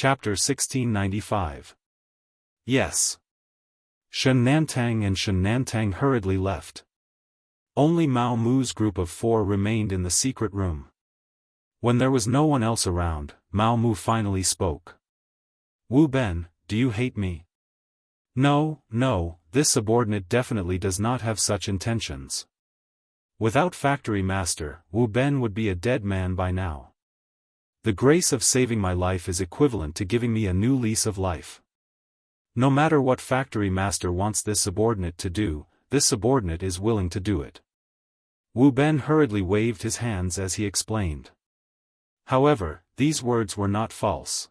Chapter 1695. Yes. Shen Nantang and Shen Nantang hurriedly left. Only Mao Mu's group of 4 remained in the secret room. When there was no one else around, Mao Mu finally spoke. Wu Ben, do you hate me? No, this subordinate definitely does not have such intentions. Without Factory Master, Wu Ben would be a dead man by now. The grace of saving my life is equivalent to giving me a new lease of life. No matter what Factory Master wants this subordinate to do, this subordinate is willing to do it. Wu Ben hurriedly waved his hands as he explained. However, these words were not false.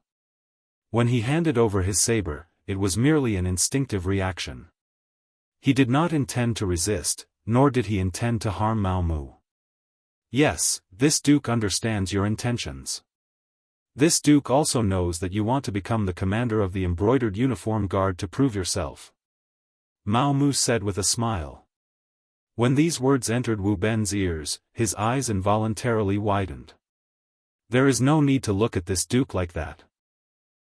When he handed over his saber, it was merely an instinctive reaction. He did not intend to resist, nor did he intend to harm Mao Mu. Yes, this Duke understands your intentions. This Duke also knows that you want to become the commander of the embroidered uniform guard to prove yourself. Mao Mu said with a smile. When these words entered Wu Ben's ears, his eyes involuntarily widened. There is no need to look at this Duke like that.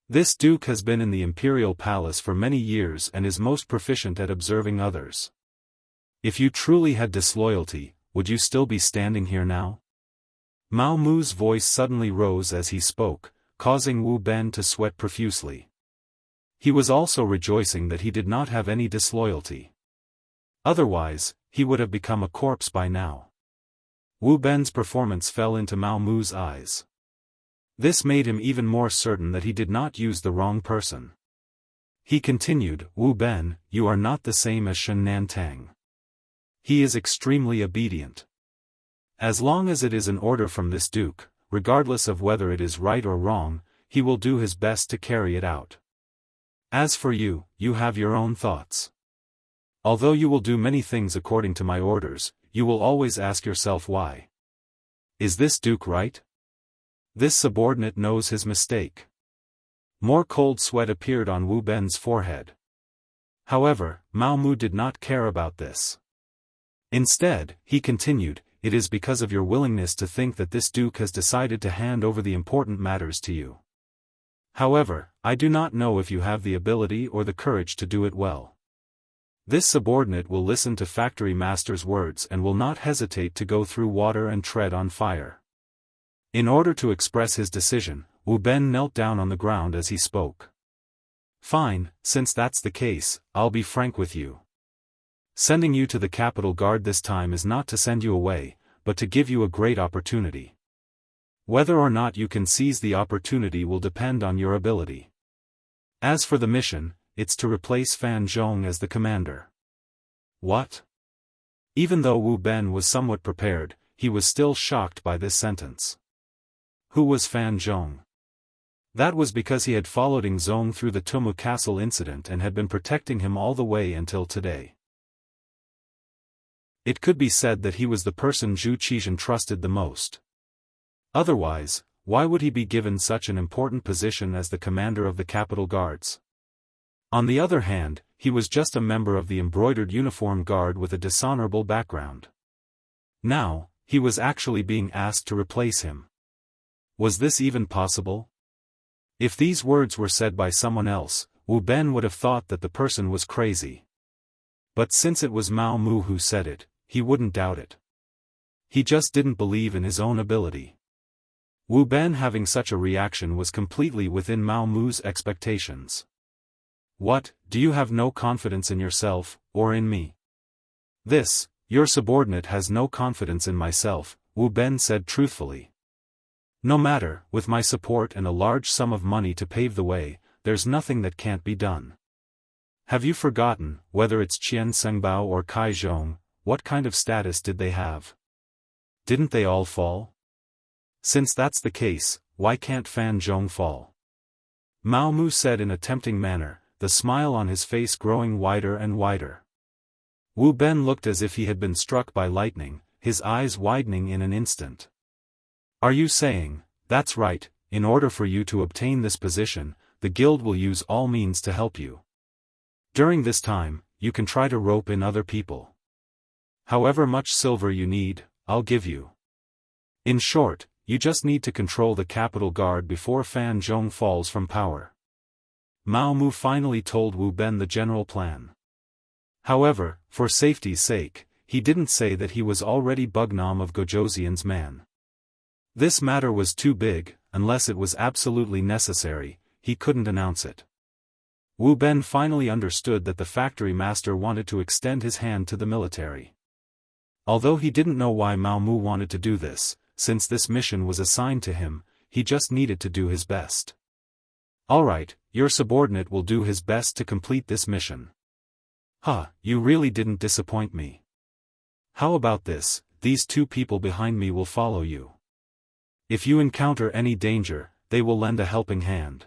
This Duke has been in the Imperial Palace for many years and is most proficient at observing others. If you truly had disloyalty, would you still be standing here now? Mao Mu's voice suddenly rose as he spoke, causing Wu Ben to sweat profusely. He was also rejoicing that he did not have any disloyalty. Otherwise, he would have become a corpse by now. Wu Ben's performance fell into Mao Mu's eyes. This made him even more certain that he did not use the wrong person. He continued, Wu Ben, you are not the same as Shen Nantang. He is extremely obedient. As long as it is an order from this Duke, regardless of whether it is right or wrong, he will do his best to carry it out. As for you, you have your own thoughts. Although you will do many things according to my orders, you will always ask yourself why. Is this Duke right? This subordinate knows his mistake. More cold sweat appeared on Wu Ben's forehead. However, Mao Mu did not care about this. Instead, he continued, it is because of your willingness to think that this Duke has decided to hand over the important matters to you. However, I do not know if you have the ability or the courage to do it well. This subordinate will listen to Factory Master's words and will not hesitate to go through water and tread on fire. In order to express his decision, Wu Ben knelt down on the ground as he spoke. Fine, since that's the case, I'll be frank with you. Sending you to the Capital Guard this time is not to send you away, but to give you a great opportunity. Whether or not you can seize the opportunity will depend on your ability. As for the mission, it's to replace Fan Zhong as the commander. What? Even though Wu Ben was somewhat prepared, he was still shocked by this sentence. Who was Fan Zhong? That was because he had followed Ing Zong through the Tumu Castle incident and had been protecting him all the way until today. It could be said that he was the person Zhu Qizhan trusted the most. Otherwise, why would he be given such an important position as the commander of the Capital Guards? On the other hand, he was just a member of the embroidered uniform guard with a dishonorable background. Now, he was actually being asked to replace him. Was this even possible? If these words were said by someone else, Wu Ben would have thought that the person was crazy. But since it was Mao Mu who said it, he wouldn't doubt it. He just didn't believe in his own ability. Wu Ben having such a reaction was completely within Mao Mu's expectations. What, do you have no confidence in yourself, or in me? This, your subordinate has no confidence in myself, Wu Ben said truthfully. No matter, with my support and a large sum of money to pave the way, there's nothing that can't be done. Have you forgotten, whether it's Qian Sengbao or Kai Zhong, what kind of status did they have? Didn't they all fall? Since that's the case, why can't Fan Zhong fall? Mao Mu said in a tempting manner, the smile on his face growing wider and wider. Wu Ben looked as if he had been struck by lightning, his eyes widening in an instant. Are you saying, that's right, in order for you to obtain this position, the guild will use all means to help you. During this time, you can try to rope in other people. However much silver you need, I'll give you. In short, you just need to control the capital guard before Fan Zhong falls from power. Mao Mu finally told Wu Ben the general plan. However, for safety's sake, he didn't say that he was already Bugnam of Gojoseon's man. This matter was too big, unless it was absolutely necessary, he couldn't announce it. Wu Ben finally understood that the factory master wanted to extend his hand to the military. Although he didn't know why Mao Mu wanted to do this, since this mission was assigned to him, he just needed to do his best. Alright, your subordinate will do his best to complete this mission. You really didn't disappoint me. How about this, these two people behind me will follow you. If you encounter any danger, they will lend a helping hand.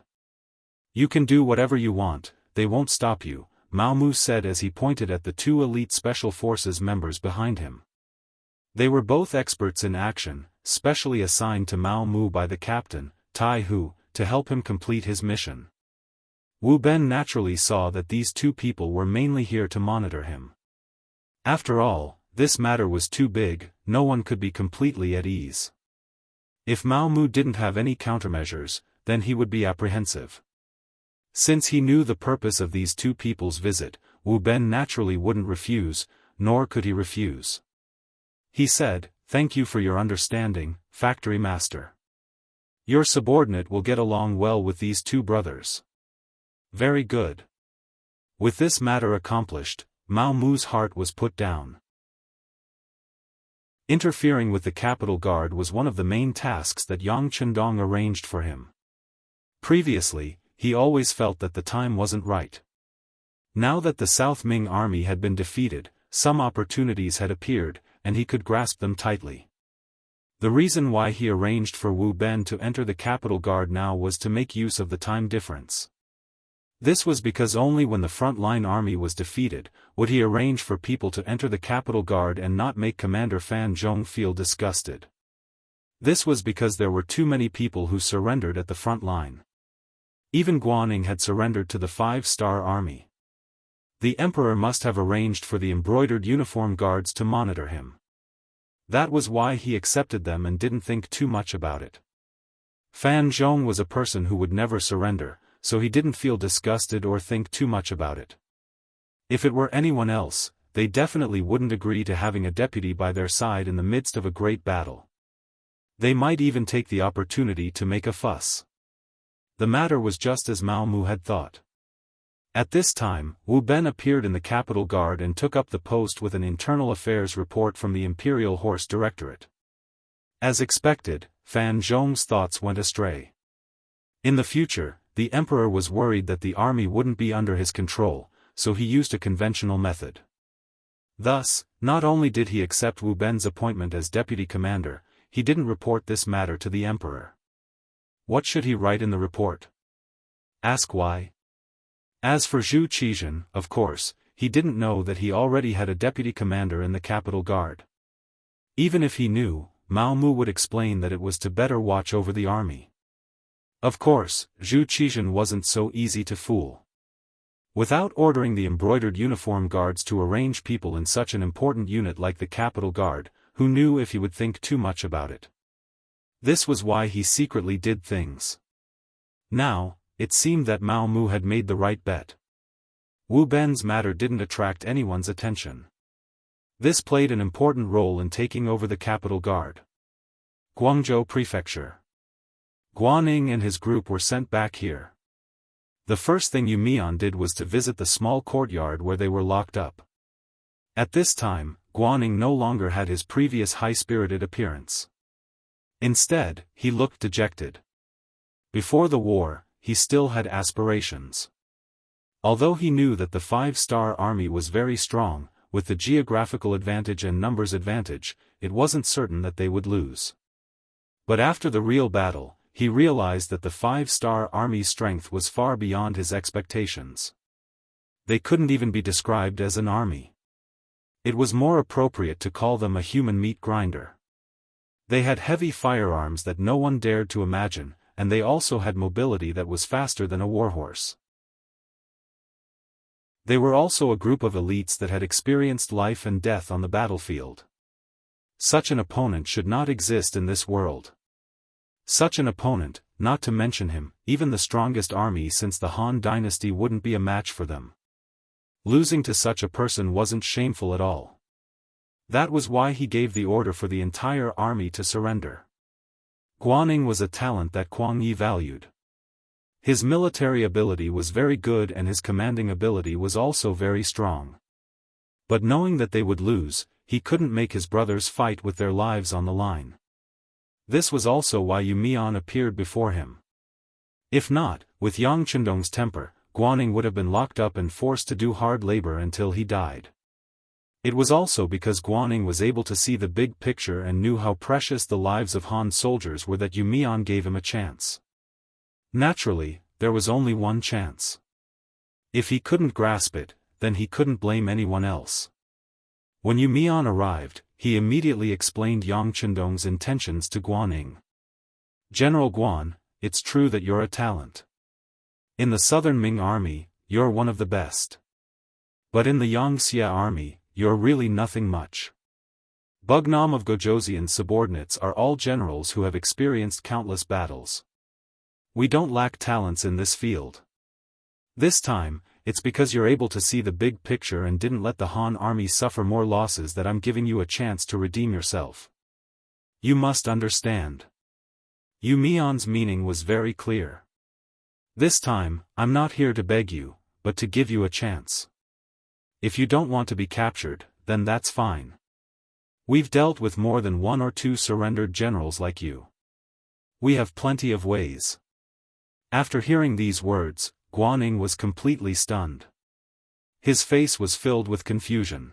You can do whatever you want, they won't stop you, Mao Mu said as he pointed at the two elite Special Forces members behind him. They were both experts in action, specially assigned to Mao Mu by the captain, Tai Hu, to help him complete his mission. Wu Ben naturally saw that these two people were mainly here to monitor him. After all, this matter was too big, no one could be completely at ease. If Mao Mu didn't have any countermeasures, then he would be apprehensive. Since he knew the purpose of these two people's visit, Wu Ben naturally wouldn't refuse, nor could he refuse. He said, "Thank you for your understanding, factory master. Your subordinate will get along well with these two brothers." Very good. With this matter accomplished, Mao Mu's heart was put down. Interfering with the capital guard was one of the main tasks that Yang Chendong arranged for him. Previously, he always felt that the time wasn't right. Now that the South Ming army had been defeated, some opportunities had appeared, and he could grasp them tightly. The reason why he arranged for Wu Ben to enter the capital guard now was to make use of the time difference. This was because only when the front-line army was defeated, would he arrange for people to enter the capital guard and not make Commander Fan Zhong feel disgusted. This was because there were too many people who surrendered at the front line. Even Guaning had surrendered to the 5-star army. The emperor must have arranged for the embroidered uniform guards to monitor him. That was why he accepted them and didn't think too much about it. Fan Zhong was a person who would never surrender, so he didn't feel disgusted or think too much about it. If it were anyone else, they definitely wouldn't agree to having a deputy by their side in the midst of a great battle. They might even take the opportunity to make a fuss. The matter was just as Mao Mu had thought. At this time, Wu Ben appeared in the capital guard and took up the post with an internal affairs report from the Imperial Horse Directorate. As expected, Fan Zhong's thoughts went astray. In the future, the emperor was worried that the army wouldn't be under his control, so he used a conventional method. Thus, not only did he accept Wu Ben's appointment as deputy commander, he didn't report this matter to the emperor. What should he write in the report? Ask why? As for Zhu Qizhen, of course, he didn't know that he already had a deputy commander in the capital guard. Even if he knew, Mao Mu would explain that it was to better watch over the army. Of course, Zhu Qizhen wasn't so easy to fool. Without ordering the embroidered uniform guards to arrange people in such an important unit like the capital guard, who knew if he would think too much about it? This was why he secretly did things. Now, it seemed that Mao Mu had made the right bet. Wu Ben's matter didn't attract anyone's attention. This played an important role in taking over the capital guard. Guangzhou Prefecture. Guaning and his group were sent back here. The first thing Yu Mian did was to visit the small courtyard where they were locked up. At this time, Guaning no longer had his previous high-spirited appearance. Instead, he looked dejected. Before the war, he still had aspirations. Although he knew that the 5-star army was very strong, with the geographical advantage and numbers advantage, it wasn't certain that they would lose. But after the real battle, he realized that the 5-star army's strength was far beyond his expectations. They couldn't even be described as an army. It was more appropriate to call them a human meat grinder. They had heavy firearms that no one dared to imagine, and they also had mobility that was faster than a warhorse. They were also a group of elites that had experienced life and death on the battlefield. Such an opponent should not exist in this world. Such an opponent, not to mention him, even the strongest army since the Han Dynasty wouldn't be a match for them. Losing to such a person wasn't shameful at all. That was why he gave the order for the entire army to surrender. Guaning was a talent that Kuang Yi valued. His military ability was very good and his commanding ability was also very strong. But knowing that they would lose, he couldn't make his brothers fight with their lives on the line. This was also why Yuan appeared before him. If not, with Yang Chendong's temper, Guaning would have been locked up and forced to do hard labor until he died. It was also because Guaning was able to see the big picture and knew how precious the lives of Han soldiers were that Yuan gave him a chance. Naturally, there was only one chance. If he couldn't grasp it, then he couldn't blame anyone else. When Yuan arrived, he immediately explained Yang Chendong's intentions to Guaning. General Guan, it's true that you're a talent. In the Southern Ming army, you're one of the best. But in the Yangxia army, you're really nothing much. Bugnam of Gojoseon's subordinates are all generals who have experienced countless battles. We don't lack talents in this field. This time, it's because you're able to see the big picture and didn't let the Han army suffer more losses that I'm giving you a chance to redeem yourself. You must understand. Yuan's meaning was very clear. This time, I'm not here to beg you, but to give you a chance. If you don't want to be captured, then that's fine. We've dealt with more than 1 or 2 surrendered generals like you. We have plenty of ways. After hearing these words, Guaning was completely stunned. His face was filled with confusion.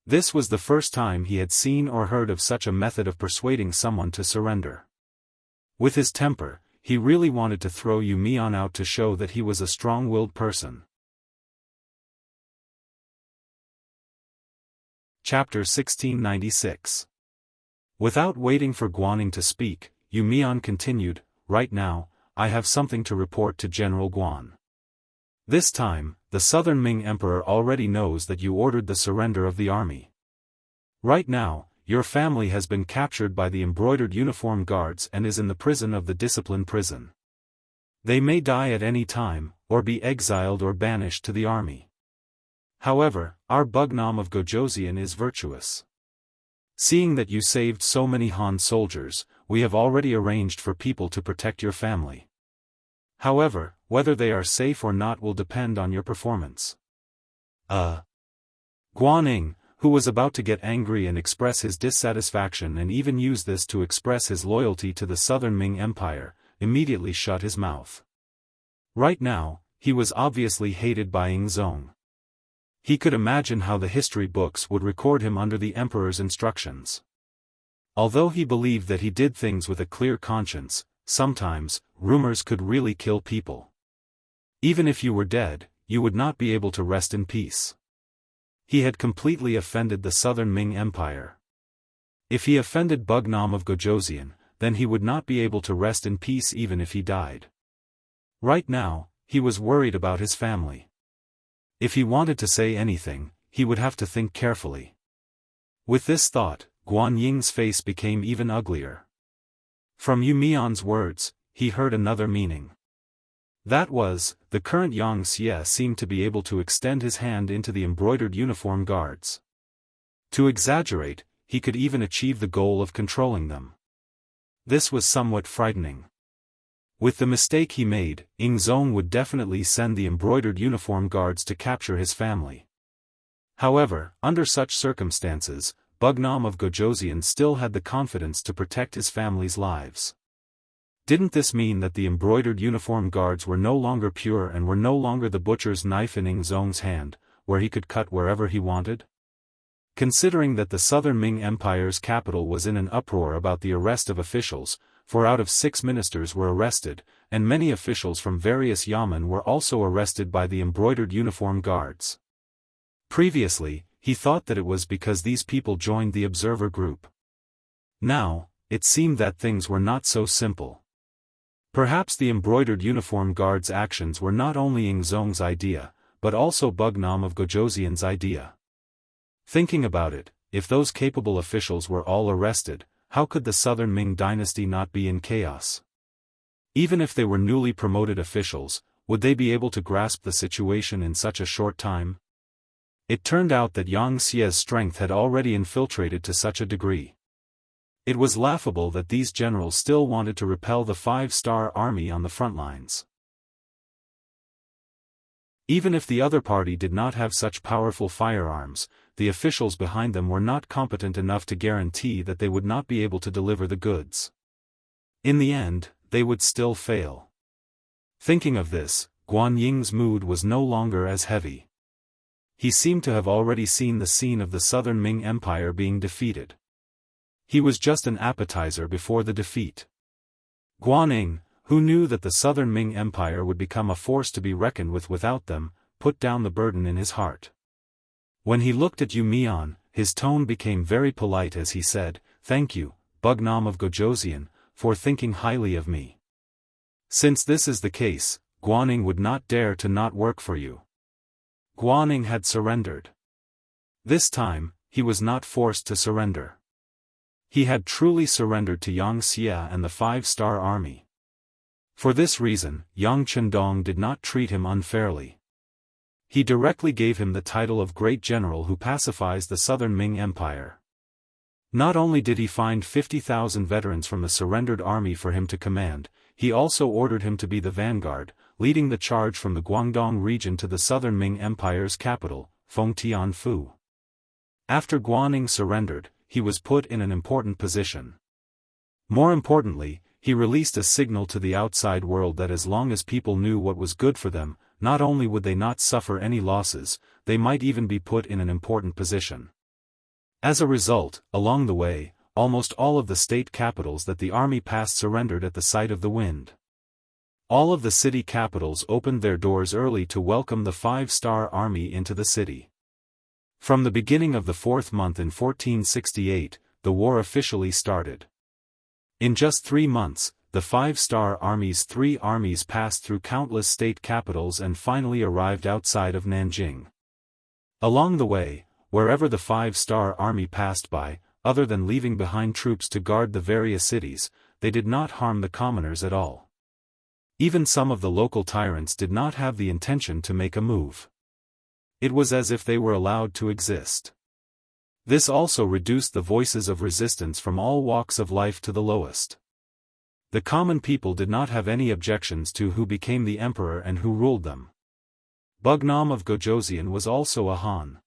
This was the first time he had seen or heard of such a method of persuading someone to surrender. With his temper, he really wanted to throw Yuan out to show that he was a strong-willed person. Chapter 1696. Without waiting for Guaning to speak, Yuan continued, "Right now, I have something to report to General Guan. This time, the Southern Ming Emperor already knows that you ordered the surrender of the army. Right now, your family has been captured by the embroidered uniform guards and is in the prison of the discipline prison. They may die at any time, or be exiled or banished to the army. However, our Bugnam of Gojoseon is virtuous. Seeing that you saved so many Han soldiers, we have already arranged for people to protect your family. However, whether they are safe or not will depend on your performance." Guaning, who was about to get angry and express his dissatisfaction and even use this to express his loyalty to the Southern Ming Empire, immediately shut his mouth. Right now, he was obviously hated by Yingzong. He could imagine how the history books would record him under the emperor's instructions. Although he believed that he did things with a clear conscience, sometimes, rumors could really kill people. Even if you were dead, you would not be able to rest in peace. He had completely offended the Southern Ming Empire. If he offended Bugnam of Gojoseon, then he would not be able to rest in peace even if he died. Right now, he was worried about his family. If he wanted to say anything, he would have to think carefully. With this thought, Guan Ying's face became even uglier. From Yuan's words, he heard another meaning. That was, the current Yangxia seemed to be able to extend his hand into the embroidered uniform guards. To exaggerate, he could even achieve the goal of controlling them. This was somewhat frightening. With the mistake he made, Yingzong would definitely send the embroidered uniform guards to capture his family. However, under such circumstances, Bugnam of Gojoseon still had the confidence to protect his family's lives. Didn't this mean that the embroidered uniform guards were no longer pure and were no longer the butcher's knife in Yingzong's hand, where he could cut wherever he wanted? Considering that the Southern Ming Empire's capital was in an uproar about the arrest of officials, 4 out of 6 ministers were arrested, and many officials from various yamen were also arrested by the embroidered uniform guards. Previously, he thought that it was because these people joined the observer group. Now, it seemed that things were not so simple. Perhaps the embroidered uniform guards' actions were not only Yingzong's idea, but also Bugnam of Gojoseon's idea. Thinking about it, if those capable officials were all arrested, how could the Southern Ming dynasty not be in chaos? Even if they were newly promoted officials, would they be able to grasp the situation in such a short time? It turned out that Yang Xie's strength had already infiltrated to such a degree. It was laughable that these generals still wanted to repel the 5-star army on the front lines. Even if the other party did not have such powerful firearms, the officials behind them were not competent enough to guarantee that they would not be able to deliver the goods. In the end, they would still fail. Thinking of this, Guan Ying's mood was no longer as heavy. He seemed to have already seen the scene of the Southern Ming Empire being defeated. He was just an appetizer before the defeat. Guan Ying, who knew that the Southern Ming Empire would become a force to be reckoned with without them, put down the burden in his heart. When he looked at Yu Mian, his tone became very polite as he said, "Thank you, Bugnam of Gojosian, for thinking highly of me. Since this is the case, Guan Ying would not dare to not work for you." Guan Ying had surrendered. This time, he was not forced to surrender. He had truly surrendered to Yang Xie and the 5-star army. For this reason, Yang Chendong did not treat him unfairly. He directly gave him the title of Great General who pacifies the Southern Ming Empire. Not only did he find 50,000 veterans from the surrendered army for him to command, he also ordered him to be the vanguard, leading the charge from the Guangdong region to the Southern Ming Empire's capital, Fengtianfu. After Guan Ying surrendered, he was put in an important position. More importantly, he released a signal to the outside world that as long as people knew what was good for them, not only would they not suffer any losses, they might even be put in an important position. As a result, along the way, almost all of the state capitals that the army passed surrendered at the sight of the wind. All of the city capitals opened their doors early to welcome the 5-star army into the city. From the beginning of the 4th month in 1468, the war officially started. In just 3 months, the 5-star army's 3 armies passed through countless state capitals and finally arrived outside of Nanjing. Along the way, wherever the 5-star army passed by, other than leaving behind troops to guard the various cities, they did not harm the commoners at all. Even some of the local tyrants did not have the intention to make a move. It was as if they were allowed to exist. This also reduced the voices of resistance from all walks of life to the lowest. The common people did not have any objections to who became the emperor and who ruled them. Bugnam of Gojosian was also a Han.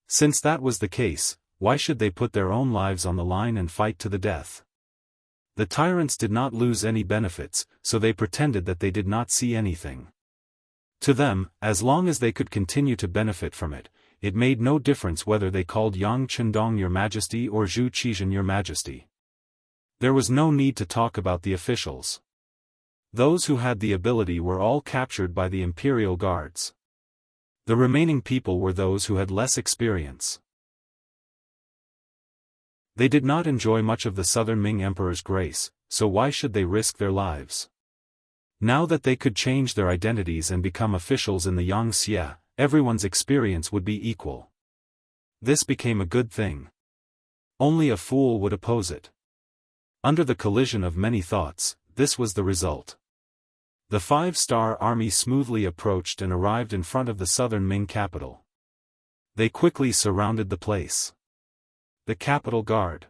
Since that was the case, why should they put their own lives on the line and fight to the death? The tyrants did not lose any benefits, so they pretended that they did not see anything. To them, as long as they could continue to benefit from it, it made no difference whether they called Yang Chendong Your Majesty or Zhu Qizhen Your Majesty. There was no need to talk about the officials. Those who had the ability were all captured by the imperial guards. The remaining people were those who had less experience. They did not enjoy much of the Southern Ming Emperor's grace, so why should they risk their lives? Now that they could change their identities and become officials in the Yang Xie, everyone's experience would be equal. This became a good thing. Only a fool would oppose it. Under the collision of many thoughts, this was the result. The 5-star army smoothly approached and arrived in front of the Southern Ming capital. They quickly surrounded the place. The capital guard.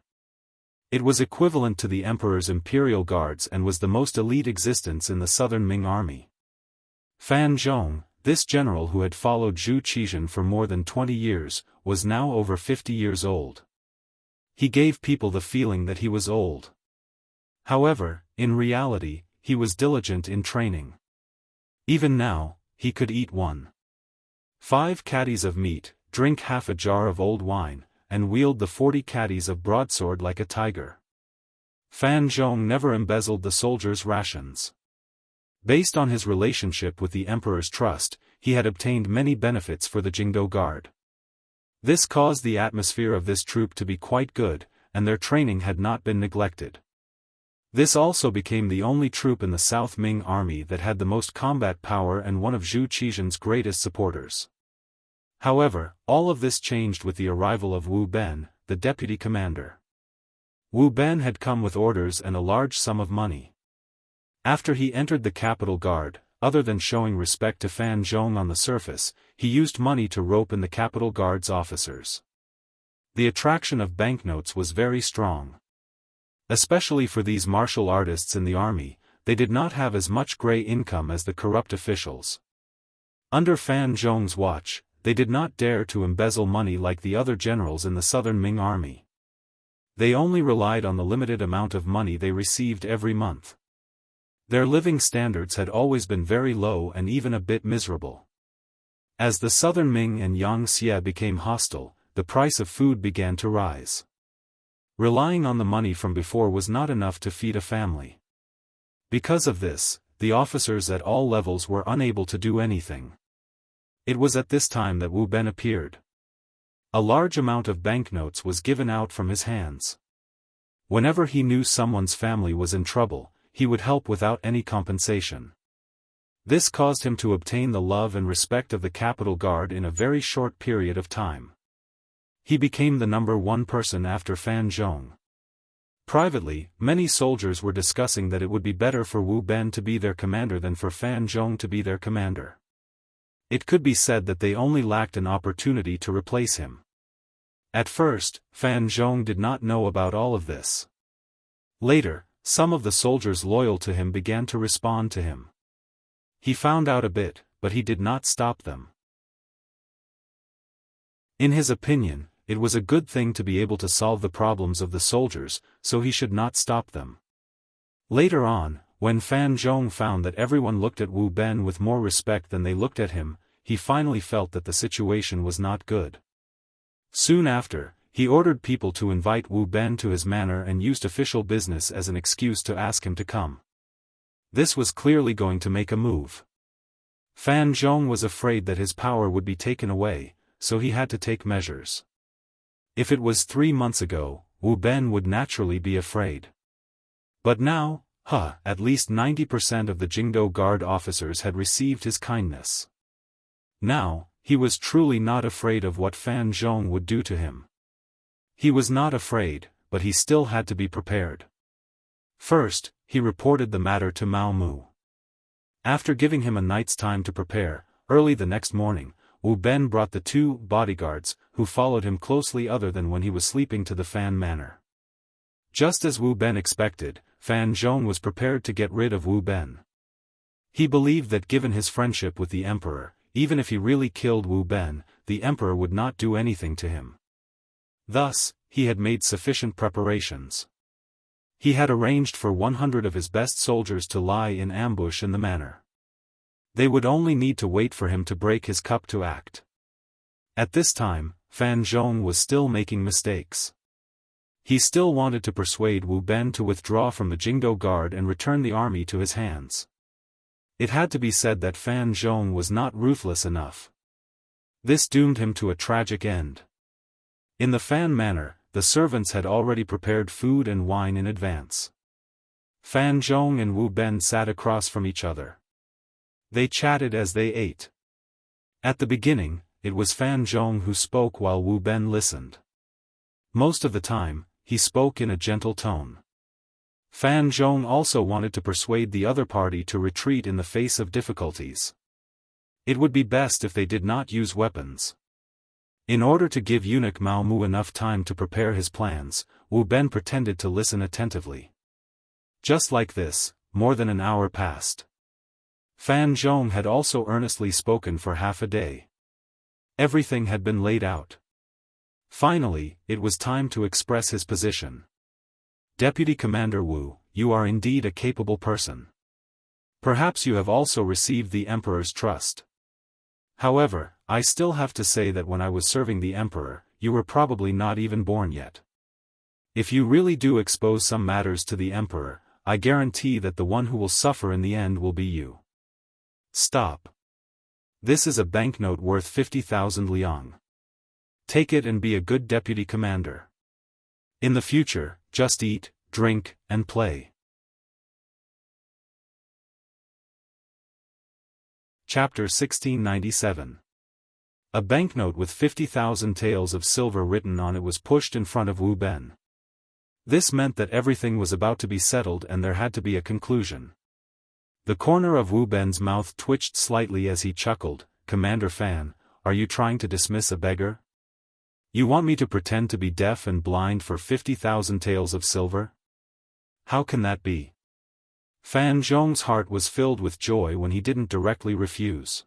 It was equivalent to the emperor's imperial guards and was the most elite existence in the Southern Ming army. Fan Zhong, this general who had followed Zhu Qizhen for more than 20 years, was now over 50 years old. He gave people the feeling that he was old. However, in reality, he was diligent in training. Even now, he could eat 1.5 caddies of meat, drink half a jar of old wine, and wield the 40 caddies of broadsword like a tiger. Fan Zhong never embezzled the soldiers' rations. Based on his relationship with the emperor's trust, he had obtained many benefits for the Jingdo Guard. This caused the atmosphere of this troop to be quite good, and their training had not been neglected. This also became the only troop in the South Ming army that had the most combat power and one of Zhu Qizhen's greatest supporters. However, all of this changed with the arrival of Wu Ben, the deputy commander. Wu Ben had come with orders and a large sum of money. After he entered the capital guard, other than showing respect to Fan Zhong on the surface, he used money to rope in the capital guard's officers. The attraction of banknotes was very strong. Especially for these martial artists in the army, they did not have as much gray income as the corrupt officials. Under Fan Zhong's watch, they did not dare to embezzle money like the other generals in the southern Ming army. They only relied on the limited amount of money they received every month. Their living standards had always been very low and even a bit miserable. As the southern Ming and Yangtze became hostile, the price of food began to rise. Relying on the money from before was not enough to feed a family. Because of this, the officers at all levels were unable to do anything. It was at this time that Wu Ben appeared. A large amount of banknotes was given out from his hands. Whenever he knew someone's family was in trouble, he would help without any compensation. This caused him to obtain the love and respect of the capital guard in a very short period of time. He became the number one person after Fan Zhong. Privately, many soldiers were discussing that it would be better for Wu Ben to be their commander than for Fan Zhong to be their commander. It could be said that they only lacked an opportunity to replace him. At first, Fan Zhong did not know about all of this. Later, some of the soldiers loyal to him began to respond to him. He found out a bit, but he did not stop them. In his opinion, it was a good thing to be able to solve the problems of the soldiers, so he should not stop them. Later on, when Fan Zhong found that everyone looked at Wu Ben with more respect than they looked at him, he finally felt that the situation was not good. Soon after, he ordered people to invite Wu Ben to his manor and used official business as an excuse to ask him to come. This was clearly going to make a move. Fan Zhong was afraid that his power would be taken away, so he had to take measures. If it was 3 months ago, Wu Ben would naturally be afraid. But now, at least 90% of the Jingdo Guard officers had received his kindness. Now, he was truly not afraid of what Fan Zhong would do to him. He was not afraid, but he still had to be prepared. First, he reported the matter to Mao Mu. After giving him a night's time to prepare, early the next morning, Wu Ben brought the 2 bodyguards, who followed him closely other than when he was sleeping to the Fan Manor. Just as Wu Ben expected, Fan Zhong was prepared to get rid of Wu Ben. He believed that given his friendship with the emperor, even if he really killed Wu Ben, the emperor would not do anything to him. Thus, he had made sufficient preparations. He had arranged for 100 of his best soldiers to lie in ambush in the manor. They would only need to wait for him to break his cup to act. At this time, Fan Zhong was still making mistakes. He still wanted to persuade Wu Ben to withdraw from the Jingdo Guard and return the army to his hands. It had to be said that Fan Zhong was not ruthless enough. This doomed him to a tragic end. In the Fan Manor, the servants had already prepared food and wine in advance. Fan Zhong and Wu Ben sat across from each other. They chatted as they ate. At the beginning, it was Fan Zhong who spoke while Wu Ben listened. Most of the time, he spoke in a gentle tone. Fan Zhong also wanted to persuade the other party to retreat in the face of difficulties. It would be best if they did not use weapons. In order to give eunuch Mao Mu enough time to prepare his plans, Wu Ben pretended to listen attentively. Just like this, more than an hour passed. Fan Zhong had also earnestly spoken for half a day. Everything had been laid out. Finally, it was time to express his position. Deputy Commander Wu, you are indeed a capable person. Perhaps you have also received the Emperor's trust. However, I still have to say that when I was serving the Emperor, you were probably not even born yet. If you really do expose some matters to the Emperor, I guarantee that the one who will suffer in the end will be you. Stop. This is a banknote worth 50,000 liang. Take it and be a good deputy commander. In the future, just eat, drink, and play. Chapter 1697. A banknote with 50,000 taels of silver written on it was pushed in front of Wu Ben. This meant that everything was about to be settled and there had to be a conclusion. The corner of Wu Ben's mouth twitched slightly as he chuckled. Commander Fan, are you trying to dismiss a beggar? You want me to pretend to be deaf and blind for 50,000 taels of silver? How can that be? Fan Zhong's heart was filled with joy when he didn't directly refuse.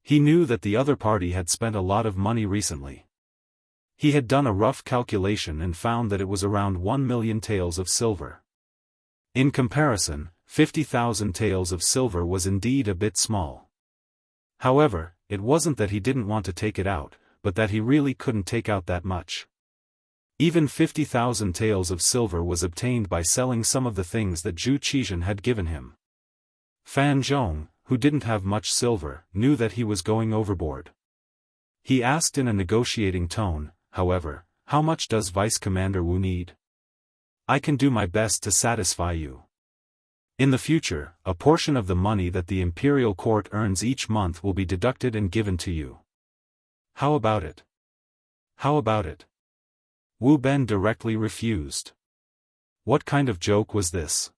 He knew that the other party had spent a lot of money recently. He had done a rough calculation and found that it was around 1 million taels of silver. In comparison, 50,000 taels of silver was indeed a bit small. However, it wasn't that he didn't want to take it out, but that he really couldn't take out that much. Even 50,000 taels of silver was obtained by selling some of the things that Zhu Qizhen had given him. Fan Zhong, who didn't have much silver, knew that he was going overboard. He asked in a negotiating tone, however, how much does Vice Commander Wu need? I can do my best to satisfy you. In the future, a portion of the money that the imperial court earns each month will be deducted and given to you. How about it? How about it? Wu Ben directly refused. What kind of joke was this?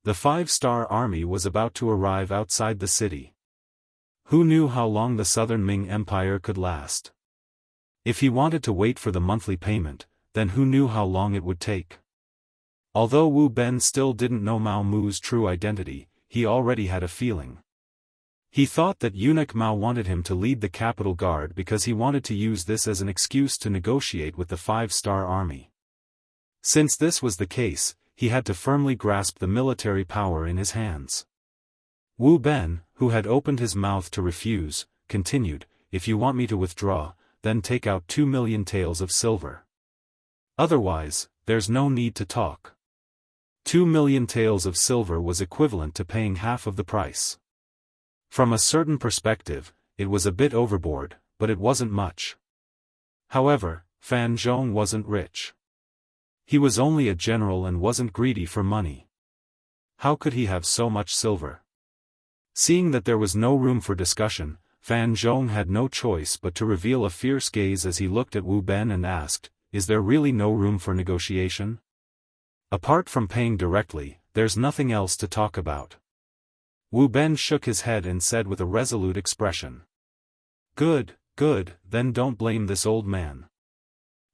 The 5-star army was about to arrive outside the city. Who knew how long the Southern Ming Empire could last? If he wanted to wait for the monthly payment, then who knew how long it would take? Although Wu Ben still didn't know Mao Mu's true identity, he already had a feeling. He thought that eunuch Mao wanted him to lead the capital guard because he wanted to use this as an excuse to negotiate with the 5-star army. Since this was the case, he had to firmly grasp the military power in his hands. Wu Ben, who had opened his mouth to refuse, continued, if you want me to withdraw, then take out 2 million taels of silver. Otherwise, there's no need to talk. 2 million taels of silver was equivalent to paying half of the price. From a certain perspective, it was a bit overboard, but it wasn't much. However, Fan Zhong wasn't rich. He was only a general and wasn't greedy for money. How could he have so much silver? Seeing that there was no room for discussion, Fan Zhong had no choice but to reveal a fierce gaze as he looked at Wu Ben and asked, is there really no room for negotiation? Apart from paying directly, there's nothing else to talk about. Wu Ben shook his head and said with a resolute expression. Good, then don't blame this old man.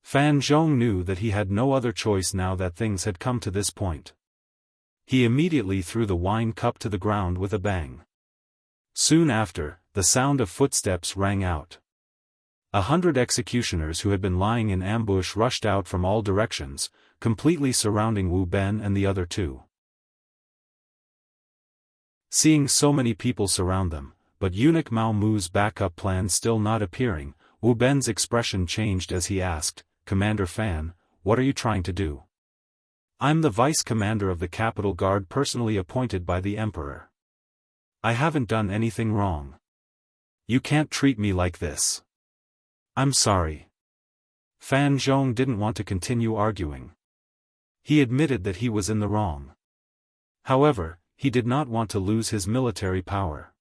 Fan Zhong knew that he had no other choice now that things had come to this point. He immediately threw the wine cup to the ground with a bang. Soon after, the sound of footsteps rang out. 100 executioners who had been lying in ambush rushed out from all directions, completely surrounding Wu Ben and the other two. Seeing so many people surround them, but eunuch Mao Mu's backup plan still not appearing, Wu Ben's expression changed as he asked, Commander Fan, what are you trying to do? I'm the vice commander of the capital guard personally appointed by the emperor. I haven't done anything wrong. You can't treat me like this. I'm sorry. Fan Zhong didn't want to continue arguing. He admitted that he was in the wrong. However, he did not want to lose his military power.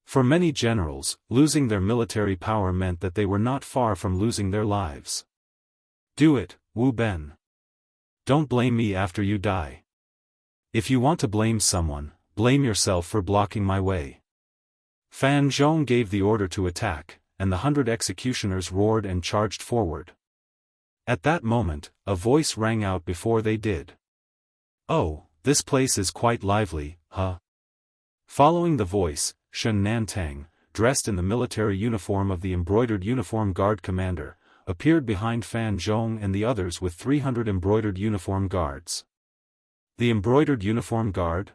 For many generals, losing their military power meant that they were not far from losing their lives. Do it, Wu Ben. Don't blame me after you die. If you want to blame someone, blame yourself for blocking my way. Fan Zhong gave the order to attack, and the 100 executioners roared and charged forward. At that moment, a voice rang out before they did. Oh, this place is quite lively, huh? Following the voice, Shen Nantang, dressed in the military uniform of the embroidered uniform guard commander, appeared behind Fan Zhong and the others with 300 embroidered uniform guards. The embroidered uniform guard?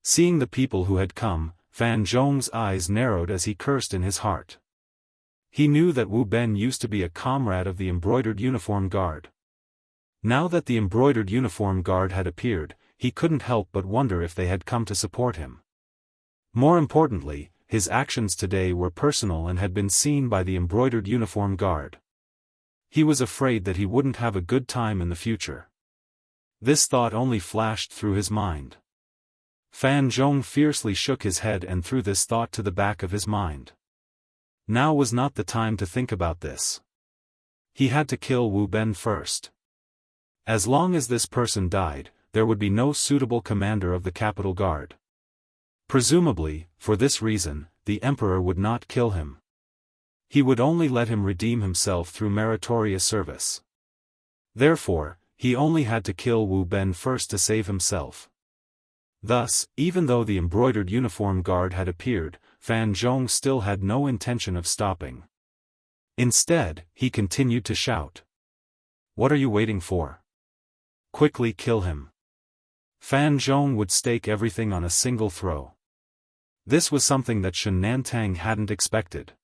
Seeing the people who had come, Fan Zhong's eyes narrowed as he cursed in his heart. He knew that Wu Ben used to be a comrade of the embroidered uniform guard. Now that the embroidered uniform guard had appeared, he couldn't help but wonder if they had come to support him. More importantly, his actions today were personal and had been seen by the embroidered uniform guard. He was afraid that he wouldn't have a good time in the future. This thought only flashed through his mind. Fan Zhong fiercely shook his head and threw this thought to the back of his mind. Now was not the time to think about this. He had to kill Wu Ben first. As long as this person died, there would be no suitable commander of the capital guard. Presumably, for this reason, the emperor would not kill him. He would only let him redeem himself through meritorious service. Therefore, he only had to kill Wu Ben first to save himself. Thus, even though the embroidered uniform guard had appeared, Fan Zhong still had no intention of stopping. Instead, he continued to shout. "What are you waiting for? Quickly kill him." Fan Zhong would stake everything on a single throw. This was something that Shen Nantang hadn't expected.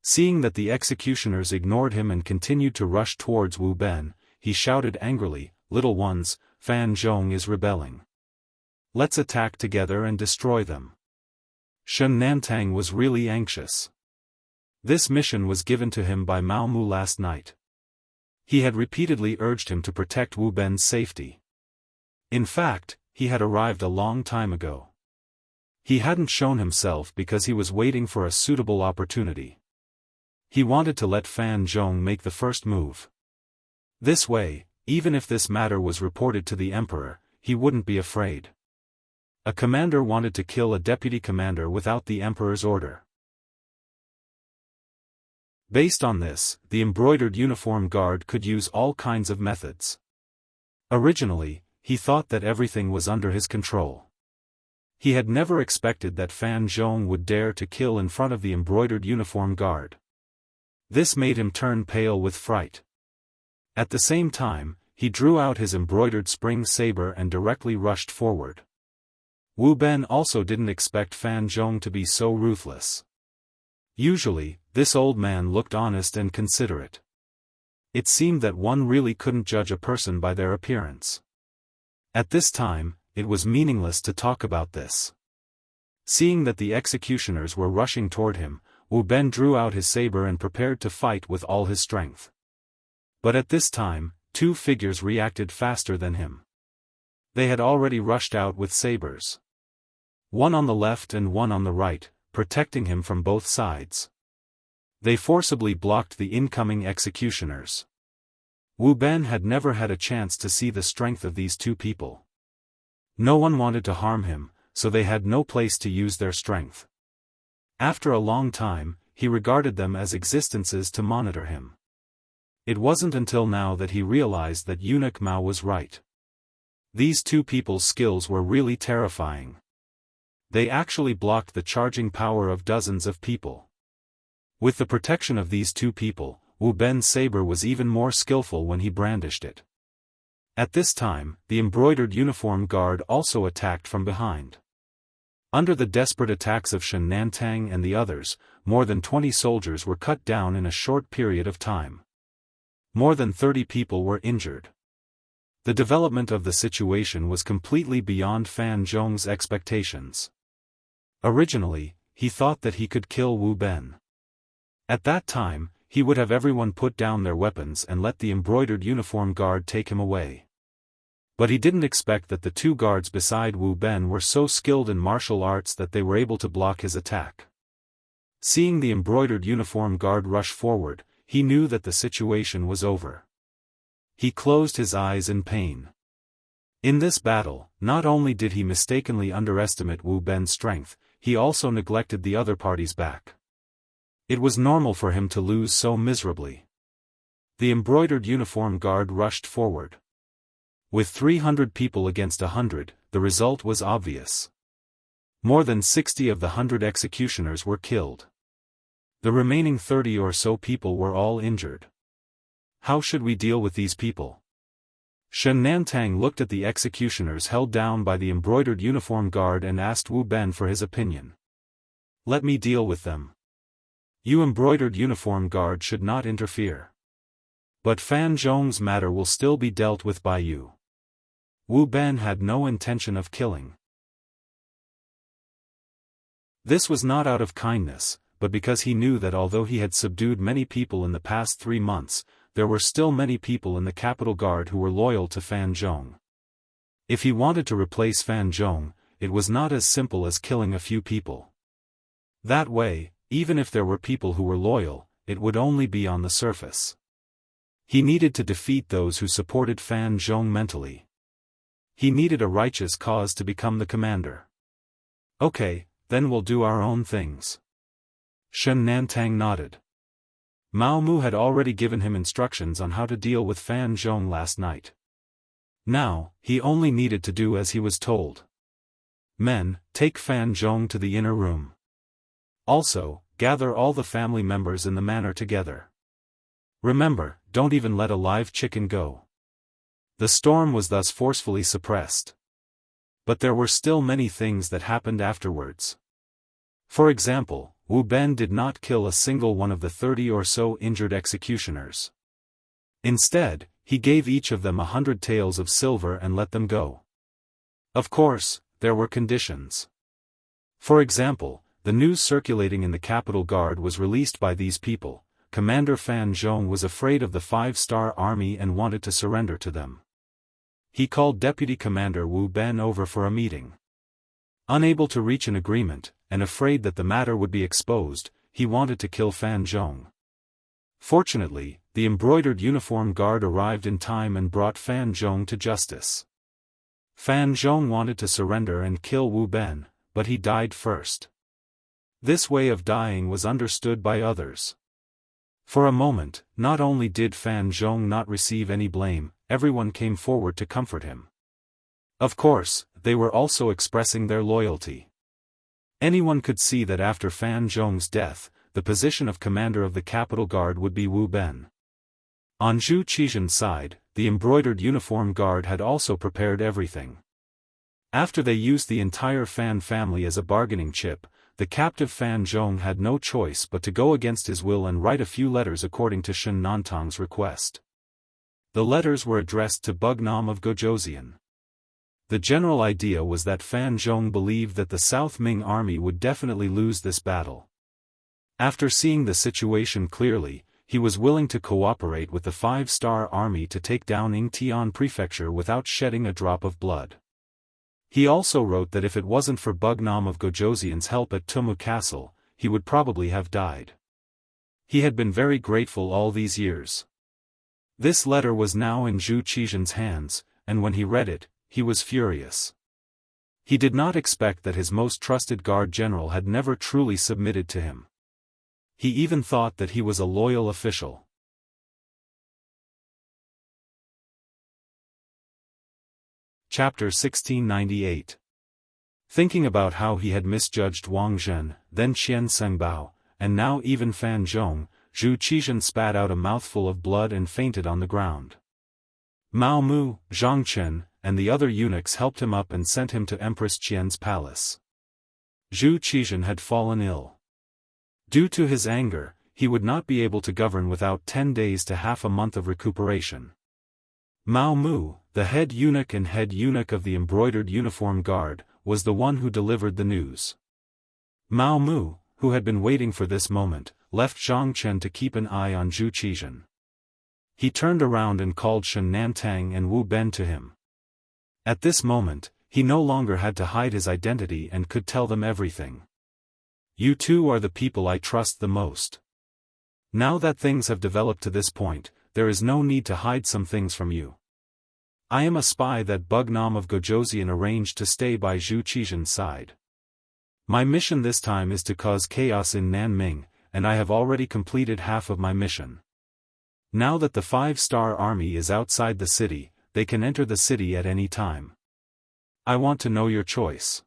Seeing that the executioners ignored him and continued to rush towards Wu Ben, he shouted angrily, "Little ones, Fan Zhong is rebelling. Let's attack together and destroy them." Shen Nantang was really anxious. This mission was given to him by Mao Mu last night. He had repeatedly urged him to protect Wu Ben's safety. In fact, he had arrived a long time ago. He hadn't shown himself because he was waiting for a suitable opportunity. He wanted to let Fan Zhong make the first move. This way, even if this matter was reported to the emperor, he wouldn't be afraid. A commander wanted to kill a deputy commander without the emperor's order. Based on this, the embroidered uniform guard could use all kinds of methods. Originally, he thought that everything was under his control. He had never expected that Fan Zhong would dare to kill in front of the embroidered uniform guard. This made him turn pale with fright. At the same time, he drew out his embroidered spring saber and directly rushed forward. Wu Ben also didn't expect Fan Zhong to be so ruthless. Usually, this old man looked honest and considerate. It seemed that one really couldn't judge a person by their appearance. At this time, it was meaningless to talk about this. Seeing that the executioners were rushing toward him, Wu Ben drew out his saber and prepared to fight with all his strength. But at this time, two figures reacted faster than him. They had already rushed out with sabers. One on the left and one on the right, protecting him from both sides. They forcibly blocked the incoming executioners. Wu Ben had never had a chance to see the strength of these two people. No one wanted to harm him, so they had no place to use their strength. After a long time, he regarded them as existences to monitor him. It wasn't until now that he realized that Eunuch Mao was right. These two people's skills were really terrifying. They actually blocked the charging power of dozens of people. With the protection of these two people, Wu Ben's saber was even more skillful when he brandished it. At this time, the embroidered uniform guard also attacked from behind. Under the desperate attacks of Shen Nantang and the others, more than 20 soldiers were cut down in a short period of time. More than 30 people were injured. The development of the situation was completely beyond Fan Zhong's expectations. Originally, he thought that he could kill Wu Ben. At that time, he would have everyone put down their weapons and let the embroidered uniform guard take him away. But he didn't expect that the two guards beside Wu Ben were so skilled in martial arts that they were able to block his attack. Seeing the embroidered uniform guard rush forward, he knew that the situation was over. He closed his eyes in pain. In this battle, not only did he mistakenly underestimate Wu Ben's strength, he also neglected the other party's back. It was normal for him to lose so miserably. The embroidered uniform guard rushed forward. With 300 people against 100, the result was obvious. More than 60 of the 100 executioners were killed. The remaining 30 or so people were all injured. How should we deal with these people? Shen Nantang looked at the executioners held down by the embroidered uniform guard and asked Wu Ben for his opinion. "Let me deal with them. You embroidered uniform guard should not interfere. But Fan Zhong's matter will still be dealt with by you." Wu Ben had no intention of killing. This was not out of kindness, but because he knew that although he had subdued many people in the past 3 months, there were still many people in the capital guard who were loyal to Fan Zhong. If he wanted to replace Fan Zhong, it was not as simple as killing a few people. That way, even if there were people who were loyal, it would only be on the surface. He needed to defeat those who supported Fan Zhong mentally. He needed a righteous cause to become the commander. Okay, then we'll do our own things. Shen Nantang nodded. Mao Mu had already given him instructions on how to deal with Fan Zhong last night. Now, he only needed to do as he was told. Men, take Fan Zhong to the inner room. Also, gather all the family members in the manor together. Remember, don't even let a live chicken go. The storm was thus forcefully suppressed. But there were still many things that happened afterwards. For example, Wu Ben did not kill a single one of the 30 or so injured executioners. Instead, he gave each of them 100 taels of silver and let them go. Of course, there were conditions. For example, the news circulating in the capital guard was released by these people. Commander Fan Zhong was afraid of the 5-star army and wanted to surrender to them. He called Deputy Commander Wu Ben over for a meeting. Unable to reach an agreement, and afraid that the matter would be exposed, he wanted to kill Fan Zhong. Fortunately, the embroidered uniform guard arrived in time and brought Fan Zhong to justice. Fan Zhong wanted to surrender and kill Wu Ben, but he died first. This way of dying was understood by others. For a moment, not only did Fan Zhong not receive any blame, everyone came forward to comfort him. Of course, they were also expressing their loyalty. Anyone could see that after Fan Zhong's death, the position of commander of the capital guard would be Wu Ben. On Zhu Qixian's side, the embroidered uniform guard had also prepared everything. After they used the entire Fan family as a bargaining chip, the captive Fan Zhong had no choice but to go against his will and write a few letters according to Shen Nantang's request. The letters were addressed to Bugnam of Gojoseon. The general idea was that Fan Zhong believed that the South Ming army would definitely lose this battle. After seeing the situation clearly, he was willing to cooperate with the 5-star army to take down Yingtian Prefecture without shedding a drop of blood. He also wrote that if it wasn't for Bugnam of Gojoseon's help at Tumu Castle, he would probably have died. He had been very grateful all these years. This letter was now in Zhu Qixian's hands, and when he read it, he was furious. He did not expect that his most trusted guard general had never truly submitted to him. He even thought that he was a loyal official. Chapter 1698. Thinking about how he had misjudged Wang Zhen, then Qian Sengbao, and now even Fan Zhong, Zhu Qixian spat out a mouthful of blood and fainted on the ground. Mao Mu, Zhang Chen, and the other eunuchs helped him up and sent him to Empress Qian's palace. Zhu Qixian had fallen ill. Due to his anger, he would not be able to govern without 10 days to half a month of recuperation. Mao Mu, the head eunuch and head eunuch of the embroidered uniform guard, was the one who delivered the news. Mao Mu, who had been waiting for this moment, left Zhang Chen to keep an eye on Zhu Qixian. He turned around and called Shen Nantang and Wu Ben to him. At this moment, he no longer had to hide his identity and could tell them everything. You two are the people I trust the most. Now that things have developed to this point, there is no need to hide some things from you. I am a spy that Bugnam of Gojoseon arranged to stay by Zhu Qixian's side. My mission this time is to cause chaos in Nanming, and I have already completed half of my mission. Now that the 5-star army is outside the city, they can enter the city at any time. I want to know your choice.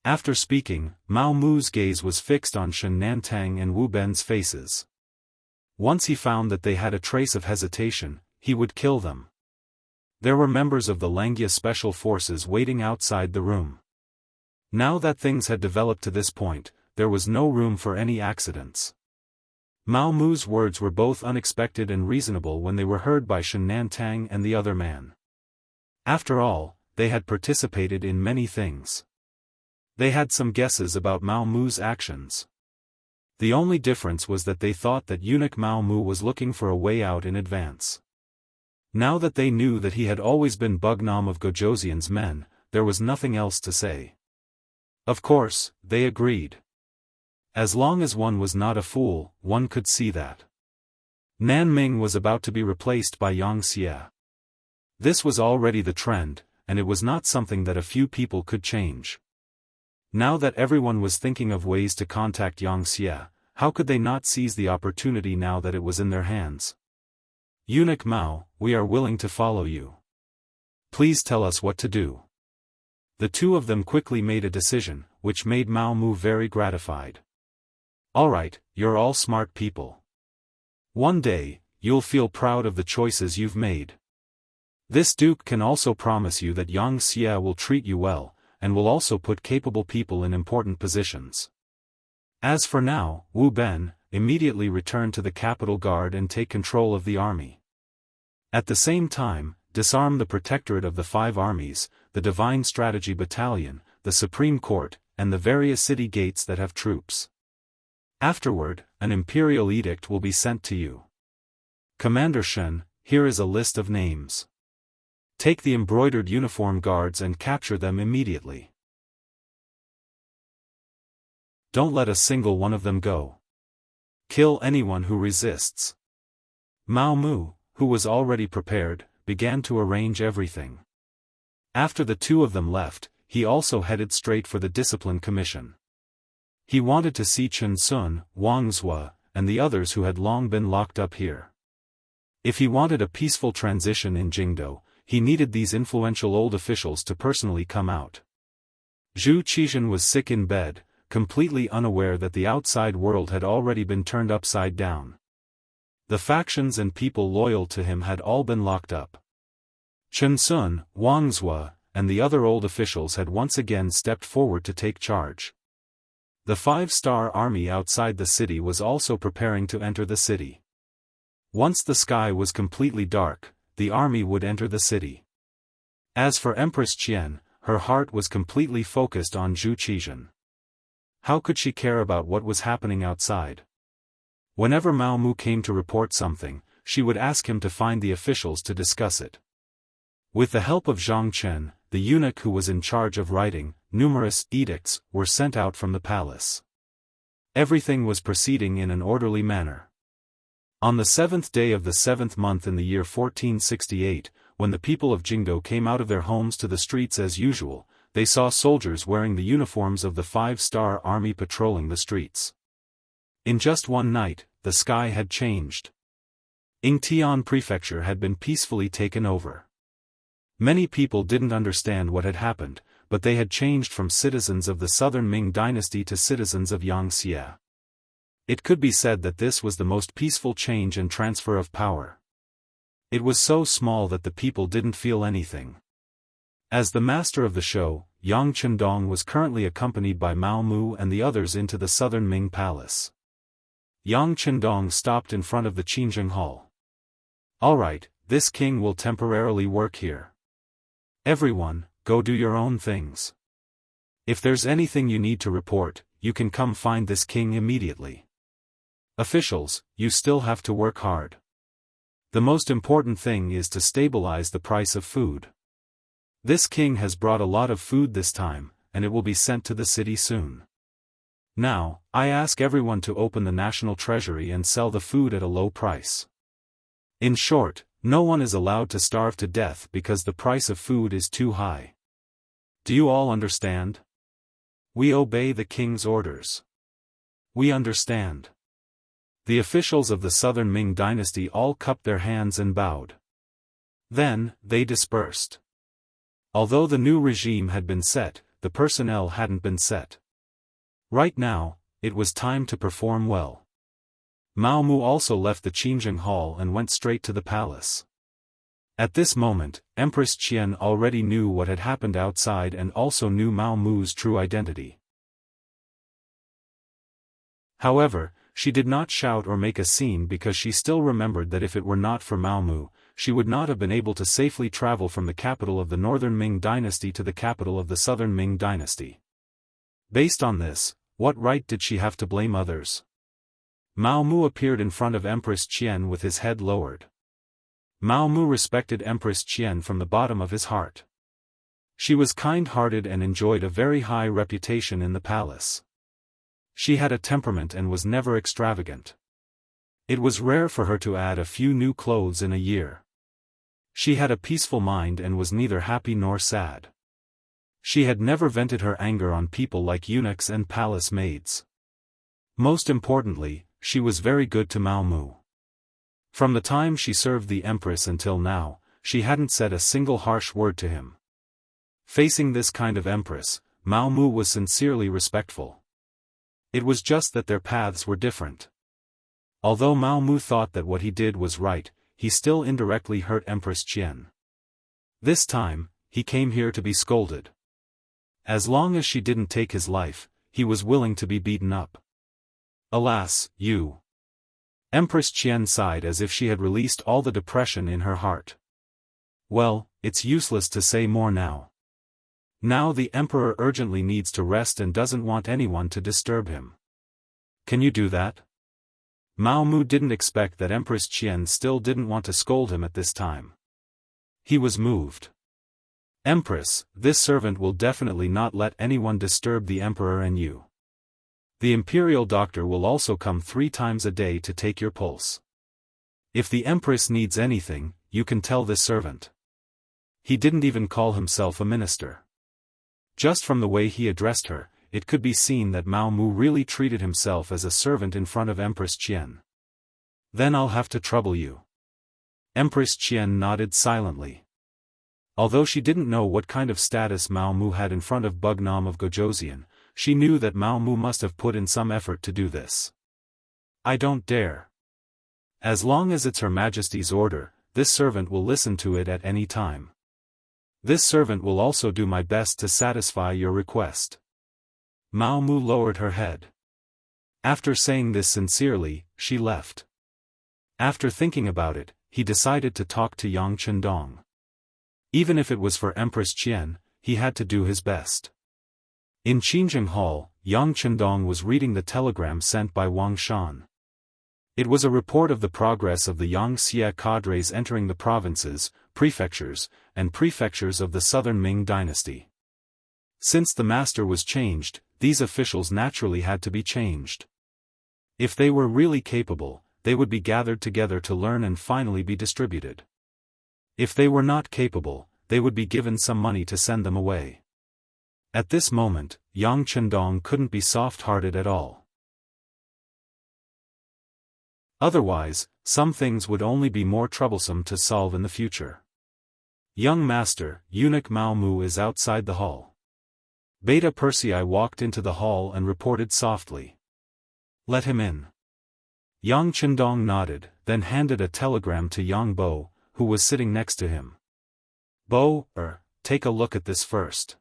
After speaking, Mao Mu's gaze was fixed on Shen Nantang and Wu Ben's faces. Once he found that they had a trace of hesitation, he would kill them. There were members of the Langia Special Forces waiting outside the room. Now that things had developed to this point, there was no room for any accidents. Mao Mu's words were both unexpected and reasonable when they were heard by Shen Nantang and the other man. After all, they had participated in many things. They had some guesses about Mao Mu's actions. The only difference was that they thought that eunuch Mao Mu was looking for a way out in advance. Now that they knew that he had always been Bugnam of Gojoseon's men, there was nothing else to say. Of course, they agreed. As long as one was not a fool, one could see that. Nanming was about to be replaced by Yangxia. This was already the trend, and it was not something that a few people could change. Now that everyone was thinking of ways to contact Yangxia, how could they not seize the opportunity now that it was in their hands? Eunuch Mao, we are willing to follow you. Please tell us what to do. The two of them quickly made a decision, which made Mao Mu very gratified. Alright, you're all smart people. One day, you'll feel proud of the choices you've made. This duke can also promise you that Yangxia will treat you well, and will also put capable people in important positions. As for now, Wu Ben, immediately return to the capital guard and take control of the army. At the same time, disarm the Protectorate of the Five Armies, the Divine Strategy Battalion, the Supreme Court, and the various city gates that have troops. Afterward, an imperial edict will be sent to you. Commander Shen, here is a list of names. Take the embroidered uniform guards and capture them immediately. Don't let a single one of them go. Kill anyone who resists. Mao Mu, who was already prepared, began to arrange everything. After the two of them left, he also headed straight for the Discipline Commission. He wanted to see Chen Sun, Wang Zhua, and the others who had long been locked up here. If he wanted a peaceful transition in Jianghu, he needed these influential old officials to personally come out. Zhu Qizhen was sick in bed, completely unaware that the outside world had already been turned upside down. The factions and people loyal to him had all been locked up. Chen Sun, Wang Zhua, and the other old officials had once again stepped forward to take charge. The five-star army outside the city was also preparing to enter the city. Once the sky was completely dark, the army would enter the city. As for Empress Qian, her heart was completely focused on Zhu Qizhen. How could she care about what was happening outside? Whenever Mao Mu came to report something, she would ask him to find the officials to discuss it. With the help of Zhang Chen, the eunuch who was in charge of writing, numerous edicts were sent out from the palace. Everything was proceeding in an orderly manner. On the 7th day of the 7th month in the year 1468, when the people of Jianghu came out of their homes to the streets as usual, they saw soldiers wearing the uniforms of the five-star army patrolling the streets. In just one night, the sky had changed. Yingtian Prefecture had been peacefully taken over. Many people didn't understand what had happened, but they had changed from citizens of the southern Ming dynasty to citizens of Yangxia. It could be said that this was the most peaceful change and transfer of power. It was so small that the people didn't feel anything. As the master of the show, Yang Chendong was currently accompanied by Mao Mu and the others into the southern Ming palace. Yang Chendong stopped in front of the Qingjing Hall. Alright, this king will temporarily work here. Everyone, go do your own things. If there's anything you need to report, you can come find this king immediately. Officials, you still have to work hard. The most important thing is to stabilize the price of food. This king has brought a lot of food this time, and it will be sent to the city soon. Now, I ask everyone to open the national treasury and sell the food at a low price. In short, no one is allowed to starve to death because the price of food is too high. Do you all understand? We obey the king's orders. We understand. The officials of the southern Ming dynasty all cupped their hands and bowed. Then, they dispersed. Although the new regime had been set, the personnel hadn't been set. Right now, it was time to perform well. Mao Mu also left the Qingjing Hall and went straight to the palace. At this moment, Empress Qian already knew what had happened outside and also knew Mao Mu's true identity. However, she did not shout or make a scene because she still remembered that if it were not for Mao Mu, she would not have been able to safely travel from the capital of the northern Ming dynasty to the capital of the southern Ming dynasty. Based on this, what right did she have to blame others? Mao Mu appeared in front of Empress Qian with his head lowered. Mao Mu respected Empress Qian from the bottom of his heart. She was kind-hearted and enjoyed a very high reputation in the palace. She had a temperament and was never extravagant. It was rare for her to add a few new clothes in a year. She had a peaceful mind and was neither happy nor sad. She had never vented her anger on people like eunuchs and palace maids. Most importantly, she was very good to Mao Mu. From the time she served the Empress until now, she hadn't said a single harsh word to him. Facing this kind of Empress, Mao Mu was sincerely respectful. It was just that their paths were different. Although Mao Mu thought that what he did was right, he still indirectly hurt Empress Qian. This time, he came here to be scolded. As long as she didn't take his life, he was willing to be beaten up. Alas, you. Empress Qian sighed as if she had released all the depression in her heart. Well, it's useless to say more now. Now the emperor urgently needs to rest and doesn't want anyone to disturb him. Can you do that? Mao Mu didn't expect that Empress Qian still didn't want to scold him at this time. He was moved. Empress, this servant will definitely not let anyone disturb the emperor and you. The imperial doctor will also come 3 times a day to take your pulse. If the empress needs anything, you can tell this servant. He didn't even call himself a minister. Just from the way he addressed her, it could be seen that Mao Mu really treated himself as a servant in front of Empress Qian. Then I'll have to trouble you. Empress Qian nodded silently. Although she didn't know what kind of status Mao Mu had in front of Bugnam of Gojoseon, she knew that Mao Mu must have put in some effort to do this. I don't dare. As long as it's Her Majesty's order, this servant will listen to it at any time. This servant will also do my best to satisfy your request. Mao Mu lowered her head. After saying this sincerely, she left. After thinking about it, he decided to talk to Yang Chendong. Even if it was for Empress Qian, he had to do his best. In Qingjing Hall, Yang Chendong was reading the telegram sent by Wang Shan. It was a report of the progress of the Yangxia cadres entering the provinces, prefectures, and prefectures of the southern Ming dynasty. Since the master was changed, these officials naturally had to be changed. If they were really capable, they would be gathered together to learn and finally be distributed. If they were not capable, they would be given some money to send them away. At this moment, Yang Chendong couldn't be soft-hearted at all. Otherwise, some things would only be more troublesome to solve in the future. Young master, eunuch Mao Mu is outside the hall. Beta Persei walked into the hall and reported softly. Let him in. Yang Chendong nodded, then handed a telegram to Yang Bo, who was sitting next to him. Bo, take a look at this first.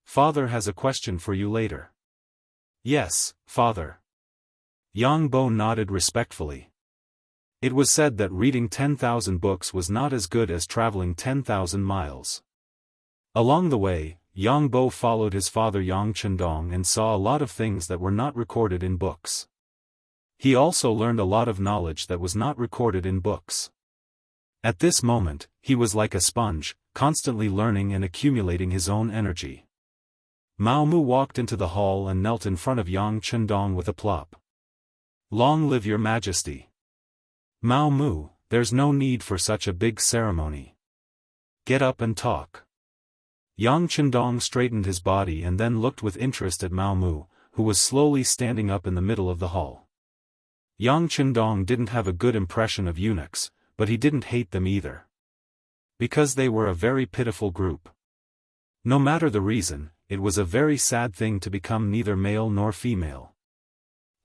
Father has a question for you later. Yes, father. Yang Bo nodded respectfully. It was said that reading 10,000 books was not as good as traveling 10,000 miles. Along the way, Yang Bo followed his father Yang Chendong and saw a lot of things that were not recorded in books. He also learned a lot of knowledge that was not recorded in books. At this moment, he was like a sponge, constantly learning and accumulating his own energy. Mao Mu walked into the hall and knelt in front of Yang Chendong with a plop. Long live your majesty. Mao Mu, there's no need for such a big ceremony. Get up and talk. Yang Chendong straightened his body and then looked with interest at Mao Mu, who was slowly standing up in the middle of the hall. Yang Chendong didn't have a good impression of eunuchs, but he didn't hate them either. Because they were a very pitiful group. No matter the reason, it was a very sad thing to become neither male nor female.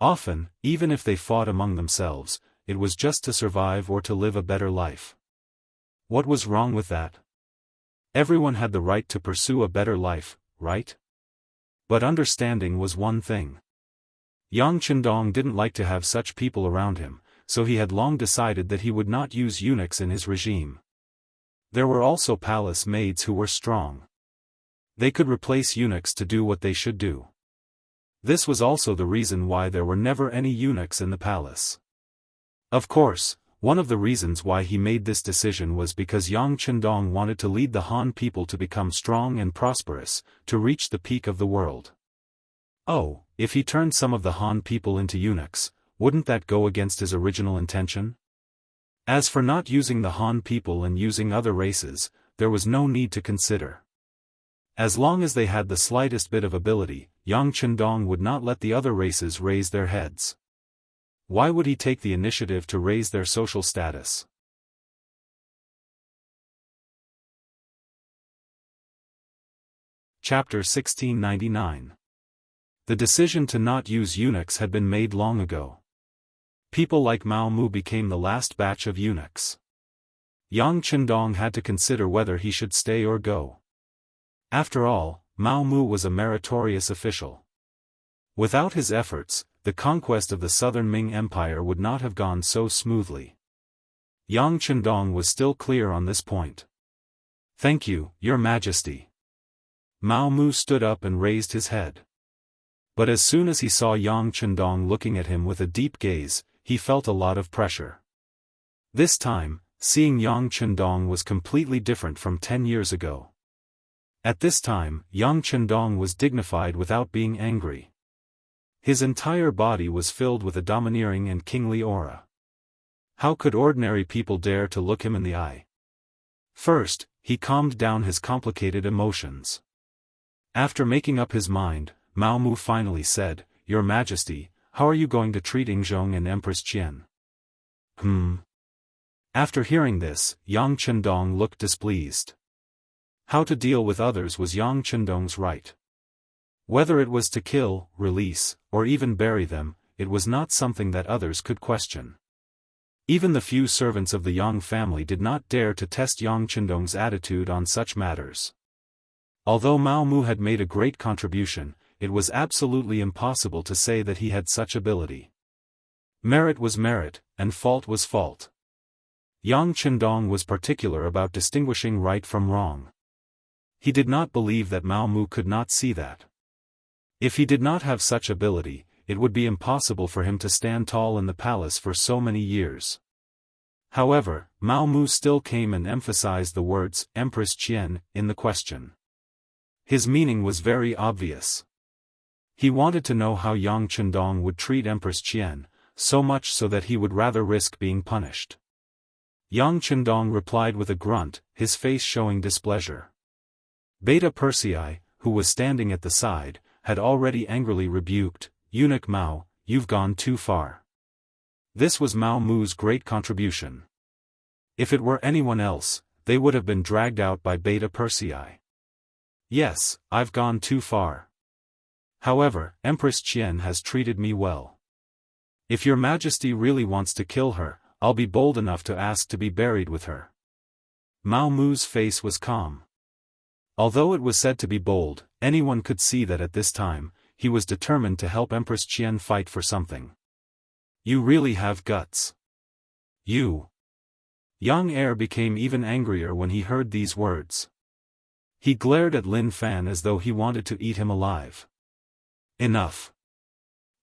Often, even if they fought among themselves, it was just to survive or to live a better life. What was wrong with that? Everyone had the right to pursue a better life, right? But understanding was one thing. Yang Chendong didn't like to have such people around him, so he had long decided that he would not use eunuchs in his regime. There were also palace maids who were strong. They could replace eunuchs to do what they should do. This was also the reason why there were never any eunuchs in the palace. Of course, one of the reasons why he made this decision was because Yang Chendong wanted to lead the Han people to become strong and prosperous, to reach the peak of the world. Oh, if he turned some of the Han people into eunuchs, wouldn't that go against his original intention? As for not using the Han people and using other races, there was no need to consider. As long as they had the slightest bit of ability, Yang Chendong would not let the other races raise their heads. Why would he take the initiative to raise their social status? Chapter 1699. The decision to not use eunuchs had been made long ago. People like Mao Mu became the last batch of eunuchs. Yang Chendong had to consider whether he should stay or go. After all, Mao Mu was a meritorious official. Without his efforts, the conquest of the southern Ming Empire would not have gone so smoothly. Yang Chendong was still clear on this point. "Thank you, Your Majesty." Mao Mu stood up and raised his head. But as soon as he saw Yang Chendong looking at him with a deep gaze, he felt a lot of pressure. This time, seeing Yang Chendong was completely different from 10 years ago. At this time, Yang Chendong was dignified without being angry. His entire body was filled with a domineering and kingly aura. How could ordinary people dare to look him in the eye? First, he calmed down his complicated emotions. After making up his mind, Mao Mu finally said, "Your Majesty, how are you going to treat Yingzhong and Empress Qian?" After hearing this, Yang Chendong looked displeased. How to deal with others was Yang Chendong's right. Whether it was to kill, release, or even bury them, it was not something that others could question. Even the few servants of the Yang family did not dare to test Yang Chendong's attitude on such matters. Although Mao Mu had made a great contribution, it was absolutely impossible to say that he had such ability. Merit was merit, and fault was fault. Yang Chendong was particular about distinguishing right from wrong. He did not believe that Mao Mu could not see that. If he did not have such ability, it would be impossible for him to stand tall in the palace for so many years. However, Mao Mu still came and emphasized the words, Empress Qian, in the question. His meaning was very obvious. He wanted to know how Yang Chendong would treat Empress Qian, so much so that he would rather risk being punished. Yang Chendong replied with a grunt, his face showing displeasure. Beta Persei, who was standing at the side, had already angrily rebuked, "Eunuch Mao, you've gone too far." This was Mao Mu's great contribution. If it were anyone else, they would have been dragged out by Beta Persei. "Yes, I've gone too far. However, Empress Qian has treated me well. If Your Majesty really wants to kill her, I'll be bold enough to ask to be buried with her." Mao Mu's face was calm. Although it was said to be bold, anyone could see that at this time, he was determined to help Empress Qian fight for something. "You really have guts. You." Yang Heir became even angrier when he heard these words. He glared at Lin Fan as though he wanted to eat him alive. Enough.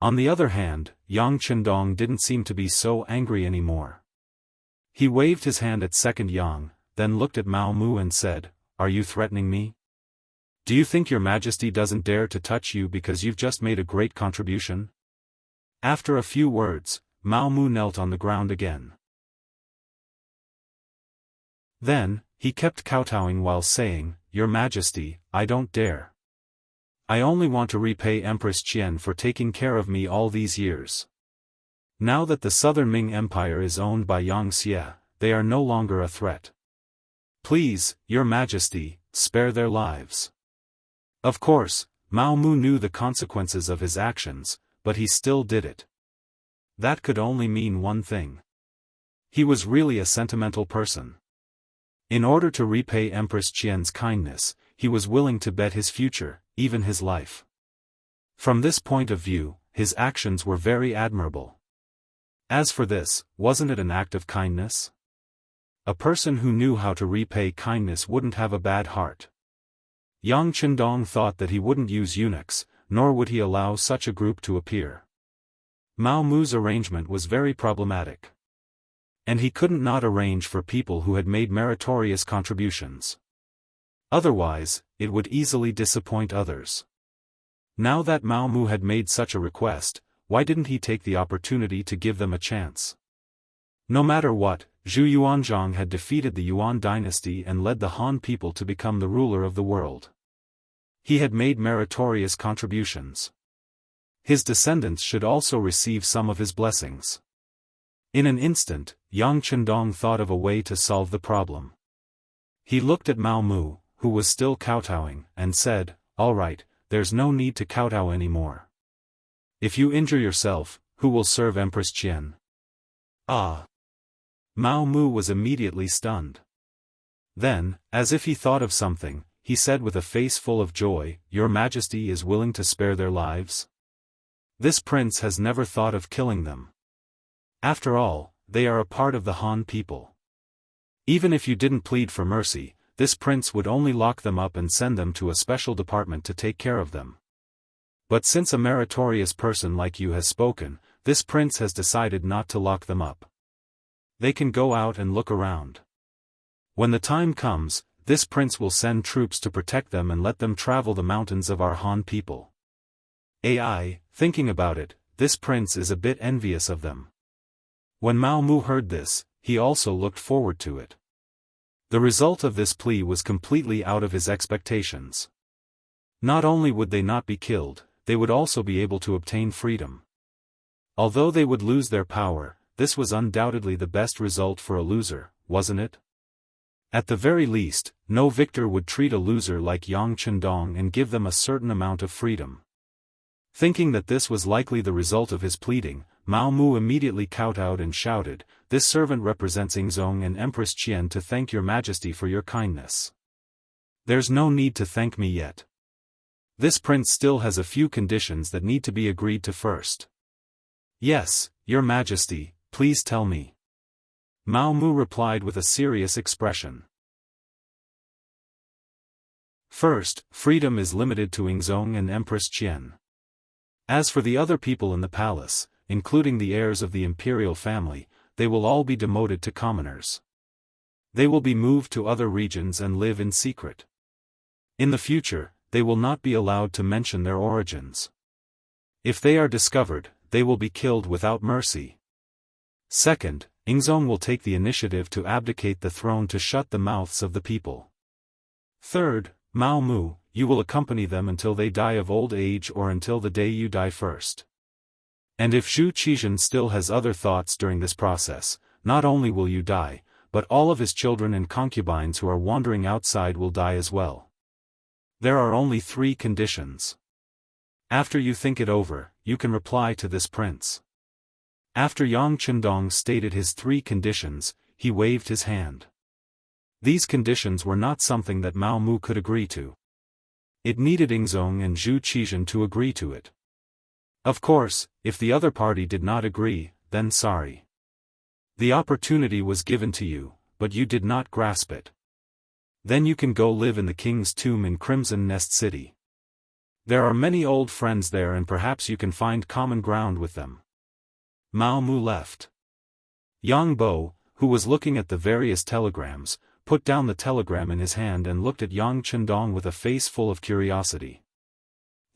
On the other hand, Yang Chendong didn't seem to be so angry anymore. He waved his hand at Second Yang, then looked at Mao Mu and said, "Are you threatening me? Do you think Your Majesty doesn't dare to touch you because you've just made a great contribution?" After a few words, Mao Mu knelt on the ground again. Then, he kept kowtowing while saying, "Your Majesty, I don't dare. I only want to repay Empress Qian for taking care of me all these years. Now that the southern Ming Empire is owned by Yang Xie, they are no longer a threat. Please, Your Majesty, spare their lives." Of course, Mao Mu knew the consequences of his actions, but he still did it. That could only mean one thing. He was really a sentimental person. In order to repay Empress Qian's kindness, he was willing to bet his future, even his life. From this point of view, his actions were very admirable. As for this, wasn't it an act of kindness? A person who knew how to repay kindness wouldn't have a bad heart. Yang Chendong thought that he wouldn't use eunuchs, nor would he allow such a group to appear. Mao Mu's arrangement was very problematic. And he couldn't not arrange for people who had made meritorious contributions. Otherwise, it would easily disappoint others. Now that Mao Mu had made such a request, why didn't he take the opportunity to give them a chance? No matter what, Zhu Yuanzhang had defeated the Yuan dynasty and led the Han people to become the ruler of the world. He had made meritorious contributions. His descendants should also receive some of his blessings. In an instant, Yang Chendong thought of a way to solve the problem. He looked at Mao Mu, who was still kowtowing, and said, "All right, there's no need to kowtow anymore. If you injure yourself, who will serve Empress Qian?" Ah! Mao Mu was immediately stunned. Then, as if he thought of something, he said with a face full of joy, "Your Majesty is willing to spare their lives? This prince has never thought of killing them. After all, they are a part of the Han people. Even if you didn't plead for mercy, this prince would only lock them up and send them to a special department to take care of them. But since a meritorious person like you has spoken, this prince has decided not to lock them up. They can go out and look around. When the time comes, this prince will send troops to protect them and let them travel the mountains of our Han people. Thinking about it, this prince is a bit envious of them." When Mao Mu heard this, he also looked forward to it. The result of this plea was completely out of his expectations. Not only would they not be killed, they would also be able to obtain freedom. Although they would lose their power, this was undoubtedly the best result for a loser, wasn't it? At the very least, no victor would treat a loser like Yang Chendong and give them a certain amount of freedom. Thinking that this was likely the result of his pleading, Mao Mu immediately kowtowed and shouted, "This servant represents Yingzong and Empress Qian to thank your Majesty for your kindness. There's no need to thank me yet. This prince still has a few conditions that need to be agreed to first." "Yes, your Majesty, please tell me." Mao Mu replied with a serious expression. First, freedom is limited to Yingzong and Empress Qian. As for the other people in the palace, including the heirs of the imperial family, they will all be demoted to commoners. They will be moved to other regions and live in secret. In the future, they will not be allowed to mention their origins. If they are discovered, they will be killed without mercy. Second, Yingzong will take the initiative to abdicate the throne to shut the mouths of the people. Third, Mao Mu, you will accompany them until they die of old age or until the day you die first. And if Zhu Qizhen still has other thoughts during this process, not only will you die, but all of his children and concubines who are wandering outside will die as well. There are only 3 conditions. After you think it over, you can reply to this prince. After Yang Chendong stated his 3 conditions, he waved his hand. These conditions were not something that Mao Mu could agree to. It needed Yingzong and Zhu Qizhen to agree to it. Of course, if the other party did not agree, then sorry. The opportunity was given to you, but you did not grasp it. Then you can go live in the king's tomb in Crimson Nest City. There are many old friends there and perhaps you can find common ground with them. Mao Mu left. Yang Bo, who was looking at the various telegrams, put down the telegram in his hand and looked at Yang Chendong with a face full of curiosity.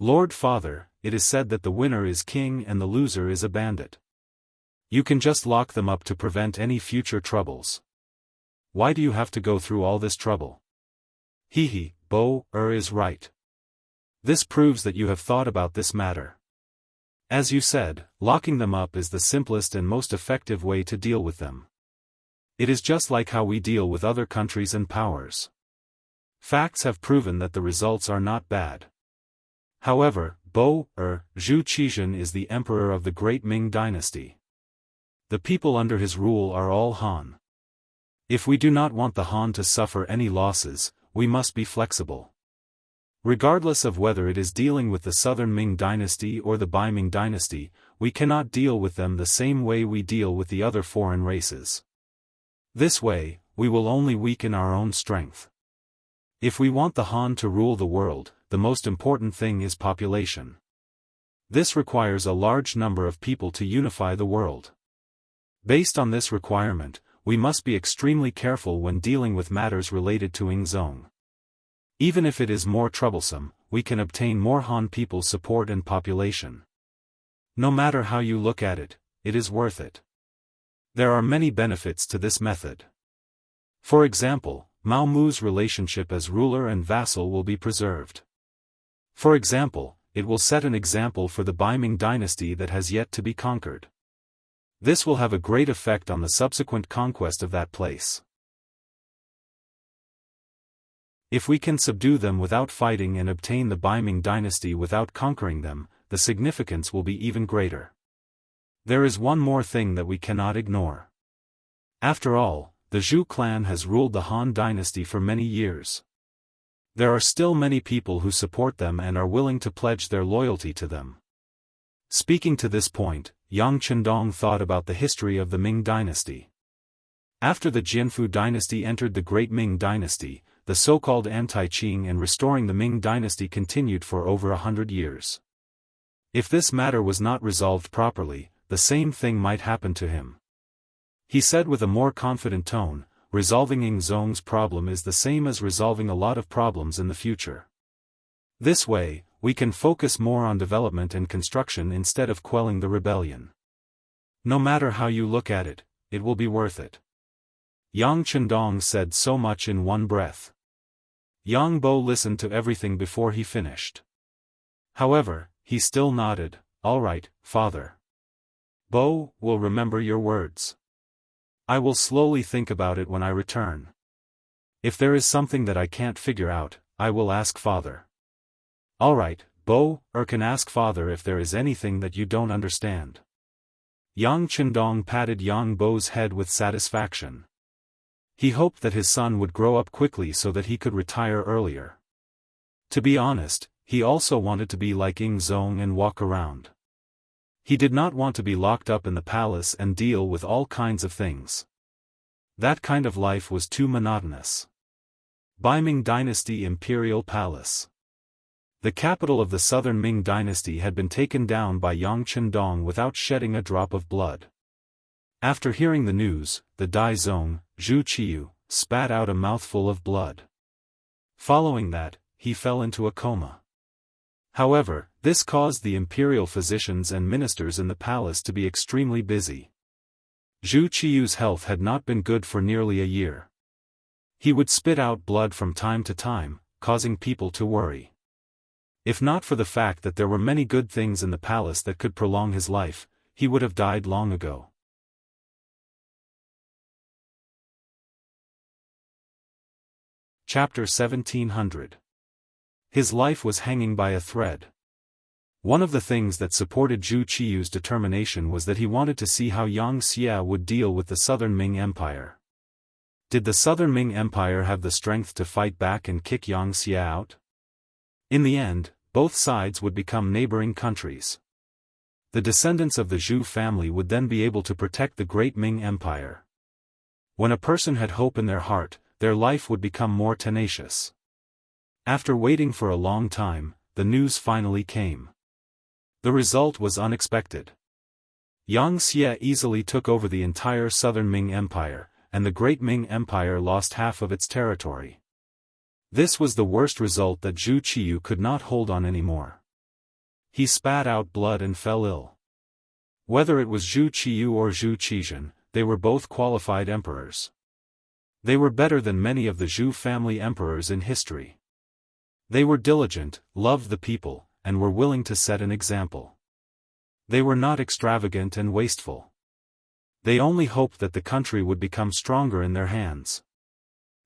"Lord Father, it is said that the winner is king and the loser is a bandit. You can just lock them up to prevent any future troubles. Why do you have to go through all this trouble?" Bo is right. This proves that you have thought about this matter. As you said, locking them up is the simplest and most effective way to deal with them. It is just like how we deal with other countries and powers. Facts have proven that the results are not bad. However, Zhu Qizhen is the emperor of the great Ming dynasty. The people under his rule are all Han. If we do not want the Han to suffer any losses, we must be flexible. Regardless of whether it is dealing with the southern Ming dynasty or the Bai Ming dynasty, we cannot deal with them the same way we deal with the other foreign races. This way, we will only weaken our own strength. If we want the Han to rule the world, the most important thing is population. This requires a large number of people to unify the world. Based on this requirement, we must be extremely careful when dealing with matters related to Yingzong. Even if it is more troublesome, we can obtain more Han people's support and population. No matter how you look at it, it is worth it. There are many benefits to this method. For example, Mao Mu's relationship as ruler and vassal will be preserved. For example, it will set an example for the Baiming dynasty that has yet to be conquered. This will have a great effect on the subsequent conquest of that place. If we can subdue them without fighting and obtain the Baiming dynasty without conquering them, the significance will be even greater. There is one more thing that we cannot ignore. After all, the Zhou clan has ruled the Han dynasty for many years. There are still many people who support them and are willing to pledge their loyalty to them. Speaking to this point, Yang Chendong thought about the history of the Ming dynasty. After the Jianfu dynasty entered the Great Ming dynasty, the so-called anti-Qing and restoring the Ming dynasty continued for over 100 years. If this matter was not resolved properly, the same thing might happen to him. He said with a more confident tone, resolving Ying Zong's problem is the same as resolving a lot of problems in the future. This way, we can focus more on development and construction instead of quelling the rebellion. No matter how you look at it, it will be worth it. Yang Chendong said so much in one breath. Yang Bo listened to everything before he finished. However, he still nodded. All right, father. Bo will remember your words. I will slowly think about it when I return. If there is something that I can't figure out, I will ask father. All right, Bo, can ask father if there is anything that you don't understand. Yang Chendong patted Yang Bo's head with satisfaction. He hoped that his son would grow up quickly so that he could retire earlier. To be honest, he also wanted to be like Ying Zong and walk around. He did not want to be locked up in the palace and deal with all kinds of things. That kind of life was too monotonous. Baiming Dynasty Imperial Palace. The capital of the southern Ming dynasty had been taken down by Yang Chendong without shedding a drop of blood. After hearing the news, the Dai Zong, Zhu Qiyu, spat out a mouthful of blood. Following that, he fell into a coma. However, this caused the imperial physicians and ministers in the palace to be extremely busy. Zhu Qiyu's health had not been good for nearly a year. He would spit out blood from time to time, causing people to worry. If not for the fact that there were many good things in the palace that could prolong his life, he would have died long ago. Chapter 1700. His life was hanging by a thread. One of the things that supported Zhu Qiyu's determination was that he wanted to see how Yang Xia would deal with the southern Ming Empire. Did the southern Ming Empire have the strength to fight back and kick Yang Xia out? In the end, both sides would become neighboring countries. The descendants of the Zhu family would then be able to protect the great Ming Empire. When a person had hope in their heart, their life would become more tenacious. After waiting for a long time, the news finally came. The result was unexpected. Yang Xia easily took over the entire southern Ming Empire, and the Great Ming Empire lost half of its territory. This was the worst result that Zhu Qiyu could not hold on anymore. He spat out blood and fell ill. Whether it was Zhu Qiyu or Zhu Qizhen, they were both qualified emperors. They were better than many of the Zhu family emperors in history. They were diligent, loved the people, and were willing to set an example. They were not extravagant and wasteful. They only hoped that the country would become stronger in their hands.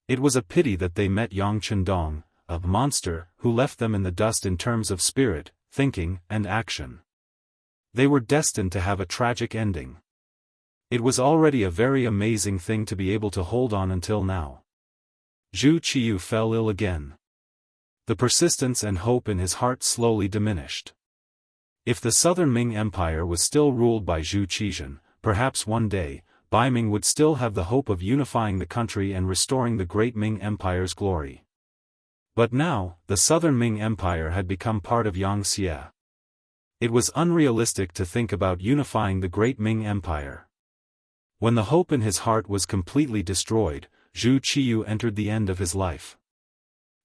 It was a pity that they met Yang Chendong, a monster, who left them in the dust in terms of spirit, thinking, and action. They were destined to have a tragic ending. It was already a very amazing thing to be able to hold on until now. Zhu Qiyu fell ill again. The persistence and hope in his heart slowly diminished. If the southern Ming Empire was still ruled by Zhu Qizhen, perhaps one day, Baiming would still have the hope of unifying the country and restoring the Great Ming Empire's glory. But now, the southern Ming Empire had become part of Yang Xia. It was unrealistic to think about unifying the Great Ming Empire. When the hope in his heart was completely destroyed, Zhu Qiyu entered the end of his life.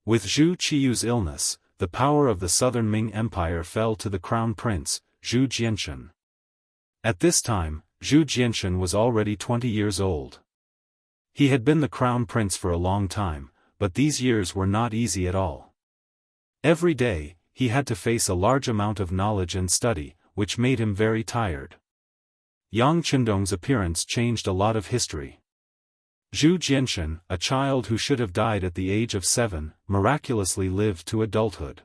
With Zhu Qiyu's illness, the power of the southern Ming Empire fell to the crown prince, Zhu Jianxun. At this time, Zhu Jianshan was already 20 years old. He had been the crown prince for a long time, but these years were not easy at all. Every day, he had to face a large amount of knowledge and study, which made him very tired. Yang Qindong's appearance changed a lot of history. Zhu Jianshan, a child who should have died at the age of 7, miraculously lived to adulthood.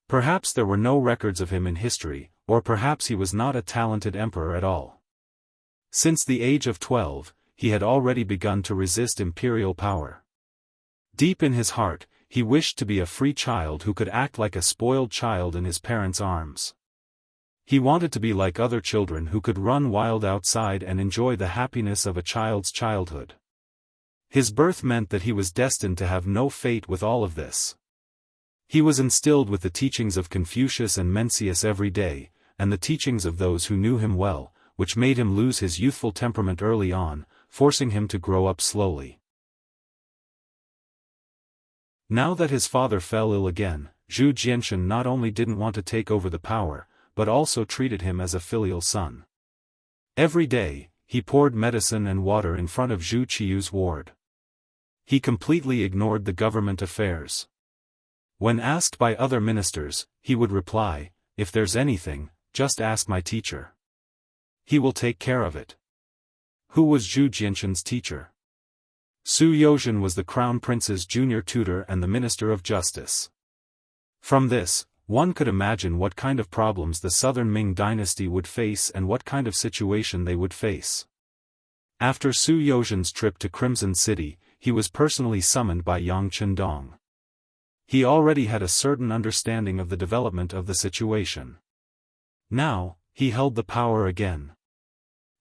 Perhaps there were no records of him in history, or perhaps he was not a talented emperor at all. Since the age of 12, he had already begun to resist imperial power. Deep in his heart, he wished to be a free child who could act like a spoiled child in his parents' arms. He wanted to be like other children who could run wild outside and enjoy the happiness of a child's childhood. His birth meant that he was destined to have no fate with all of this. He was instilled with the teachings of Confucius and Mencius every day, and the teachings of those who knew him well, which made him lose his youthful temperament early on, forcing him to grow up slowly. Now that his father fell ill again, Zhu Jianshan not only didn't want to take over the power, but also treated him as a filial son. Every day, he poured medicine and water in front of Zhu Qiyu's ward. He completely ignored the government affairs. When asked by other ministers, he would reply, "If there's anything, just ask my teacher. He will take care of it." Who was Zhu Jianshan's teacher? Su Yozhen was the crown prince's junior tutor and the minister of justice. From this, one could imagine what kind of problems the southern Ming dynasty would face and what kind of situation they would face. After Su Yozhen's trip to Crimson City, he was personally summoned by Yang Qindong. He already had a certain understanding of the development of the situation. Now, he held the power again.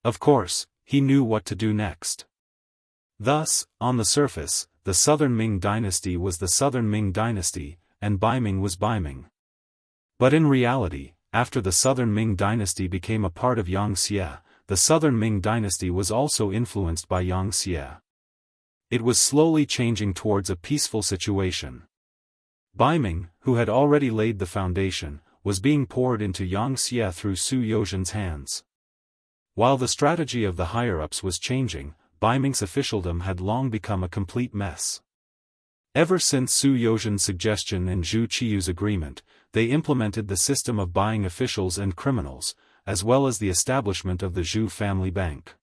Of course, he knew what to do next. Thus, on the surface, the southern Ming dynasty was the southern Ming dynasty, and Baiming was Baiming. But in reality, after the southern Ming dynasty became a part of Yangxia, the southern Ming dynasty was also influenced by Yangxia. It was slowly changing towards a peaceful situation. Baiming, who had already laid the foundation, was being poured into Yangxia through Su Yozhen's hands. While the strategy of the higher-ups was changing, Baiming's officialdom had long become a complete mess. Ever since Su Yozhen's suggestion and Zhu Qiyu's agreement, they implemented the system of buying officials and criminals, as well as the establishment of the Zhu family bank.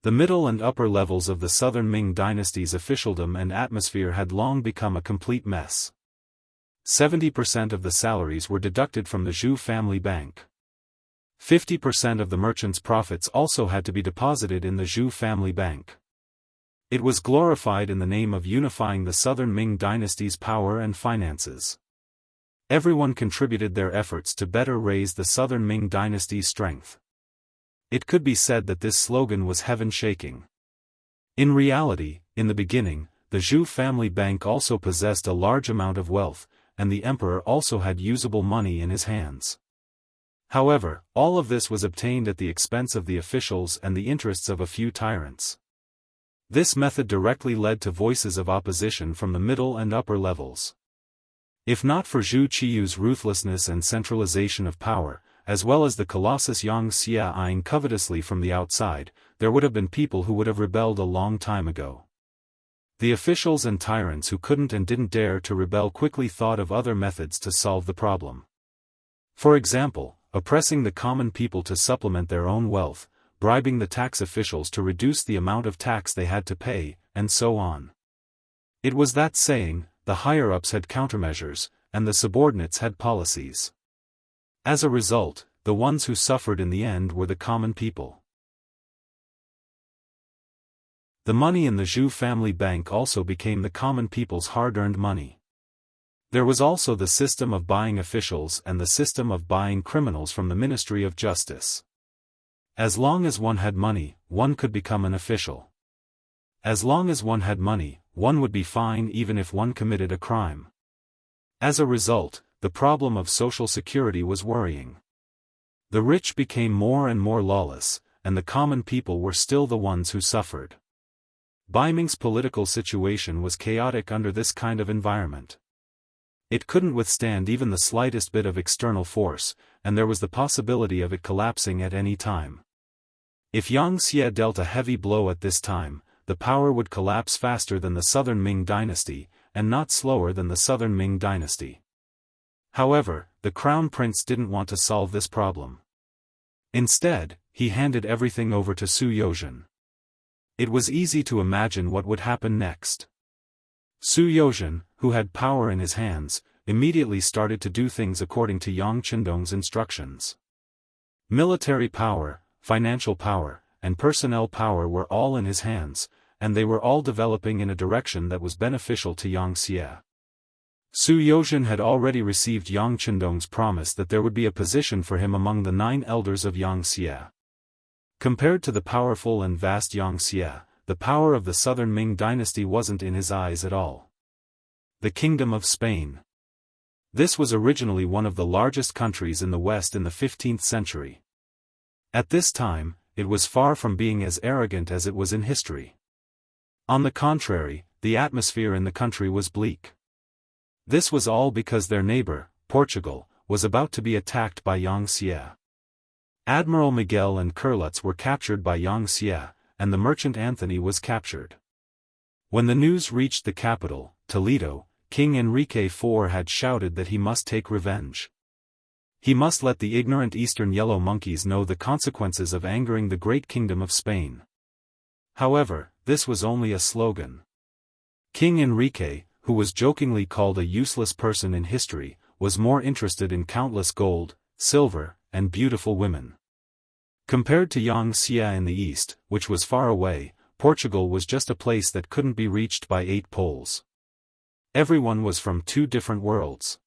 The middle and upper levels of the southern Ming dynasty's officialdom and atmosphere had long become a complete mess. 70% of the salaries were deducted from the Zhu family bank. 50% of the merchants' profits also had to be deposited in the Zhu family bank. It was glorified in the name of unifying the southern Ming dynasty's power and finances. Everyone contributed their efforts to better raise the southern Ming dynasty's strength. It could be said that this slogan was heaven-shaking. In reality, in the beginning, the Zhu family bank also possessed a large amount of wealth, and the emperor also had usable money in his hands. However, all of this was obtained at the expense of the officials and the interests of a few tyrants. This method directly led to voices of opposition from the middle and upper levels. If not for Zhu Qiyu's ruthlessness and centralization of power, as well as the colossus Yangxia eyeing covetously from the outside, there would have been people who would have rebelled a long time ago. The officials and tyrants who couldn't and didn't dare to rebel quickly thought of other methods to solve the problem. For example, oppressing the common people to supplement their own wealth, bribing the tax officials to reduce the amount of tax they had to pay, and so on. It was that saying, the higher-ups had countermeasures, and the subordinates had policies. As a result, the ones who suffered in the end were the common people. The money in the Zhu family bank also became the common people's hard-earned money. There was also the system of buying officials and the system of buying criminals from the Ministry of Justice. As long as one had money, one could become an official. As long as one had money, one would be fine even if one committed a crime. As a result, the problem of social security was worrying. The rich became more and more lawless, and the common people were still the ones who suffered. Baiming's political situation was chaotic under this kind of environment. It couldn't withstand even the slightest bit of external force, and there was the possibility of it collapsing at any time. If Xianxia dealt a heavy blow at this time, the power would collapse faster than the Southern Ming Dynasty, and not slower than the Southern Ming Dynasty. However, the Crown Prince didn't want to solve this problem. Instead, he handed everything over to Su Yozhen. It was easy to imagine what would happen next. Su Yozhen, who had power in his hands, immediately started to do things according to Yang Qindong's instructions. Military power, financial power, and personnel power were all in his hands, and they were all developing in a direction that was beneficial to Xianxia. Su Yozhen had already received Yang Qindong's promise that there would be a position for him among the 9 elders of Xianxia. Compared to the powerful and vast Xianxia, the power of the Southern Ming Dynasty wasn't in his eyes at all. The Kingdom of Spain. This was originally one of the largest countries in the West in the 15th century. At this time, it was far from being as arrogant as it was in history. On the contrary, the atmosphere in the country was bleak. This was all because their neighbor, Portugal, was about to be attacked by Xianxia. Admiral Miguel and Curlutz were captured by Xianxia, and the merchant Anthony was captured. When the news reached the capital, Toledo, King Enrique IV had shouted that he must take revenge. He must let the ignorant Eastern Yellow Monkeys know the consequences of angering the great Kingdom of Spain. However, this was only a slogan. King Enrique, who was jokingly called a useless person in history, was more interested in countless gold, silver, and beautiful women. Compared to Xianxia in the east, which was far away, Portugal was just a place that couldn't be reached by 8 poles. Everyone was from 2 different worlds.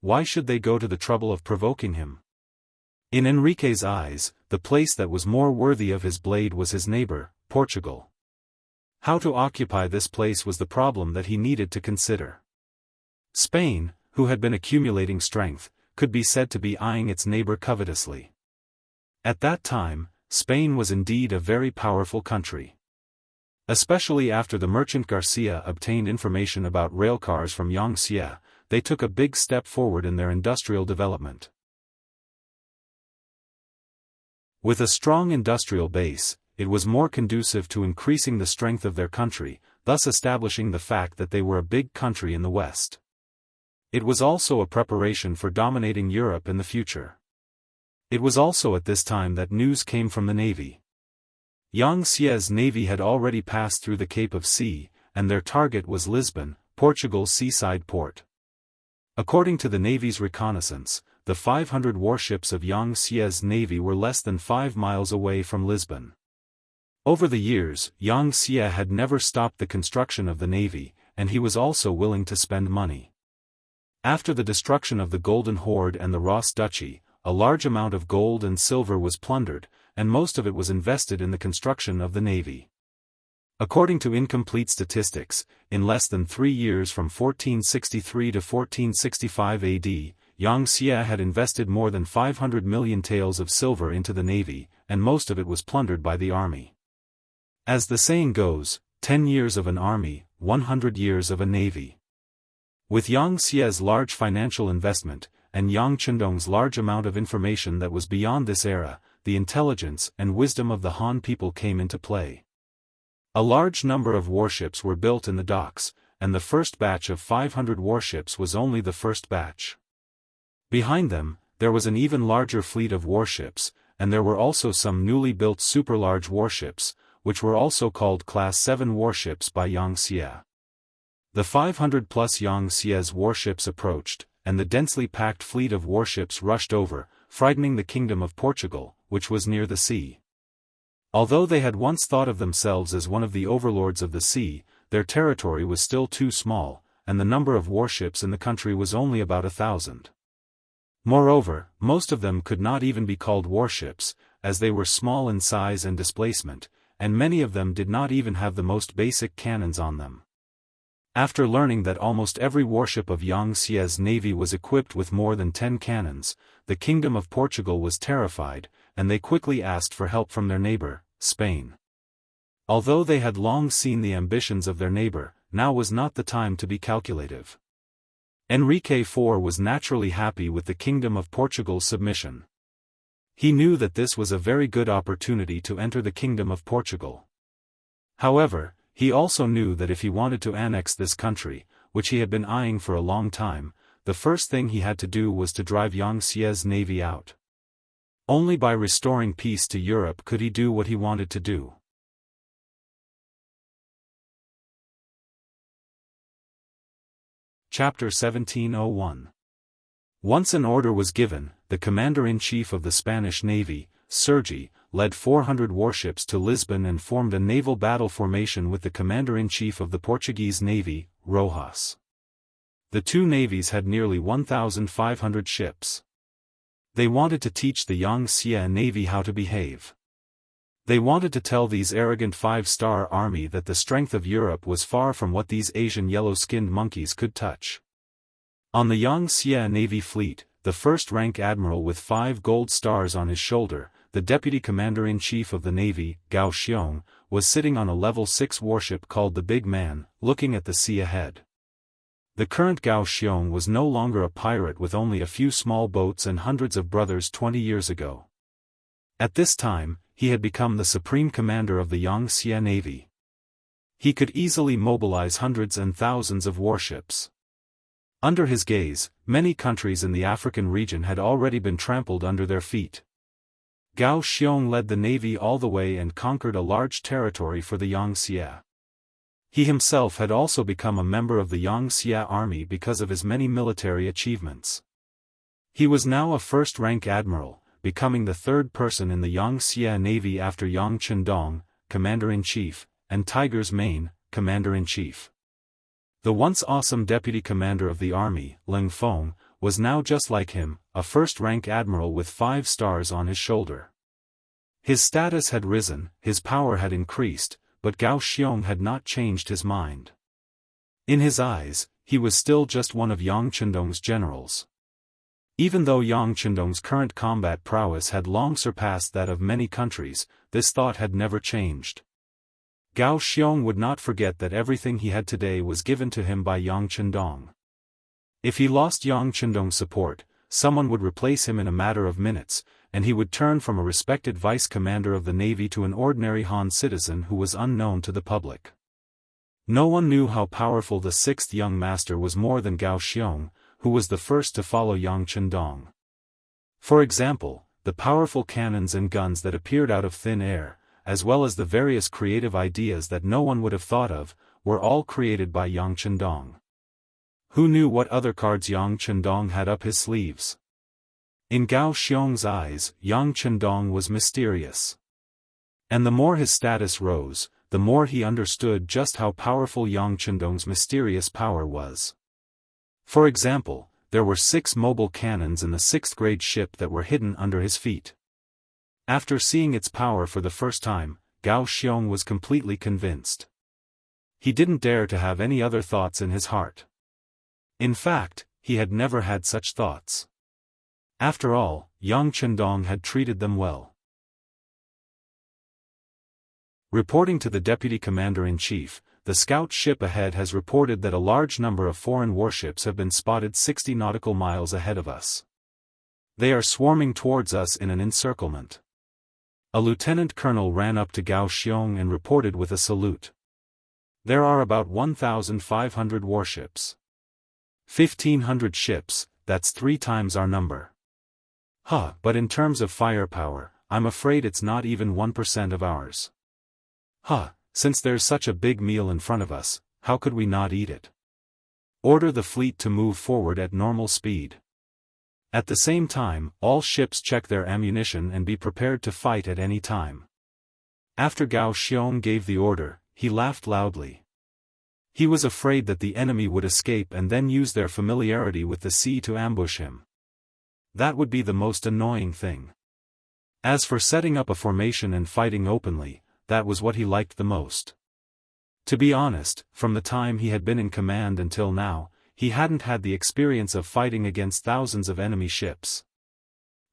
Why should they go to the trouble of provoking him? In Enrique's eyes, the place that was more worthy of his blade was his neighbor, Portugal. How to occupy this place was the problem that he needed to consider. Spain, who had been accumulating strength, could be said to be eyeing its neighbor covetously. At that time, Spain was indeed a very powerful country. Especially after the merchant Garcia obtained information about railcars from Xianxia, they took a big step forward in their industrial development. With a strong industrial base, it was more conducive to increasing the strength of their country, thus establishing the fact that they were a big country in the West. It was also a preparation for dominating Europe in the future. It was also at this time that news came from the navy. Xianxia's navy had already passed through the Cape of Sea, and their target was Lisbon, Portugal's seaside port. According to the navy's reconnaissance, the 500 warships of Xianxia's navy were less than 5 miles away from Lisbon. Over the years, Xianxia had never stopped the construction of the navy, and he was also willing to spend money. After the destruction of the Golden Horde and the Ross Duchy, a large amount of gold and silver was plundered, and most of it was invested in the construction of the navy. According to incomplete statistics, in less than 3 years from 1463 to 1465 AD, Xianxia had invested more than 500 million taels of silver into the navy, and most of it was plundered by the army. As the saying goes, 10 years of an army, 100 years of a navy. With Xianxia's large financial investment, and Yang Qindong's large amount of information that was beyond this era, the intelligence and wisdom of the Han people came into play. A large number of warships were built in the docks, and the first batch of 500 warships was only the first batch. Behind them, there was an even larger fleet of warships, and there were also some newly built super-large warships, which were also called Class 7 warships by Xianxia. The 500-plus Xianxia's warships approached, and the densely packed fleet of warships rushed over, frightening the Kingdom of Portugal, which was near the sea. Although they had once thought of themselves as one of the overlords of the sea, their territory was still too small, and the number of warships in the country was only about 1,000. Moreover, most of them could not even be called warships, as they were small in size and displacement, and many of them did not even have the most basic cannons on them. After learning that almost every warship of Xianxia's navy was equipped with more than 10 cannons, the Kingdom of Portugal was terrified, and they quickly asked for help from their neighbor, Spain. Although they had long seen the ambitions of their neighbor, now was not the time to be calculative. Enrique IV was naturally happy with the Kingdom of Portugal's submission. He knew that this was a very good opportunity to enter the Kingdom of Portugal. However, he also knew that if he wanted to annex this country, which he had been eyeing for a long time, the first thing he had to do was to drive Yang Xie's navy out. Only by restoring peace to Europe could he do what he wanted to do. Chapter 1701. Once an order was given, the commander-in-chief of the Spanish Navy, Sergi, led 400 warships to Lisbon and formed a naval battle formation with the commander-in-chief of the Portuguese Navy, Rojas. The two navies had nearly 1,500 ships. They wanted to teach the Yang Xie Navy how to behave. They wanted to tell these arrogant five-star army that the strength of Europe was far from what these Asian yellow-skinned monkeys could touch. On the Yang Xie Navy fleet, the first-rank admiral with 5 gold stars on his shoulder, the deputy commander-in-chief of the Navy, Gao Xiong, was sitting on a level 6 warship called the Big Man, looking at the sea ahead. The current Gao Xiong was no longer a pirate with only a few small boats and hundreds of brothers 20 years ago. At this time, he had become the supreme commander of the Yang Xie Navy. He could easily mobilize hundreds and thousands of warships. Under his gaze, many countries in the African region had already been trampled under their feet. Gao Xiong led the navy all the way and conquered a large territory for the Yang Xie. He himself had also become a member of the Yang Xie army because of his many military achievements. He was now a first-rank admiral, becoming the third person in the Yang Xie Navy after Yang Chendong, commander-in-chief, and Tiger's Mane, commander-in-chief. The once awesome deputy commander of the army, Ling Feng, was now just like him, a first-rank admiral with 5 stars on his shoulder. His status had risen, his power had increased, but Gao Xiong had not changed his mind. In his eyes, he was still just one of Yang Chendong's generals. Even though Yang Chendong's current combat prowess had long surpassed that of many countries, this thought had never changed. Gao Xiong would not forget that everything he had today was given to him by Yang Chendong. If he lost Yang Chendong's support, someone would replace him in a matter of minutes, and he would turn from a respected vice-commander of the navy to an ordinary Han citizen who was unknown to the public. No one knew how powerful the 6th young master was more than Gao Xiong, who was the first to follow Yang Chendong. For example, the powerful cannons and guns that appeared out of thin air, as well as the various creative ideas that no one would have thought of, were all created by Yang Chendong. Who knew what other cards Yang Chendong had up his sleeves? In Gao Xiong's eyes, Yang Chendong was mysterious. And the more his status rose, the more he understood just how powerful Yang Chendong's mysterious power was. For example, there were 6 mobile cannons in the 6th-grade ship that were hidden under his feet. After seeing its power for the first time, Gao Xiong was completely convinced. He didn't dare to have any other thoughts in his heart. In fact, he had never had such thoughts. After all, Yang Chendong had treated them well. Reporting to the deputy commander-in-chief, the scout ship ahead has reported that a large number of foreign warships have been spotted 60 nautical miles ahead of us. They are swarming towards us in an encirclement. A lieutenant colonel ran up to Gao Xiong and reported with a salute. There are about 1,500 warships. 1,500 ships, that's 3 times our number. But in terms of firepower, I'm afraid it's not even 1% of ours. Since there's such a big meal in front of us, how could we not eat it? Order the fleet to move forward at normal speed. At the same time, all ships check their ammunition and be prepared to fight at any time. After Gao Xiong gave the order, he laughed loudly. He was afraid that the enemy would escape and then use their familiarity with the sea to ambush him. That would be the most annoying thing. As for setting up a formation and fighting openly, that was what he liked the most. To be honest, from the time he had been in command until now, he hadn't had the experience of fighting against thousands of enemy ships.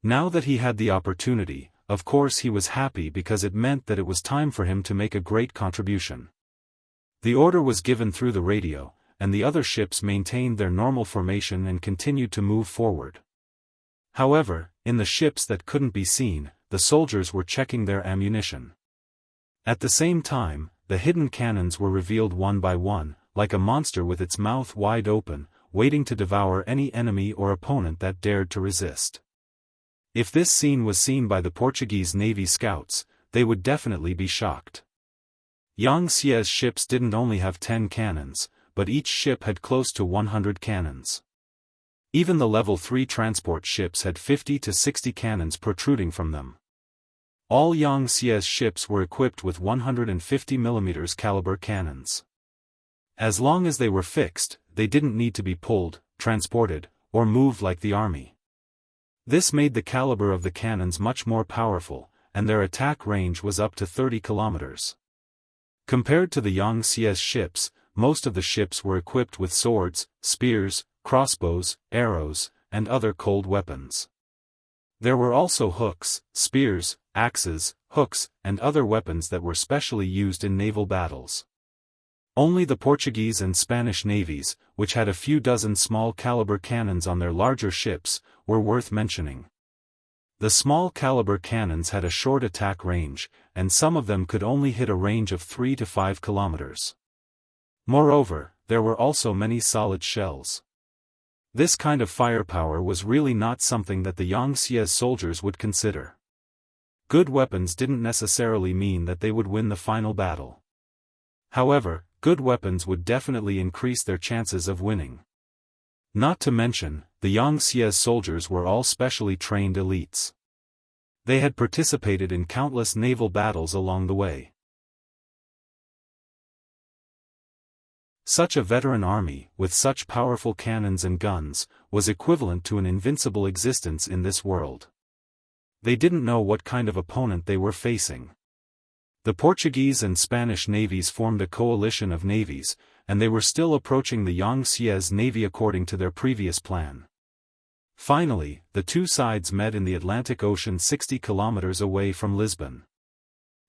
Now that he had the opportunity, of course he was happy because it meant that it was time for him to make a great contribution. The order was given through the radio, and the other ships maintained their normal formation and continued to move forward. However, in the ships that couldn't be seen, the soldiers were checking their ammunition. At the same time, the hidden cannons were revealed one by one, like a monster with its mouth wide open, waiting to devour any enemy or opponent that dared to resist. If this scene was seen by the Portuguese Navy scouts, they would definitely be shocked. Xianxia's ships didn't only have 10 cannons, but each ship had close to 100 cannons. Even the level 3 transport ships had 50 to 60 cannons protruding from them. All Xianxia's ships were equipped with 150 mm caliber cannons. As long as they were fixed, they didn't need to be pulled, transported, or moved like the army. This made the caliber of the cannons much more powerful, and their attack range was up to 30 kilometers. Compared to the Xianxia's ships, most of the ships were equipped with swords, spears, crossbows, arrows, and other cold weapons. There were also hooks, spears, axes, hooks, and other weapons that were specially used in naval battles. Only the Portuguese and Spanish navies, which had a few dozen small-caliber cannons on their larger ships, were worth mentioning. The small-caliber cannons had a short attack range, and some of them could only hit a range of 3 to 5 kilometers. Moreover, there were also many solid shells. This kind of firepower was really not something that the Xianxia's soldiers would consider. Good weapons didn't necessarily mean that they would win the final battle. However, good weapons would definitely increase their chances of winning. Not to mention, the Xianxia's soldiers were all specially trained elites. They had participated in countless naval battles along the way. Such a veteran army, with such powerful cannons and guns, was equivalent to an invincible existence in this world. They didn't know what kind of opponent they were facing. The Portuguese and Spanish navies formed a coalition of navies, and they were still approaching the Xianxia's navy according to their previous plan. Finally, the two sides met in the Atlantic Ocean 60 kilometers away from Lisbon.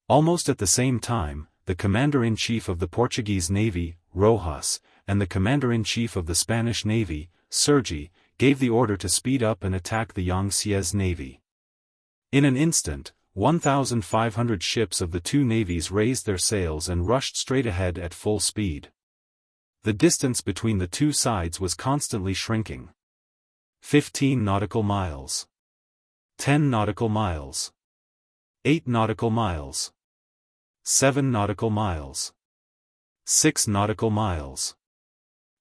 Almost at the same time, the commander-in-chief of the Portuguese Navy, Rojas, and the commander-in-chief of the Spanish Navy, Sergi, gave the order to speed up and attack the Xianxia's navy. In an instant, 1,500 ships of the two navies raised their sails and rushed straight ahead at full speed. The distance between the two sides was constantly shrinking. 15 nautical miles. 10 nautical miles. 8 nautical miles. 7 nautical miles. 6 nautical miles.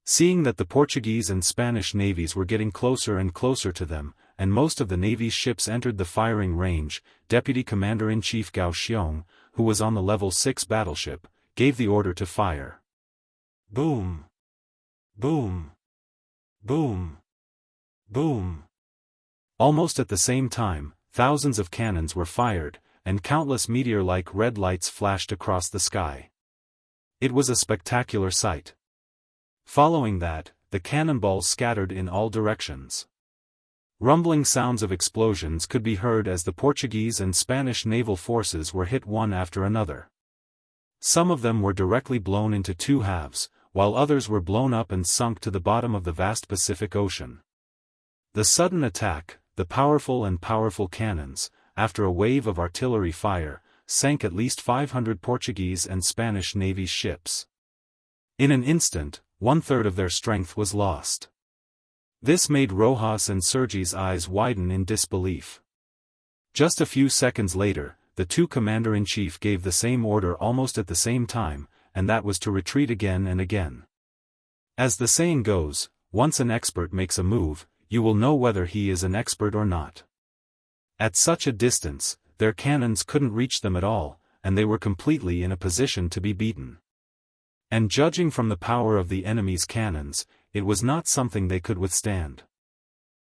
Seeing that the Portuguese and Spanish navies were getting closer and closer to them, and most of the Navy's ships entered the firing range, Deputy Commander-in-Chief Gao Xiong, who was on the Level 6 battleship, gave the order to fire. Boom! Boom! Boom! Boom! Almost at the same time, thousands of cannons were fired, and countless meteor-like red lights flashed across the sky. It was a spectacular sight. Following that, the cannonballs scattered in all directions. Rumbling sounds of explosions could be heard as the Portuguese and Spanish naval forces were hit one after another. Some of them were directly blown into two halves, while others were blown up and sunk to the bottom of the vast Pacific Ocean. The sudden attack, the powerful cannons, after a wave of artillery fire, sank at least 500 Portuguese and Spanish Navy ships. In an instant, 1/3 of their strength was lost. This made Rojas and Sergi's eyes widen in disbelief. Just a few seconds later, the two commander-in-chief gave the same order almost at the same time, and that was to retreat again and again. As the saying goes, once an expert makes a move, you will know whether he is an expert or not. At such a distance, their cannons couldn't reach them at all, and they were completely in a position to be beaten. And judging from the power of the enemy's cannons, it was not something they could withstand.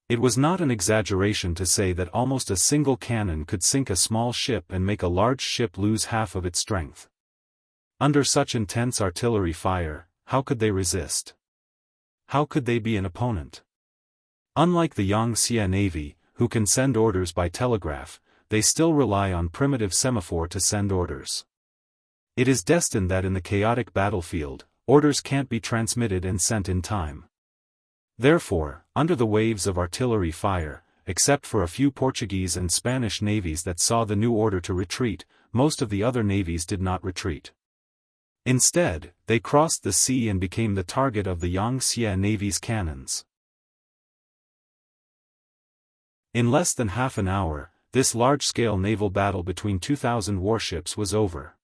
It was not an exaggeration to say that almost a single cannon could sink a small ship and make a large ship lose half of its strength. Under such intense artillery fire, how could they resist? How could they be an opponent? Unlike the Xianxia Navy, who can send orders by telegraph, they still rely on primitive semaphore to send orders. It is destined that in the chaotic battlefield, orders can't be transmitted and sent in time. Therefore, under the waves of artillery fire, except for a few Portuguese and Spanish navies that saw the new order to retreat, most of the other navies did not retreat. Instead, they crossed the sea and became the target of the Wuxia Navy's cannons. In less than half an hour, this large-scale naval battle between 2,000 warships was over.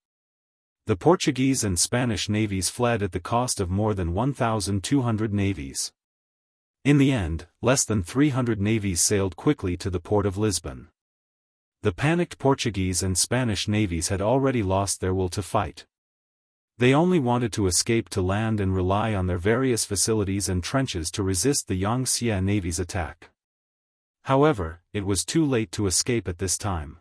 The Portuguese and Spanish navies fled at the cost of more than 1,200 navies. In the end, less than 300 navies sailed quickly to the port of Lisbon. The panicked Portuguese and Spanish navies had already lost their will to fight. They only wanted to escape to land and rely on their various facilities and trenches to resist the Wuxia Navy's attack. However, it was too late to escape at this time.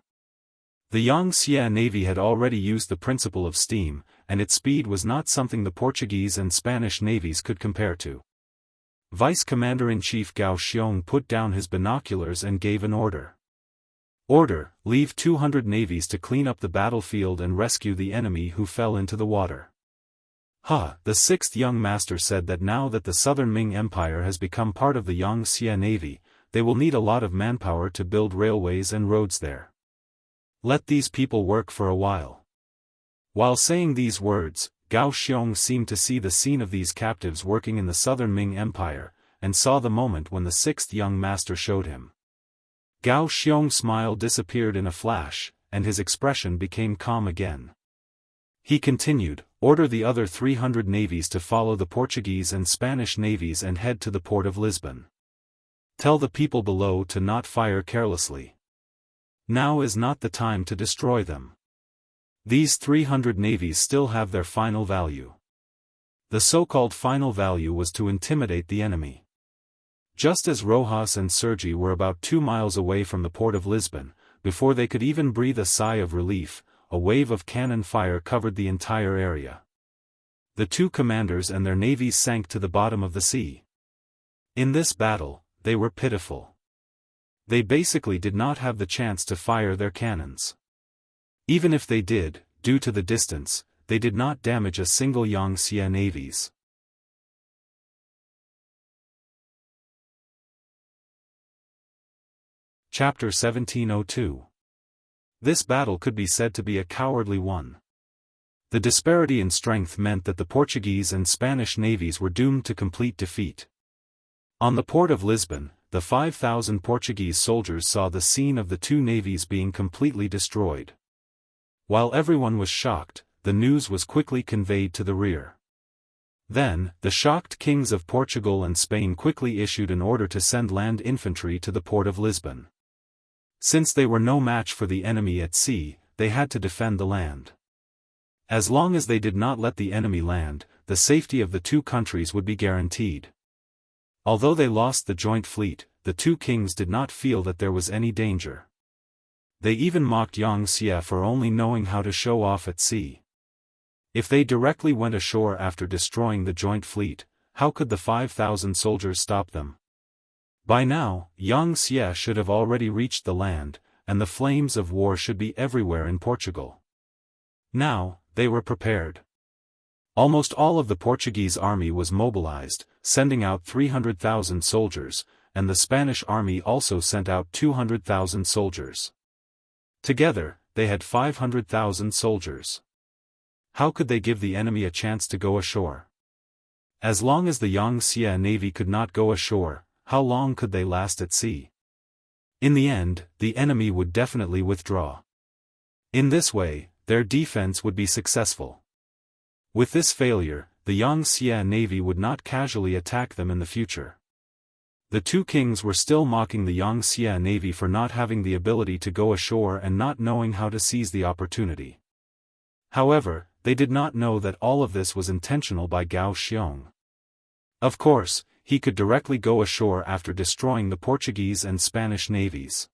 The Wuxia Navy had already used the principle of steam, and its speed was not something the Portuguese and Spanish navies could compare to. Vice Commander-in-Chief Gao Xiong put down his binoculars and gave an order. Order: leave 200 navies to clean up the battlefield and rescue the enemy who fell into the water. The sixth young master said that now that the Southern Ming Empire has become part of the Wuxia Navy, they will need a lot of manpower to build railways and roads there. Let these people work for a while. While saying these words, Gao Xiong seemed to see the scene of these captives working in the Southern Ming Empire, and saw the moment when the sixth young master showed him. Gao Xiong's smile disappeared in a flash, and his expression became calm again. He continued, order the other 300 navies to follow the Portuguese and Spanish navies and head to the port of Lisbon. Tell the people below to not fire carelessly. Now is not the time to destroy them. These 300 navies still have their final value. The so-called final value was to intimidate the enemy. Just as Rojas and Sergi were about 2 miles away from the port of Lisbon, before they could even breathe a sigh of relief, a wave of cannon fire covered the entire area. The two commanders and their navies sank to the bottom of the sea. In this battle, they were pitiful. They basically did not have the chance to fire their cannons. Even if they did, due to the distance, they did not damage a single Wuxia navies. Chapter 1702. This battle could be said to be a cowardly one. The disparity in strength meant that the Portuguese and Spanish navies were doomed to complete defeat. On the port of Lisbon, the 5,000 Portuguese soldiers saw the scene of the two navies being completely destroyed. While everyone was shocked, the news was quickly conveyed to the rear. Then, the shocked kings of Portugal and Spain quickly issued an order to send land infantry to the port of Lisbon. Since they were no match for the enemy at sea, they had to defend the land. As long as they did not let the enemy land, the safety of the two countries would be guaranteed. Although they lost the joint fleet, the two kings did not feel that there was any danger. They even mocked Wuxia for only knowing how to show off at sea. If they directly went ashore after destroying the joint fleet, how could the 5,000 soldiers stop them? By now, Wuxia should have already reached the land, and the flames of war should be everywhere in Portugal. Now, they were prepared. Almost all of the Portuguese army was mobilized, sending out 300,000 soldiers, and the Spanish army also sent out 200,000 soldiers. Together, they had 500,000 soldiers. How could they give the enemy a chance to go ashore? As long as the Wuxia Navy could not go ashore, how long could they last at sea? In the end, the enemy would definitely withdraw. In this way, their defense would be successful. With this failure, the Wuxia Navy would not casually attack them in the future. The two kings were still mocking the Wuxia Navy for not having the ability to go ashore and not knowing how to seize the opportunity. However, they did not know that all of this was intentional by Gao Xiong. Of course, he could directly go ashore after destroying the Portuguese and Spanish navies.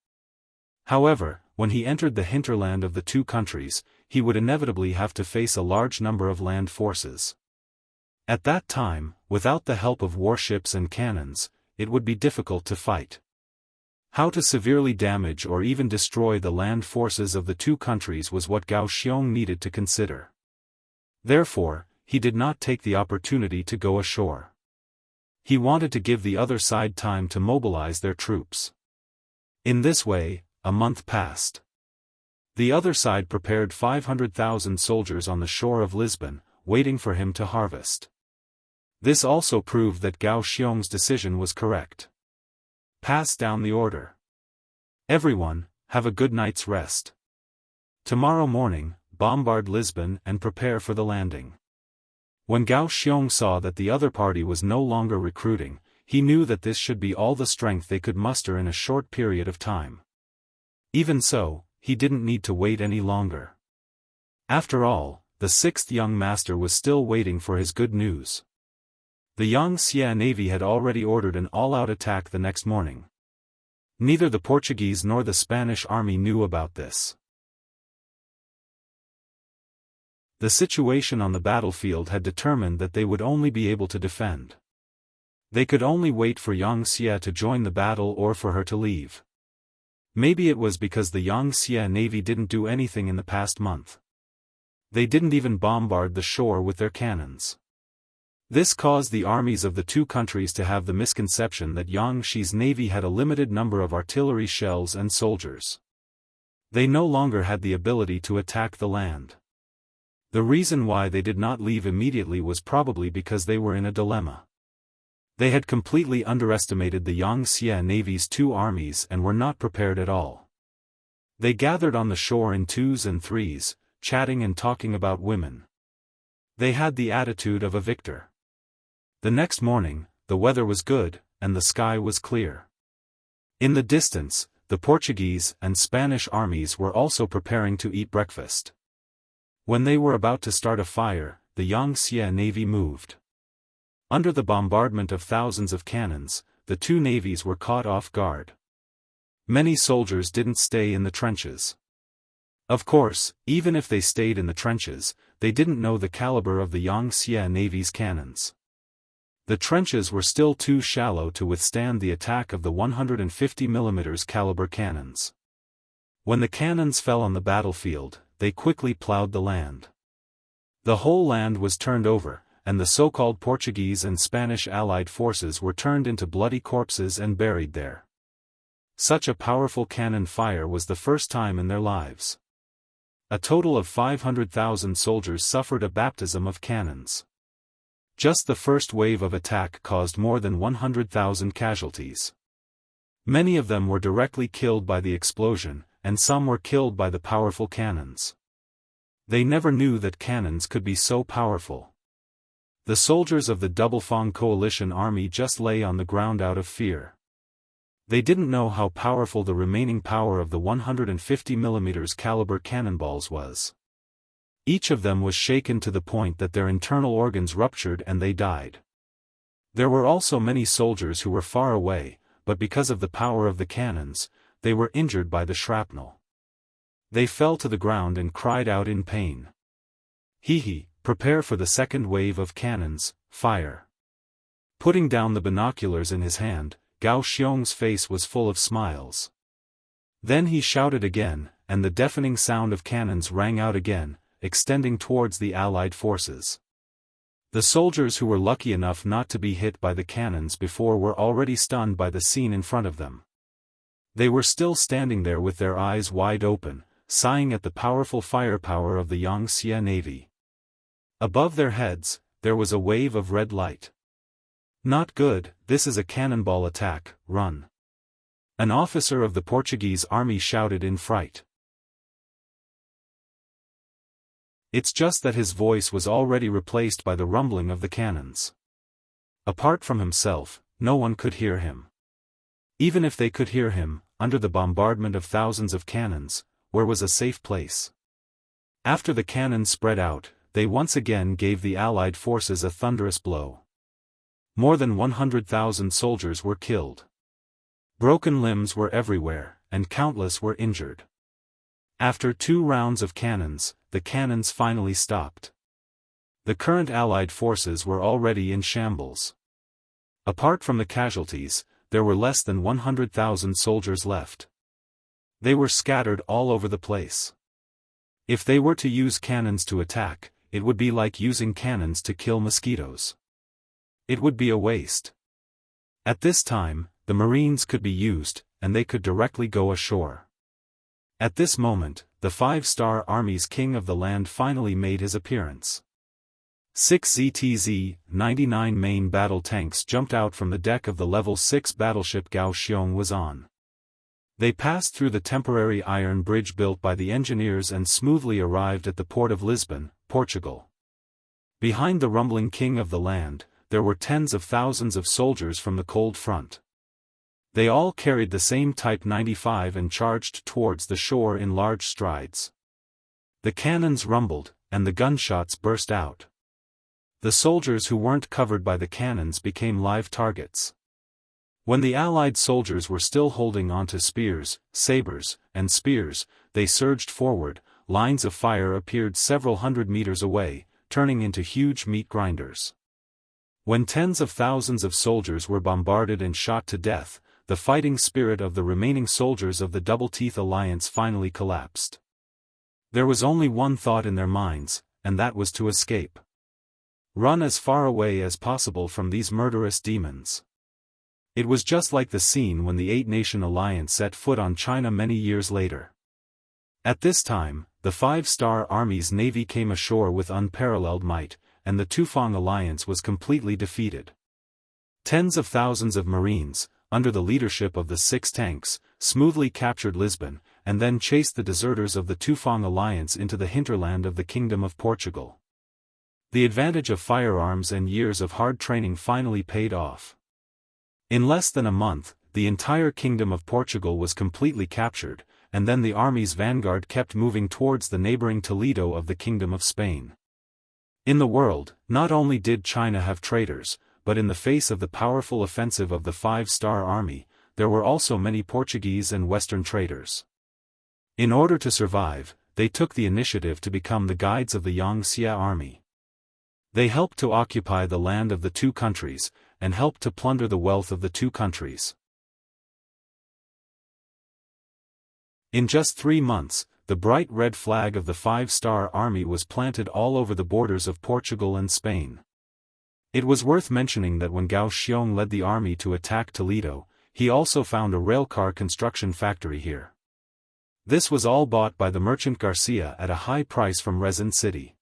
However, when he entered the hinterland of the two countries, he would inevitably have to face a large number of land forces. At that time, without the help of warships and cannons, it would be difficult to fight. How to severely damage or even destroy the land forces of the two countries was what Gao Xiong needed to consider. Therefore, he did not take the opportunity to go ashore. He wanted to give the other side time to mobilize their troops. In this way, a month passed. The other side prepared 500,000 soldiers on the shore of Lisbon, waiting for him to harvest. This also proved that Gao Xiong's decision was correct. Pass down the order. Everyone, have a good night's rest. Tomorrow morning, bombard Lisbon and prepare for the landing. When Gao Xiong saw that the other party was no longer recruiting, he knew that this should be all the strength they could muster in a short period of time. Even so, he didn't need to wait any longer. After all, the sixth young master was still waiting for his good news. The Wuxia navy had already ordered an all-out attack the next morning. Neither the Portuguese nor the Spanish army knew about this. The situation on the battlefield had determined that they would only be able to defend. They could only wait for Wuxia to join the battle or for her to leave. Maybe it was because the Wuxia navy didn't do anything in the past month. They didn't even bombard the shore with their cannons. This caused the armies of the two countries to have the misconception that Yangxi's navy had a limited number of artillery shells and soldiers. They no longer had the ability to attack the land. The reason why they did not leave immediately was probably because they were in a dilemma. They had completely underestimated the Wuxia navy's two armies and were not prepared at all. They gathered on the shore in twos and threes, chatting and talking about women. They had the attitude of a victor. The next morning, the weather was good, and the sky was clear. In the distance, the Portuguese and Spanish armies were also preparing to eat breakfast. When they were about to start a fire, the Wuxia navy moved. Under the bombardment of thousands of cannons, the two navies were caught off guard. Many soldiers didn't stay in the trenches. Of course, even if they stayed in the trenches, they didn't know the caliber of the Wuxia navy's cannons. The trenches were still too shallow to withstand the attack of the 150 mm caliber cannons. When the cannons fell on the battlefield, they quickly plowed the land. The whole land was turned over, and the so-called Portuguese and Spanish allied forces were turned into bloody corpses and buried there. Such a powerful cannon fire was the first time in their lives. A total of 500,000 soldiers suffered a baptism of cannons. Just the first wave of attack caused more than 100,000 casualties. Many of them were directly killed by the explosion, and some were killed by the powerful cannons. They never knew that cannons could be so powerful. The soldiers of the Double Fang coalition army just lay on the ground out of fear. They didn't know how powerful the remaining power of the 150 mm caliber cannonballs was. Each of them was shaken to the point that their internal organs ruptured and they died. There were also many soldiers who were far away, but because of the power of the cannons, they were injured by the shrapnel. They fell to the ground and cried out in pain. Hee, prepare for the second wave of cannons, fire. Putting down the binoculars in his hand, Gao Xiong's face was full of smiles. Then he shouted again, and the deafening sound of cannons rang out again, extending towards the Allied forces. The soldiers who were lucky enough not to be hit by the cannons before were already stunned by the scene in front of them. They were still standing there with their eyes wide open, sighing at the powerful firepower of the Wuxia navy. Above their heads, there was a wave of red light. Not good, this is a cannonball attack, run. An officer of the Portuguese army shouted in fright. It's just that his voice was already replaced by the rumbling of the cannons. Apart from himself, no one could hear him. Even if they could hear him, under the bombardment of thousands of cannons, where was a safe place? After the cannons spread out, they once again gave the Allied forces a thunderous blow. More than 100,000 soldiers were killed. Broken limbs were everywhere, and countless were injured. After 2 rounds of cannons, the cannons finally stopped. The current Allied forces were already in shambles. Apart from the casualties, there were less than 100,000 soldiers left. They were scattered all over the place. If they were to use cannons to attack, it would be like using cannons to kill mosquitoes. It would be a waste. At this time, the Marines could be used, and they could directly go ashore. At this moment, the 5-star Army's king of the land finally made his appearance. 6 ZTZ-99 main battle tanks jumped out from the deck of the Level 6 battleship Kaohsiung was on. They passed through the temporary iron bridge built by the engineers and smoothly arrived at the port of Lisbon, Portugal. Behind the rumbling king of the land, there were tens of thousands of soldiers from the cold front. They all carried the same Type 95 and charged towards the shore in large strides. The cannons rumbled, and the gunshots burst out. The soldiers who weren't covered by the cannons became live targets. When the Allied soldiers were still holding onto spears, sabers, and spears, they surged forward. Lines of fire appeared several hundred meters away, turning into huge meat grinders. When tens of thousands of soldiers were bombarded and shot to death, the fighting spirit of the remaining soldiers of the Double-Teeth Alliance finally collapsed. There was only one thought in their minds, and that was to escape. Run as far away as possible from these murderous demons. It was just like the scene when the 8-Nation Alliance set foot on China many years later. At this time, the 5-star Army's navy came ashore with unparalleled might, and the Tufang Alliance was completely defeated. Tens of thousands of Marines, under the leadership of the 6 tanks, smoothly captured Lisbon, and then chased the deserters of the Tufang Alliance into the hinterland of the Kingdom of Portugal. The advantage of firearms and years of hard training finally paid off. In less than a month, the entire Kingdom of Portugal was completely captured, and then the army's vanguard kept moving towards the neighboring Toledo of the Kingdom of Spain. In the world, not only did China have traitors, but in the face of the powerful offensive of the 5-star Army, there were also many Portuguese and Western traitors. In order to survive, they took the initiative to become the guides of the Xianxia army. They helped to occupy the land of the two countries, and helped to plunder the wealth of the two countries. In just 3 months, the bright red flag of the 5-star Army was planted all over the borders of Portugal and Spain. It was worth mentioning that when Kaohsiung led the army to attack Toledo, he also found a railcar construction factory here. This was all bought by the merchant Garcia at a high price from Resin City.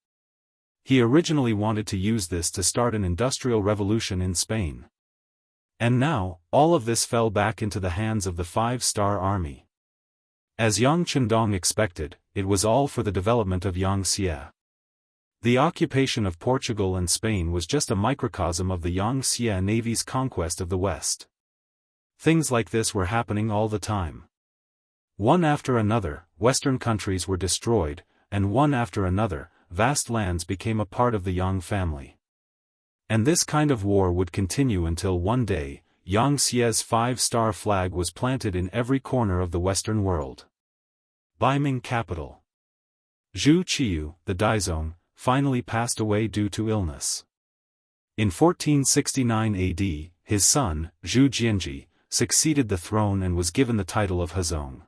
He originally wanted to use this to start an industrial revolution in Spain. And now, all of this fell back into the hands of the 5-star Army. As Yang Chendong expected, it was all for the development of Yangtze. The occupation of Portugal and Spain was just a microcosm of the Yangtze Navy's conquest of the West. Things like this were happening all the time. One after another, Western countries were destroyed, and one after another, vast lands became a part of the Yang family. And this kind of war would continue until one day, Yangtze's 5-star flag was planted in every corner of the Western world. Baiming capital. Zhu Qiu, the Daizong, finally passed away due to illness. In 1469 AD, his son, Zhu Jianji, succeeded the throne and was given the title of Hezong.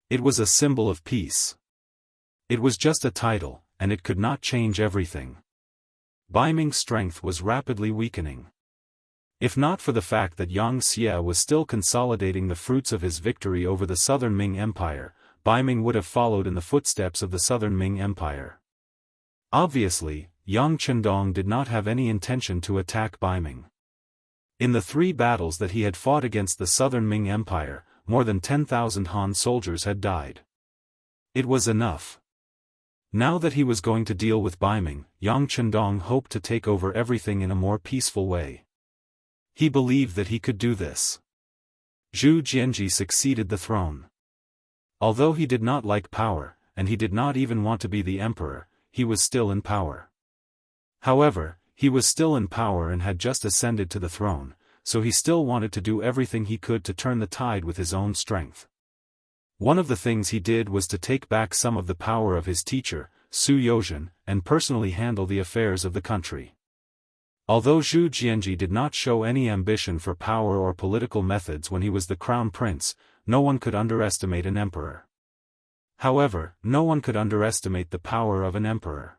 It was a symbol of peace. It was just a title, and it could not change everything. Baiming's strength was rapidly weakening. If not for the fact that Yangtze was still consolidating the fruits of his victory over the Southern Ming Empire, Baiming would have followed in the footsteps of the Southern Ming Empire. Obviously, Yang Chendong did not have any intention to attack Baiming. In the 3 battles that he had fought against the Southern Ming Empire, more than 10,000 Han soldiers had died. It was enough. Now that he was going to deal with Baiming, Yang Chendong hoped to take over everything in a more peaceful way. He believed that he could do this. Zhu Jianji succeeded the throne. Although he did not like power, and he did not even want to be the emperor, he was still in power. However, he was still in power and had just ascended to the throne, so he still wanted to do everything he could to turn the tide with his own strength. One of the things he did was to take back some of the power of his teacher, Su Yozhen, and personally handle the affairs of the country. Although Zhu Jianji did not show any ambition for power or political methods when he was the crown prince, no one could underestimate an emperor. However, no one could underestimate the power of an emperor.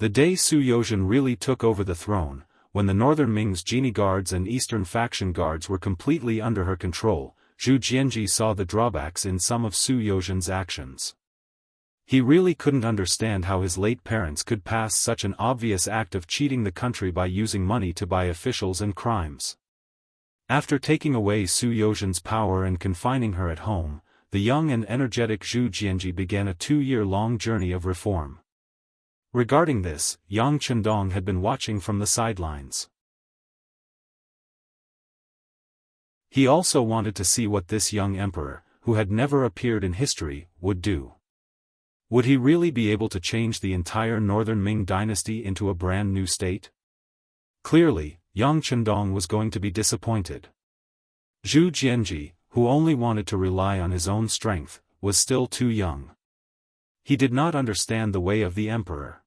The day Su Yozhen really took over the throne, when the northern Ming's genie guards and eastern faction guards were completely under her control, Zhu Jianji saw the drawbacks in some of Su Yozhen's actions. He really couldn't understand how his late parents could pass such an obvious act of cheating the country by using money to buy officials and crimes. After taking away Su Yozhen's power and confining her at home, the young and energetic Zhu Jianji began a 2-year-long journey of reform. Regarding this, Yang Chendong had been watching from the sidelines. He also wanted to see what this young emperor, who had never appeared in history, would do. Would he really be able to change the entire northern Ming dynasty into a brand new state? Clearly, Yang Chendong was going to be disappointed. Zhu Jianji, who only wanted to rely on his own strength, was still too young. He did not understand the way of the emperor.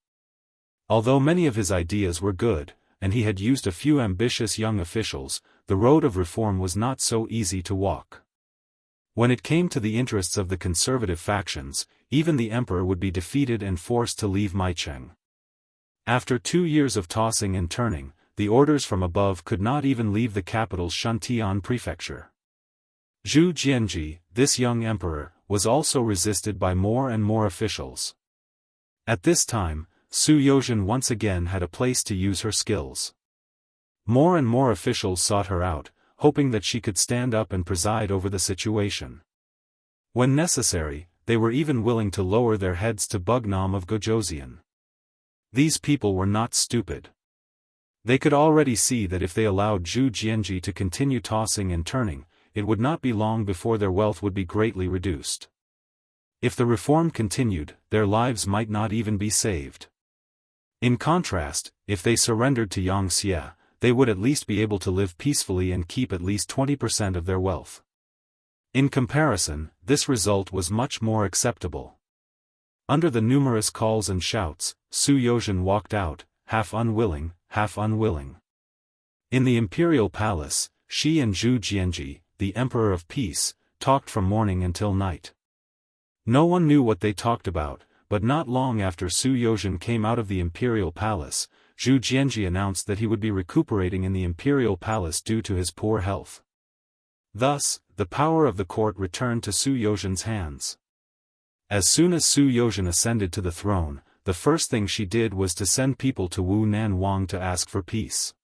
Although many of his ideas were good, and he had used a few ambitious young officials, the road of reform was not so easy to walk. When it came to the interests of the conservative factions, even the emperor would be defeated and forced to leave Maicheng. After 2 years of tossing and turning, the orders from above could not even leave the capital's Shantian prefecture. Zhu Jianji, this young emperor, was also resisted by more and more officials. At this time, Su Yozhen once again had a place to use her skills. More and more officials sought her out, hoping that she could stand up and preside over the situation. When necessary, they were even willing to lower their heads to Bugnam of Gojoseon. These people were not stupid. They could already see that if they allowed Zhu Jianji to continue tossing and turning, it would not be long before their wealth would be greatly reduced. If the reform continued, their lives might not even be saved. In contrast, if they surrendered to Yang Xie, they would at least be able to live peacefully and keep at least 20% of their wealth. In comparison, this result was much more acceptable. Under the numerous calls and shouts, Su Yozhen walked out, half unwilling, half unwilling. In the imperial palace, she and Zhu Jianji, the Emperor of Peace, talked from morning until night. No one knew what they talked about, but not long after Su Yozhen came out of the imperial palace, Zhu Jianji announced that he would be recuperating in the imperial palace due to his poor health. Thus, the power of the court returned to Su Yozhen's hands. As soon as Su Yozhen ascended to the throne, the first thing she did was to send people to Wu Nan Wang to ask for peace.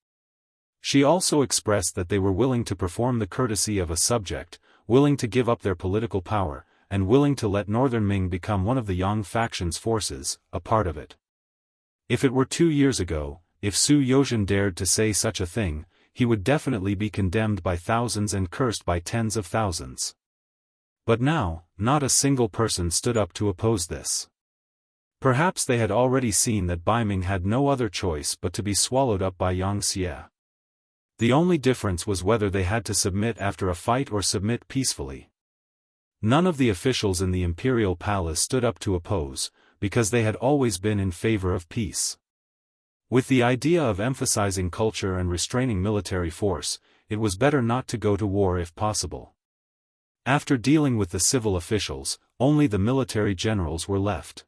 She also expressed that they were willing to perform the courtesy of a subject, willing to give up their political power, and willing to let Northern Ming become one of the Yang faction's forces, a part of it. If it were 2 years ago, if Su Yozhen dared to say such a thing, he would definitely be condemned by thousands and cursed by tens of thousands. But now, not a single person stood up to oppose this. Perhaps they had already seen that Bai Ming had no other choice but to be swallowed up by Yang Xie. The only difference was whether they had to submit after a fight or submit peacefully. None of the officials in the imperial palace stood up to oppose, because they had always been in favor of peace. With the idea of emphasizing culture and restraining military force, it was better not to go to war if possible. After dealing with the civil officials, only the military generals were left.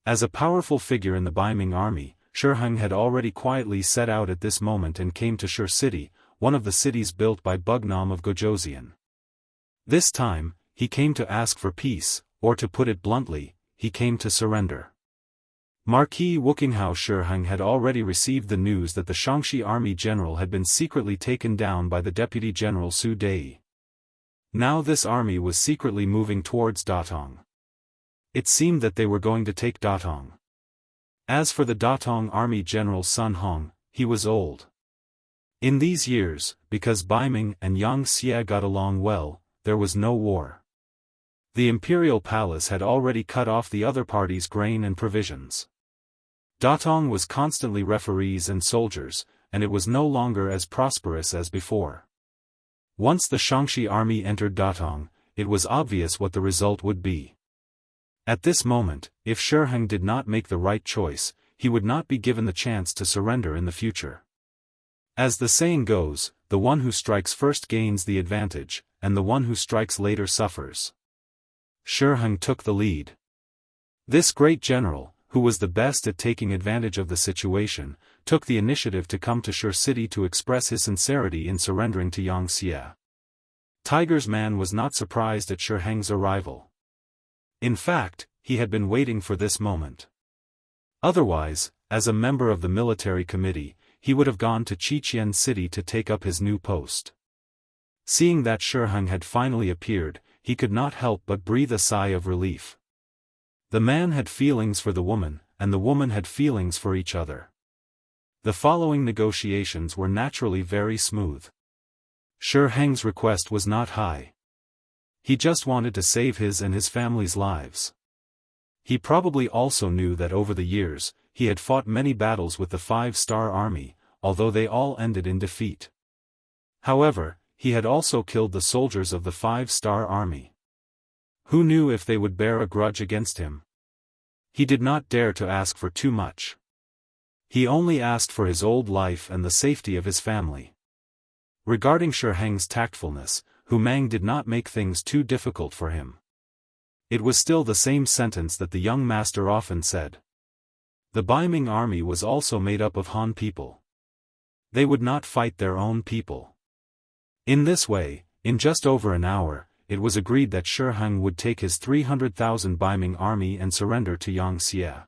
As a powerful figure in the Bai Ming army, Shiheng had already quietly set out at this moment and came to Shi City, one of the cities built by Bugnam of Gojoseon. This time, he came to ask for peace, or to put it bluntly, he came to surrender. Marquis Wuxia Xianxia had already received the news that the Xianxi army general had been secretly taken down by the deputy general Su Dai. Now this army was secretly moving towards Datong. It seemed that they were going to take Datong. As for the Datong army general Sun Hong, he was old. In these years, because Bai Ming and Yang Xie got along well, there was no war. The imperial palace had already cut off the other party's grain and provisions. Datong was constantly referees and soldiers, and it was no longer as prosperous as before. Once the Xianxi army entered Datong, it was obvious what the result would be. At this moment, if Shiheng did not make the right choice, he would not be given the chance to surrender in the future. As the saying goes, the one who strikes first gains the advantage, and the one who strikes later suffers. Shiheng took the lead. This great general, who was the best at taking advantage of the situation, took the initiative to come to Shi City to express his sincerity in surrendering to Xianxia. Tiger's man was not surprised at Shi Heng's arrival. In fact, he had been waiting for this moment. Otherwise, as a member of the military committee, he would have gone to Qiqian City to take up his new post. Seeing that Shi Heng had finally appeared, he could not help but breathe a sigh of relief. The man had feelings for the woman, and the woman had feelings for each other. The following negotiations were naturally very smooth. Shi Heng's request was not high. He just wanted to save his and his family's lives. He probably also knew that over the years, he had fought many battles with the 5-star army, although they all ended in defeat. However, he had also killed the soldiers of the 5-star army. Who knew if they would bear a grudge against him? He did not dare to ask for too much. He only asked for his old life and the safety of his family. Regarding Shi Heng's tactfulness, Hu Mang did not make things too difficult for him. It was still the same sentence that the young master often said. The Baiming army was also made up of Han people. They would not fight their own people. In this way, in just over an hour, it was agreed that Shi Heng would take his 300,000 Baiming army and surrender to Xianxia.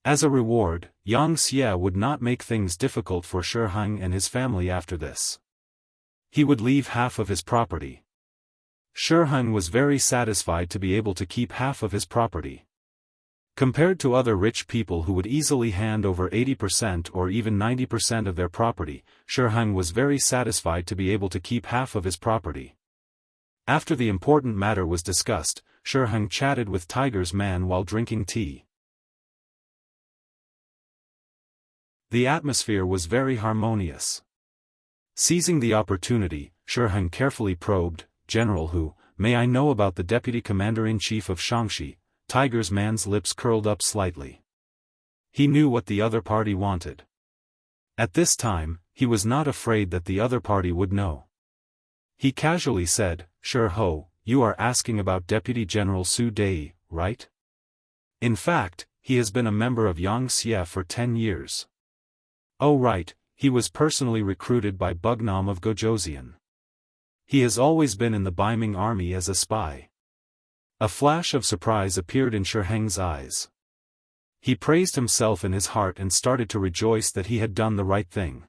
As a reward, Xianxia would not make things difficult for Shi Heng and his family after this. He would leave half of his property. Shi Heng was very satisfied to be able to keep half of his property. Compared to other rich people who would easily hand over 80% or even 90% of their property, Shi Heng was very satisfied to be able to keep half of his property. After the important matter was discussed, Shi Heng chatted with Tiger's man while drinking tea. The atmosphere was very harmonious. Seizing the opportunity, Shi Heng carefully probed, "General Hu, may I know about the deputy commander-in-chief of Xiangxi?" Tiger's man's lips curled up slightly. He knew what the other party wanted. At this time, he was not afraid that the other party would know. He casually said, "Shi Ho, you are asking about Deputy General Su Dei, right? In fact, he has been a member of Xianxia for 10 years. Oh right, he was personally recruited by Bugnam of Gojoseon. He has always been in the Baiming army as a spy." A flash of surprise appeared in Shi Heng's eyes. He praised himself in his heart and started to rejoice that he had done the right thing.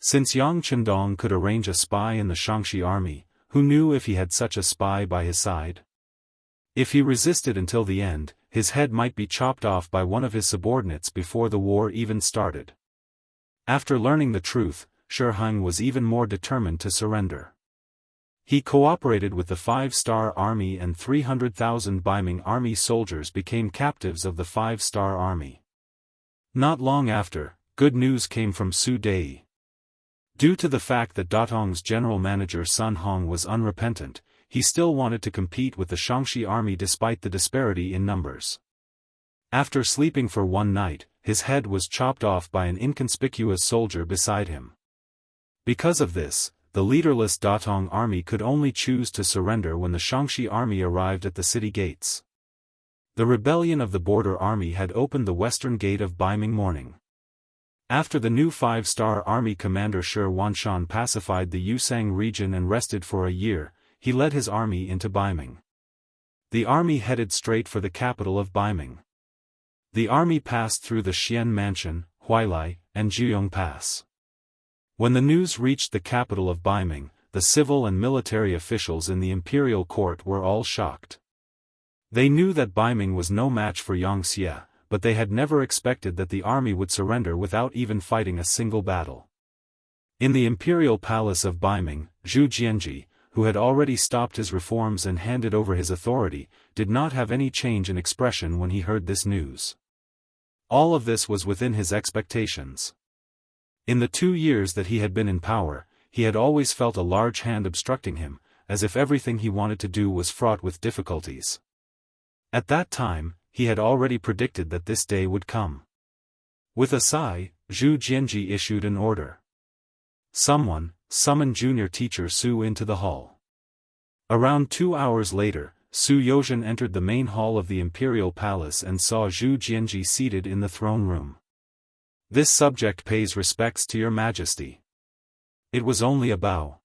Since Yang Chendong could arrange a spy in the Xiangxi army, who knew if he had such a spy by his side? If he resisted until the end, his head might be chopped off by one of his subordinates before the war even started. After learning the truth, Shi Heng was even more determined to surrender. He cooperated with the 5-star army and 300,000 Baiming army soldiers became captives of the 5-star army. Not long after, good news came from Su Dei. Due to the fact that Datong's general manager Sun Hong was unrepentant, he still wanted to compete with the Xiangxi army despite the disparity in numbers. After sleeping for one night, his head was chopped off by an inconspicuous soldier beside him. Because of this, the leaderless Datong army could only choose to surrender when the Xiangxi army arrived at the city gates. The rebellion of the border army had opened the western gate of Baiming morning. After the new 5-star army commander Shi Wanshan pacified the Yusang region and rested for a year, he led his army into Baiming. The army headed straight for the capital of Baiming. The army passed through the Xian Mansion, Huailai, and Jiuyong Pass. When the news reached the capital of Baiming, the civil and military officials in the imperial court were all shocked. They knew that Baiming was no match for Xianxia, but they had never expected that the army would surrender without even fighting a single battle. In the imperial palace of Baiming, Zhu Jianji, who had already stopped his reforms and handed over his authority, did not have any change in expression when he heard this news. All of this was within his expectations. In the 2 years that he had been in power, he had always felt a large hand obstructing him, as if everything he wanted to do was fraught with difficulties. At that time, he had already predicted that this day would come. With a sigh, Zhu Jianji issued an order. Someone, summon junior teacher Su into the hall. Around 2 hours later, Su Yozhen entered the main hall of the imperial palace and saw Zhu Jianji seated in the throne room. "This subject pays respects to your majesty." It was only a bow.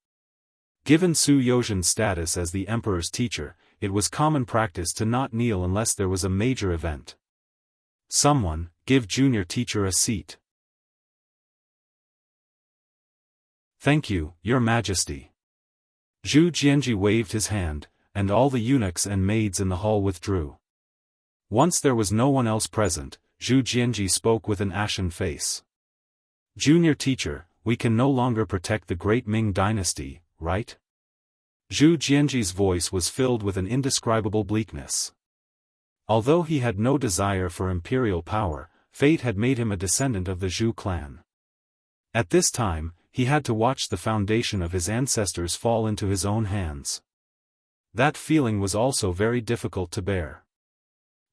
Given Su Yozhen's status as the emperor's teacher, it was common practice to not kneel unless there was a major event. "Someone, give junior teacher a seat." "Thank you, your majesty." Zhu Jianji waved his hand, and all the eunuchs and maids in the hall withdrew. Once there was no one else present, Zhu Jianji spoke with an ashen face. "Junior teacher, we can no longer protect the great Ming dynasty, right?" Zhu Jianji's voice was filled with an indescribable bleakness. Although he had no desire for imperial power, fate had made him a descendant of the Zhu clan. At this time, he had to watch the foundation of his ancestors fall into his own hands. That feeling was also very difficult to bear.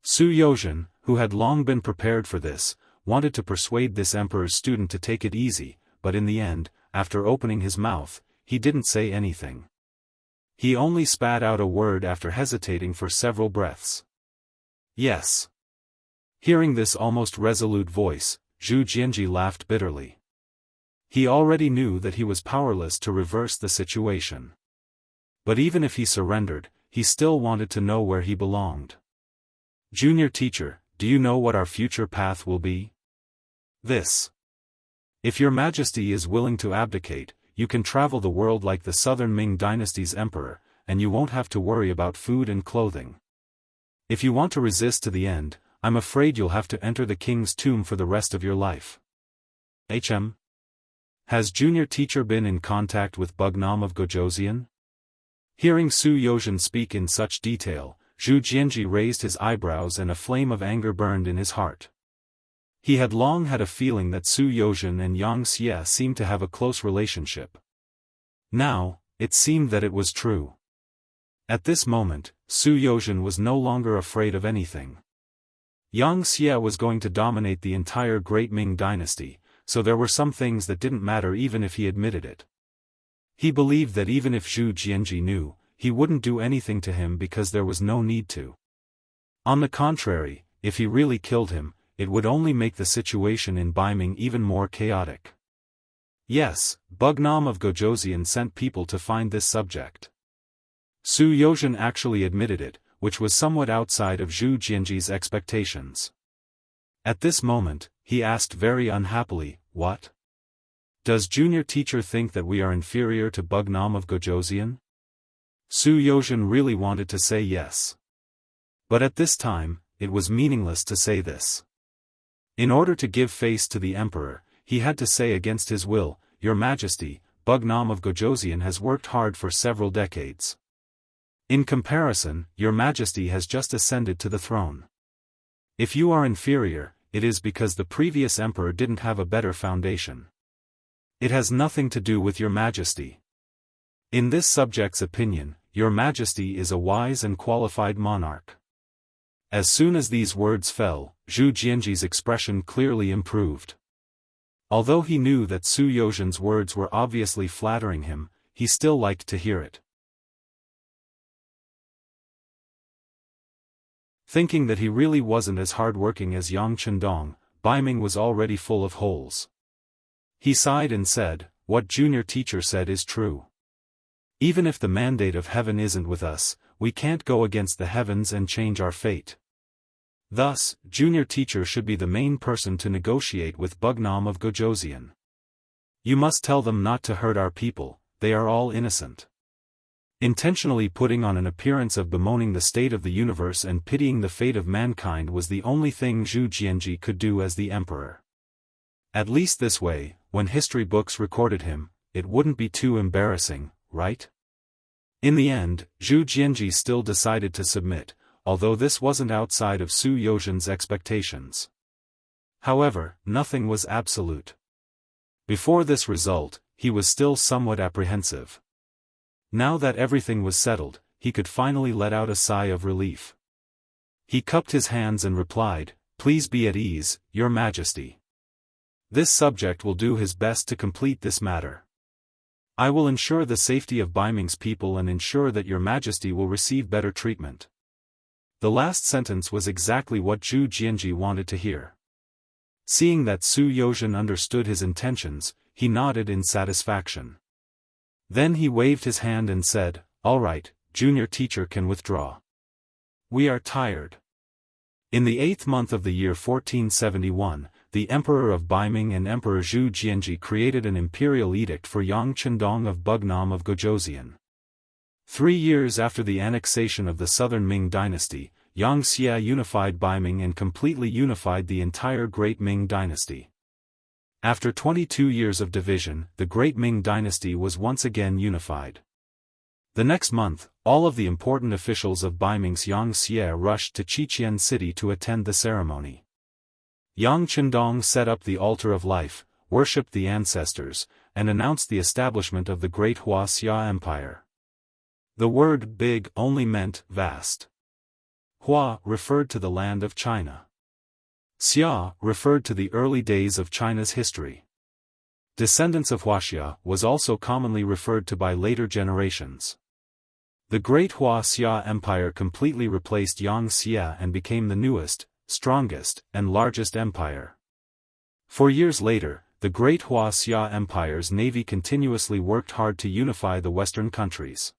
Su Yozhen, who had long been prepared for this, wanted to persuade this emperor's student to take it easy, but in the end, after opening his mouth, he didn't say anything. He only spat out a word after hesitating for several breaths. "Yes." Hearing this almost resolute voice, Zhu Jianji laughed bitterly. He already knew that he was powerless to reverse the situation. But even if he surrendered, he still wanted to know where he belonged. "Junior teacher, do you know what our future path will be?" "This. If your majesty is willing to abdicate, you can travel the world like the southern Ming dynasty's emperor, and you won't have to worry about food and clothing. If you want to resist to the end, I'm afraid you'll have to enter the king's tomb for the rest of your life." Has junior teacher been in contact with Bugnam of Gojoseon? Hearing Su Yozhen speak in such detail, Zhu Jianji raised his eyebrows and a flame of anger burned in his heart. He had long had a feeling that Su Yozhen and Yang Xie seemed to have a close relationship. Now, it seemed that it was true. At this moment, Su Yozhen was no longer afraid of anything. Yang Xie was going to dominate the entire Great Ming dynasty, so there were some things that didn't matter even if he admitted it. He believed that even if Zhu Jianji knew, he wouldn't do anything to him because there was no need to. On the contrary, if he really killed him, it would only make the situation in Baiming even more chaotic. Yes, Bugnam of Gojoseon sent people to find this subject. Su Yozhen actually admitted it, which was somewhat outside of Zhu Jianji's expectations. At this moment, he asked very unhappily, "What? Does junior teacher think that we are inferior to Bugnam of Gojoseon?" Su Yozhen really wanted to say yes. But at this time, it was meaningless to say this. In order to give face to the emperor, he had to say against his will, "Your Majesty, Bugnam of Gojoseon has worked hard for several decades. In comparison, your Majesty has just ascended to the throne. If you are inferior, it is because the previous emperor didn't have a better foundation. It has nothing to do with your Majesty. In this subject's opinion, your Majesty is a wise and qualified monarch." As soon as these words fell, Zhu Jianji's expression clearly improved. Although he knew that Su Yozhen's words were obviously flattering him, he still liked to hear it. Thinking that he really wasn't as hard-working as Yang Chendong, Baiming was already full of holes. He sighed and said, "What junior teacher said is true. Even if the mandate of heaven isn't with us, we can't go against the heavens and change our fate. Thus, junior teacher should be the main person to negotiate with Bugnam of Gojoseon. You must tell them not to hurt our people, they are all innocent." Intentionally putting on an appearance of bemoaning the state of the universe and pitying the fate of mankind was the only thing Zhu Jianji could do as the emperor. At least this way, when history books recorded him, it wouldn't be too embarrassing, right? In the end, Zhu Jianji still decided to submit, although this wasn't outside of Su Yozhen's expectations. However, nothing was absolute. Before this result, he was still somewhat apprehensive. Now that everything was settled, he could finally let out a sigh of relief. He cupped his hands and replied, "Please be at ease, your Majesty. This subject will do his best to complete this matter." I will ensure the safety of Baiming's people and ensure that your majesty will receive better treatment. The last sentence was exactly what Zhu Jianji wanted to hear. Seeing that Su Yozhen understood his intentions, he nodded in satisfaction. Then he waved his hand and said, "All right, junior teacher can withdraw. We are tired." In the 8th month of the year 1471, the Emperor of Baiming and Emperor Zhu Jianji created an imperial edict for Yang Chendong of Bugnam of Gojoseon. 3 years after the annexation of the southern Ming dynasty, Yang Xia unified Baiming and completely unified the entire Great Ming dynasty. After 22 years of division, the Great Ming dynasty was once again unified. The next month, all of the important officials of Baiming's Yang Xia rushed to Qiqian City to attend the ceremony. Yang Chendong set up the altar of life, worshipped the ancestors, and announced the establishment of the Great Wuxia Empire. The word "big" only meant vast. Hua referred to the land of China. Xia referred to the early days of China's history. Descendants of Wuxia was also commonly referred to by later generations. The Great Wuxia Empire completely replaced Yang Xia and became the newest, strongest, and largest empire. 4 years later, the Great Wuxia Empire's navy continuously worked hard to unify the Western countries.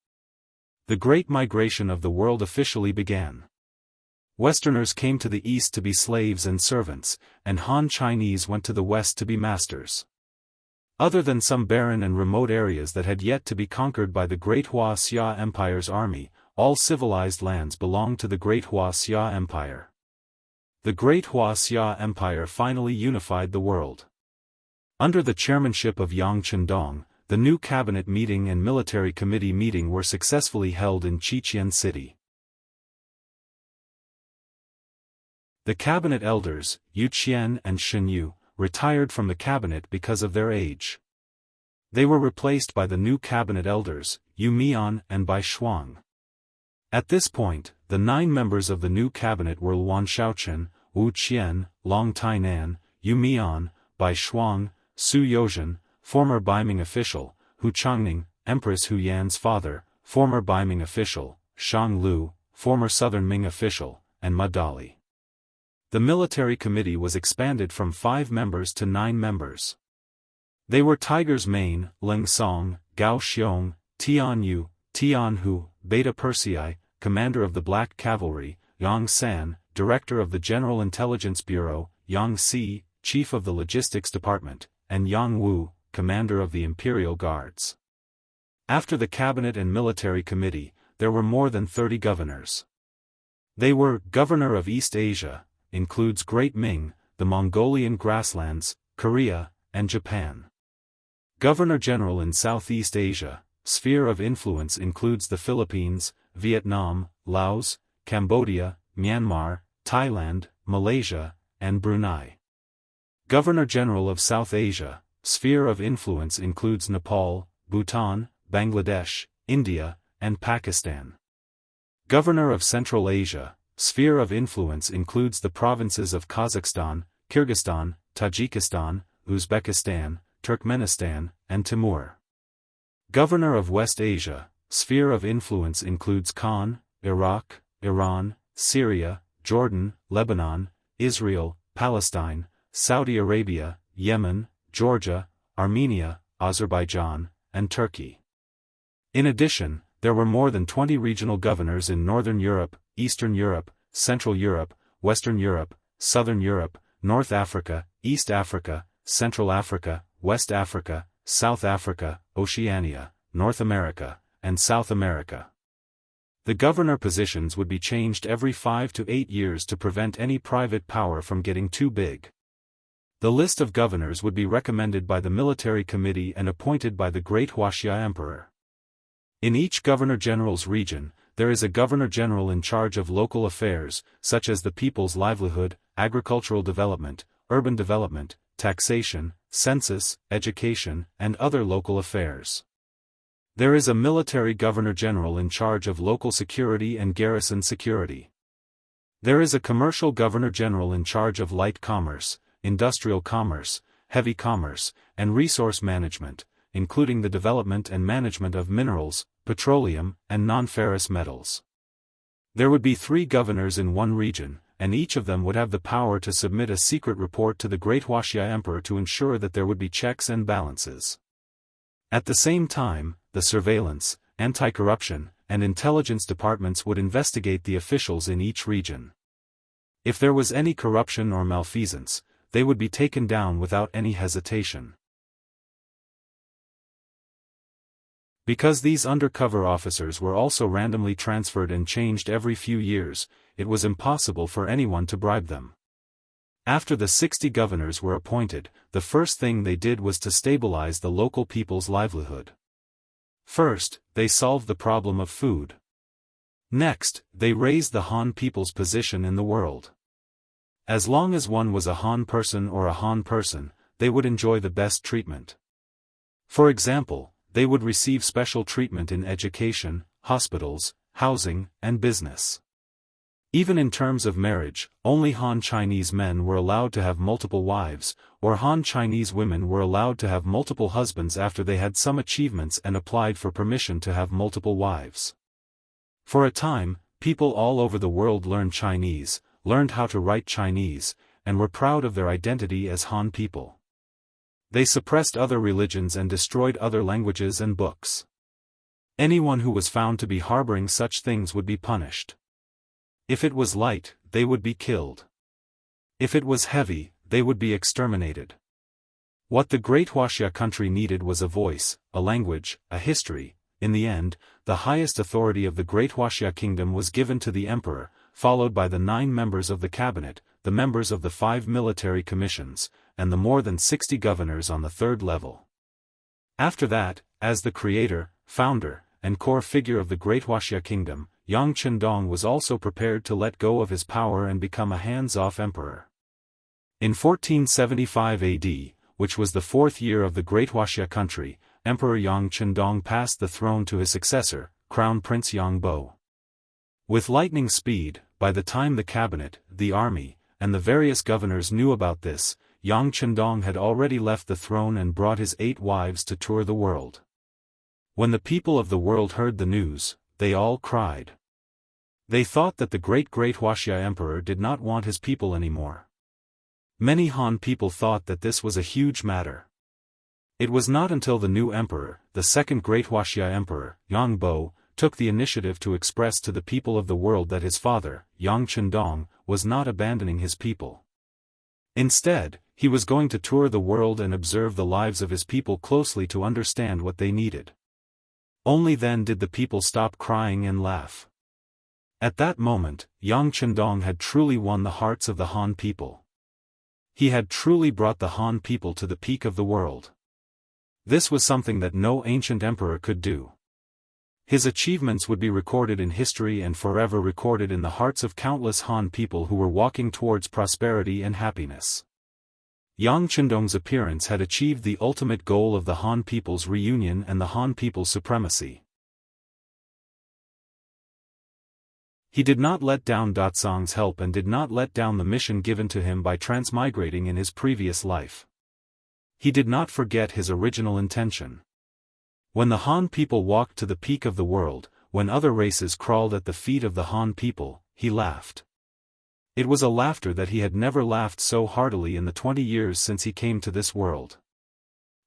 The Great Migration of the world officially began. Westerners came to the east to be slaves and servants, and Han Chinese went to the west to be masters. Other than some barren and remote areas that had yet to be conquered by the Great Wuxia Empire's army, all civilized lands belonged to the Great Wuxia Empire. The Great Wuxia Empire finally unified the world. Under the chairmanship of Yang Chendong, the new cabinet meeting and military committee meeting were successfully held in Qiqian City. The cabinet elders, Yu Qian and Shen Yu, retired from the cabinet because of their age. They were replaced by the new cabinet elders, Yu Mian and Bai Shuang. At this point, the 9 members of the new cabinet were Luan Shaochen, Wu Qian, Long Tainan, Yu Mian, Bai Shuang, Su Yozhen, former Baiming official, Hu Changning, Empress Hu Yan's father, former Baiming official, Shang Lu, former Southern Ming official, and Ma Dali. The military committee was expanded from 5 members to 9 members. They were Tiger's Mane, Ling Song, Gao Xiong, Tian Yu, Tian Hu, Beta Persei, commander of the Black Cavalry, Yang San, director of the General Intelligence Bureau, Yang Si, chief of the Logistics Department, and Yang Wu, commander of the Imperial Guards. After the cabinet and military committee, there were more than 30 governors. They were Governor of East Asia, includes Great Ming, the Mongolian grasslands, Korea, and Japan. Governor-General in Southeast Asia, sphere of influence includes the Philippines, Vietnam, Laos, Cambodia, Myanmar, Thailand, Malaysia, and Brunei. Governor-General of South Asia, sphere of influence includes Nepal, Bhutan, Bangladesh, India, and Pakistan. Governor of Central Asia, sphere of influence includes the provinces of Kazakhstan, Kyrgyzstan, Tajikistan, Uzbekistan, Turkmenistan, and Timur. Governor of West Asia, sphere of influence includes Khan, Iraq, Iran, Syria, Jordan, Lebanon, Israel, Palestine, Saudi Arabia, Yemen, Georgia, Armenia, Azerbaijan, and Turkey. In addition, there were more than 20 regional governors in Northern Europe, Eastern Europe, Central Europe, Western Europe, Southern Europe, North Africa, East Africa, Central Africa, West Africa, South Africa, Oceania, North America, and South America. The governor positions would be changed every 5 to 8 years to prevent any private power from getting too big. The list of governors would be recommended by the military committee and appointed by the Great Wuxia Emperor. In each governor-general's region, there is a governor-general in charge of local affairs, such as the people's livelihood, agricultural development, urban development, taxation, census, education, and other local affairs. There is a military governor-general in charge of local security and garrison security. There is a commercial governor-general in charge of light commerce, industrial commerce, heavy commerce, and resource management, including the development and management of minerals, petroleum, and non-ferrous metals. There would be 3 governors in one region, and each of them would have the power to submit a secret report to the Great Wuxia Emperor to ensure that there would be checks and balances. At the same time, the surveillance, anti-corruption, and intelligence departments would investigate the officials in each region. If there was any corruption or malfeasance, they would be taken down without any hesitation. Because these undercover officers were also randomly transferred and changed every few years, it was impossible for anyone to bribe them. After the 60 governors were appointed, the first thing they did was to stabilize the local people's livelihood. First, they solved the problem of food. Next, they raised the Han people's position in the world. As long as one was a Han person or a Han person, they would enjoy the best treatment. For example, they would receive special treatment in education, hospitals, housing, and business. Even in terms of marriage, only Han Chinese men were allowed to have multiple wives, or Han Chinese women were allowed to have multiple husbands after they had some achievements and applied for permission to have multiple wives. For a time, people all over the world learned Chinese, learned how to write Chinese, and were proud of their identity as Han people. They suppressed other religions and destroyed other languages and books. Anyone who was found to be harboring such things would be punished. If it was light, they would be killed. If it was heavy, they would be exterminated. What the Great Wuxia country needed was a voice, a language, a history. In the end, the highest authority of the Great Wuxia kingdom was given to the emperor, followed by the 9 members of the cabinet, the members of the 5 military commissions, and the more than 60 governors on the 3rd level. After that, as the creator, founder, and core figure of the Great Wuxia kingdom, Yang Chendong was also prepared to let go of his power and become a hands-off emperor. In 1475 AD, which was the 4th year of the Great Wuxia country, Emperor Yang Chendong passed the throne to his successor, Crown Prince Yang Bo. With lightning speed, by the time the cabinet, the army, and the various governors knew about this, Yang Chendong had already left the throne and brought his 8 wives to tour the world. When the people of the world heard the news, they all cried. They thought that the great Wuxia emperor did not want his people anymore. Many Han people thought that this was a huge matter. It was not until the new emperor, the second Great Wuxia emperor, Yang Bo, took the initiative to express to the people of the world that his father, Yang Chendong, was not abandoning his people. Instead, he was going to tour the world and observe the lives of his people closely to understand what they needed. Only then did the people stop crying and laugh. At that moment, Yang Chendong had truly won the hearts of the Han people. He had truly brought the Han people to the peak of the world. This was something that no ancient emperor could do. His achievements would be recorded in history and forever recorded in the hearts of countless Han people who were walking towards prosperity and happiness. Yang Chendong's appearance had achieved the ultimate goal of the Han people's reunion and the Han people's supremacy. He did not let down Datsong's help and did not let down the mission given to him by transmigrating in his previous life. He did not forget his original intention. When the Han people walked to the peak of the world, when other races crawled at the feet of the Han people, he laughed. It was a laughter that he had never laughed so heartily in the 20 years since he came to this world.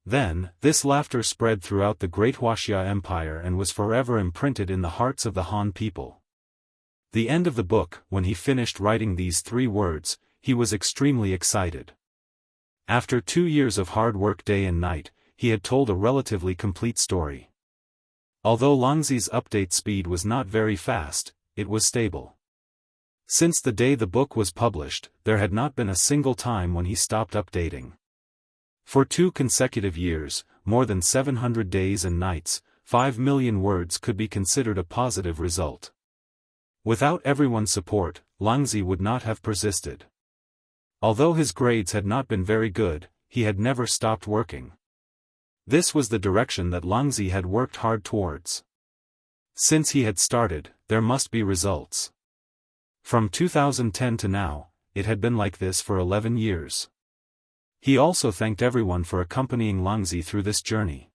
Then, this laughter spread throughout the Great Wuxia Empire and was forever imprinted in the hearts of the Han people. The end of the book, when he finished writing these 3 words, he was extremely excited. After 2 years of hard work day and night, he had told a relatively complete story. Although Langzi's update speed was not very fast, it was stable. Since the day the book was published, there had not been a single time when he stopped updating. For 2 consecutive years, more than 700 days and nights, 5 million words could be considered a positive result. Without everyone's support, Langzi would not have persisted. Although his grades had not been very good, he had never stopped working. This was the direction that Langzi had worked hard towards. Since he had started, there must be results. From 2010 to now, it had been like this for 11 years. He also thanked everyone for accompanying Langzi through this journey.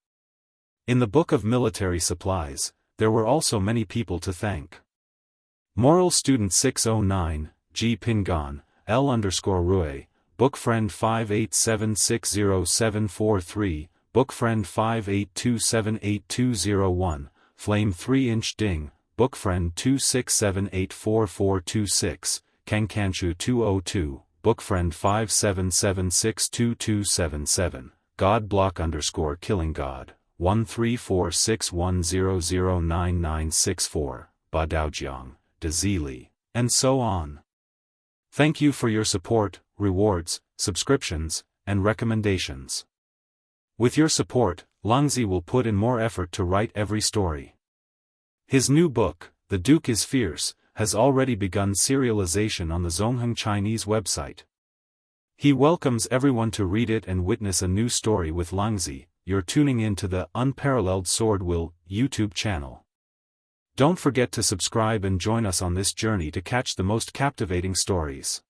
In the Book of Military Supplies, there were also many people to thank. Moral Student 609, G. Pingan, L_Rue, Book Friend 587607743, Book Friend 582782001, Flame 3-inch Ding, Book Friend 267844426, Kankanshu 202, Book Friend 577622277, God Block _Killing God, 13461009964, Badaojiang, Dazili, and so on. Thank you for your support, rewards, subscriptions, and recommendations. With your support, Langzi will put in more effort to write every story. His new book, The Duke is Fierce, has already begun serialization on the Zhongheng Chinese website. He welcomes everyone to read it and witness a new story with Langzi. You're tuning in to the Unparalleled Swordwill YouTube channel. Don't forget to subscribe and join us on this journey to catch the most captivating stories.